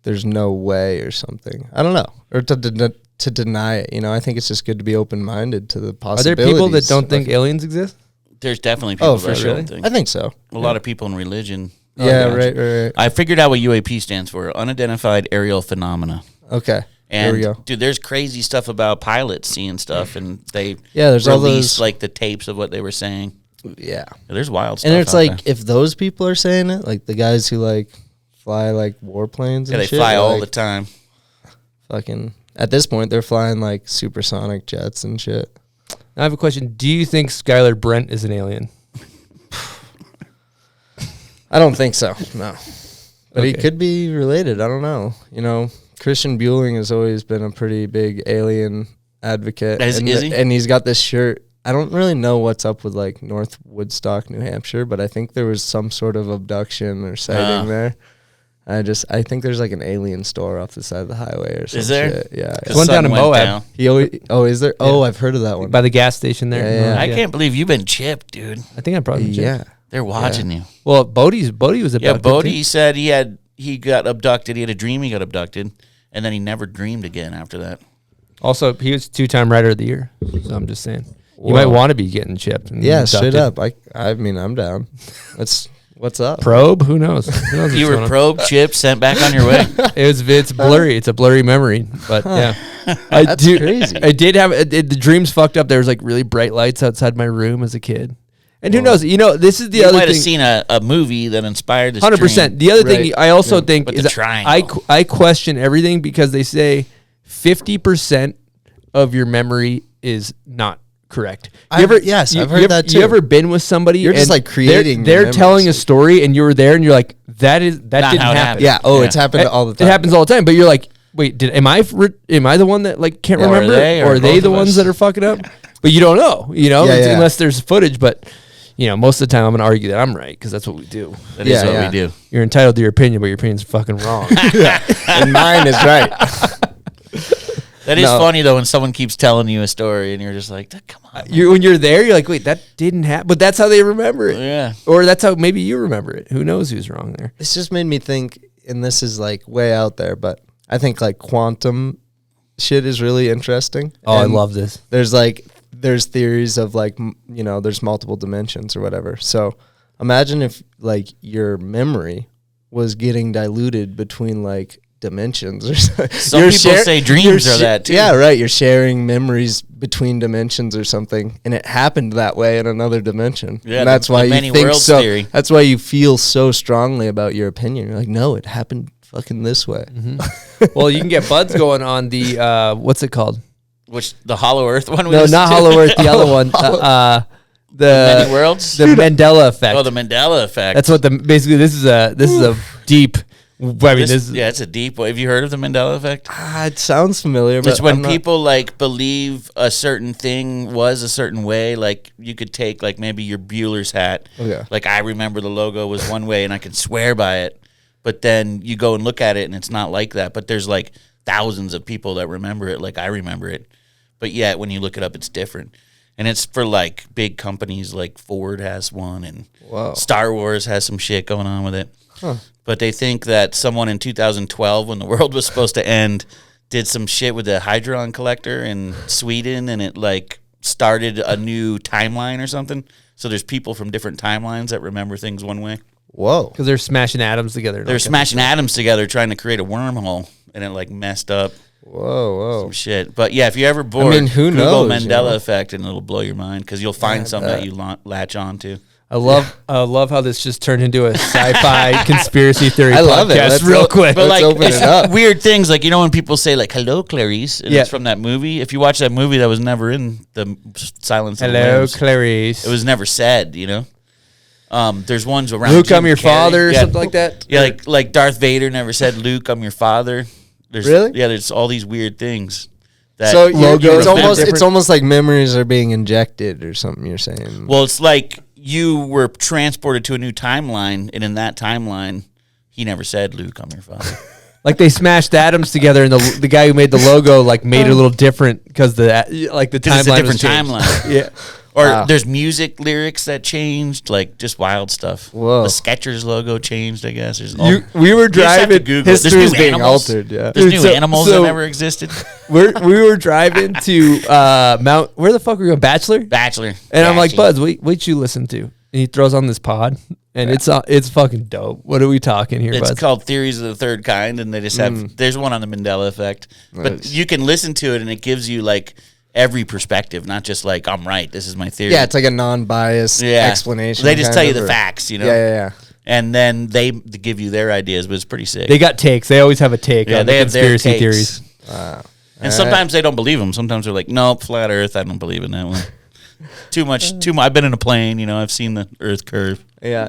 there's no way or something. I don't know, or to deny it. You know, I think it's just good to be open minded to the possibilities. Are there people that don't think aliens exist? There's definitely people for that sure. don't think. I think so. A lot of people in religion. Right. I figured out what UAP stands for: unidentified aerial phenomena. Okay. And there we go. Dude, there's crazy stuff about pilots seeing stuff, and they there's all those like the tapes of what they were saying. Yeah, there's wild stuff. And it's out like there. if those people are saying it, like the guys who like fly like warplanes, and they shit, fly all like, the time. Fucking at this point, they're flying like supersonic jets and shit. I have a question. Do you think Skylar Brent is an alien? I don't think so. No, but he could be related. I don't know. You know, Christian Bueling has always been a pretty big alien advocate. Is he? And he's got this shirt. I don't really know what's up with like North Woodstock, New Hampshire, but I think there was some sort of abduction or sighting there. I think there's like an alien store off the side of the highway or something. Is there? Shit. Yeah. There's one down in Moab. Is there? Oh, I've heard of that one. By the gas station there. Yeah. I can't believe you've been chipped, dude. I think I'm probably chipped. They're watching you. Well, Bodie was abducted. Yeah, Bodie said he got abducted. He had a dream he got abducted, and then he never dreamed again after that. Also, he was 2-time Rider of the Year. So I'm just saying, you might want to be getting chipped. And straight up. I mean, I'm down. What's up? Probe? Who knows? Who knows You were probed, chipped, sent back on your way. It's blurry. It's a blurry memory. But yeah, that's crazy. I did have the dreams fucked up. There was like really bright lights outside my room as a kid. And who knows? You know, this is the other thing. You might have seen a movie that inspired this 100%. The other thing I also think with is the triangle. I question everything because they say 50% of your memory is not correct. I've heard that too. You ever been with somebody? You're just like creating. They're telling a story, and you were there, and you're like, that didn't happen. Yeah. Oh, it's happened all the time. It happens all the time. But you're like, wait, am I the one that like can't remember? Or are they the ones that are fucking up? But you don't know. You know, unless there's footage. But you know, most of the time I'm going to argue that I'm right because that's what we do. That is what we do. You're entitled to your opinion, but your opinion's fucking wrong. And mine is right. That is funny though when someone keeps telling you a story and you're just like, come on. When you're there, you're like, wait, that didn't happen. But that's how they remember it. Yeah. Or that's how maybe you remember it. Who knows who's wrong there? This just made me think, and this is like way out there, but I think like quantum shit is really interesting. Oh, I love this. There's theories of like, there's multiple dimensions or whatever. So imagine if like your memory was getting diluted between like dimensions or something. Some people say dreams are that too. Yeah, right. You're sharing memories between dimensions or something, and it happened that way in another dimension. Yeah, and that's why you think so. Theory. That's why you feel so strongly about your opinion. You're like, no, it happened fucking this way. Well, you can get buds going on the what's it called? Which the Hollow Earth one? No, not Hollow Earth. The other one. The Many Worlds. The Mandela Effect. Oh, the Mandela Effect. That's what basically this is a deep. I mean, it's a deep one. Have you heard of the Mandela Effect? It sounds familiar. It's but when people like believe a certain thing was a certain way. Like you could take like maybe your Bueller's hat. Okay. Like I remember the logo was one way and I can swear by it. But then you go and look at it and it's not like that. But there's like thousands of people that remember it like I remember it. But yet when you look it up, it's different. And it's for like big companies like Ford has one and Star Wars has some shit going on with it. Huh. But they think that someone in 2012, when the world was supposed to end, did some shit with the Hadron collector in Sweden, and it like started a new timeline or something. So there's people from different timelines that remember things one way. Whoa! Because they're smashing atoms together. They're smashing atoms together, trying to create a wormhole, and it like messed up. Whoa! Some shit. But yeah, if you're ever bored, I mean, who Google knows? Mandela Effect, and it'll blow your mind because you'll find something that you latch on to. I love how this just turned into a sci-fi conspiracy theory. I love it. Let's real quick. But like, open it up. Weird things like, you know, when people say like "Hello, Clarice," and Yeah. it's from that movie. If you watch that movie, that was never in the Silence of the Hello, Lambs. Clarice. It was never said. You know, there's ones around Luke, Jim I'm your Carrey. father, or something like that. Yeah, like Darth Vader never said, "Luke, I'm your father." There's, Really? Yeah, there's all these weird things. That So you it's almost like memories are being injected or something. You're saying? Well, it's like you were transported to a new timeline, and in that timeline, he never said, "Luke, I'm your father." Like they smashed atoms together, and the guy who made the logo like made it a little different because the timeline It's a different was changed. timeline. Yeah. Or there's music lyrics that changed, like just wild stuff. Whoa. The Skechers logo changed, I guess. There's We were you just have to driving. Google. history There's is new being animals. altered, yeah. There's Dude, new animals so that never existed. we were driving to Mount. Where the fuck were we going? Bachelor. Bachelor. And I'm like, Bachelor. Buds, wait you listen to. And he throws on this pod, and it's fucking dope. What are we talking here, It's Buds? called Theories of the Third Kind, and they just have. There's one on the Mandela Effect, but Nice. you can listen to it, and it gives you like every perspective, not just like I'm right. This is my theory. Yeah, it's like a non-biased explanation. They just kind tell you of, the or- facts, you know. Yeah. And then they give you their ideas, but it's pretty sick. They got takes. They always have a take on they the have their conspiracy takes. theories. And sometimes they don't believe them. Sometimes they're like, "Nope, flat Earth. I don't believe in that one. Too much. I've been in a plane. You know, I've seen the Earth curve." Yeah.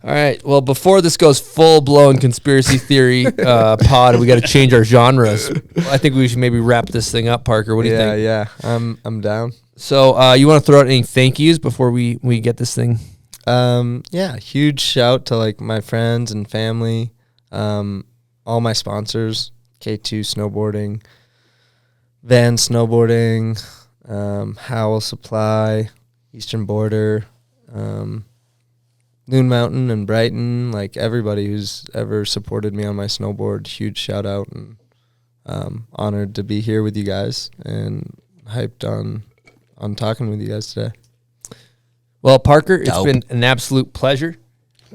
All right. Well, before this goes full blown conspiracy theory pod, we got to change our genres. I think we should maybe wrap this thing up, Parker. What do you think? Yeah. I'm down. So, you want to throw out any thank yous before we get this thing? Yeah, huge shout to like my friends and family, all my sponsors, K2 Snowboarding, Van Snowboarding, Howell Supply, Eastern Border, Loon Mountain and Brighton, like everybody who's ever supported me on my snowboard, huge shout out, and honored to be here with you guys and hyped on talking with you guys today. Well, Parker, it's Dope. been an absolute pleasure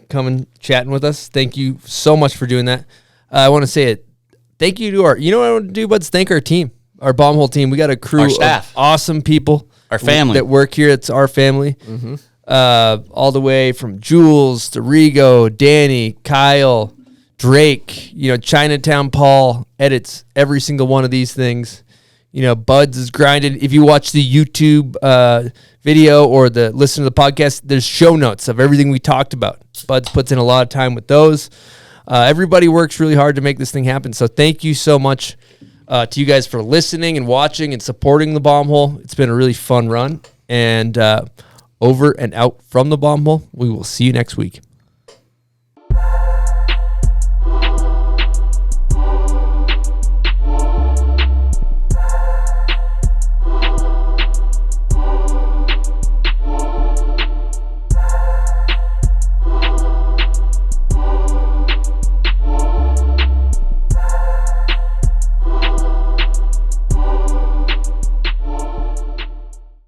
coming chatting with us. Thank you so much for doing that. I want to say it. Thank you to you know what I want to do, Buds? Thank our team, our bomb hole team. We got a crew Our staff. of awesome people. Our family. That work here. It's our family. Mm-hmm. All the way from Jules to Rigo, Danny, Kyle, Drake, Chinatown Paul edits every single one of these things. Buds is grinding. If you watch the YouTube video or listen to the podcast, there's show notes of everything we talked about. Buds puts in a lot of time with those. Everybody works really hard to make this thing happen. So thank you so much to you guys for listening and watching and supporting the Bomb Hole. It's been a really fun run. And over and out from the Bomb Hole. We will see you next week.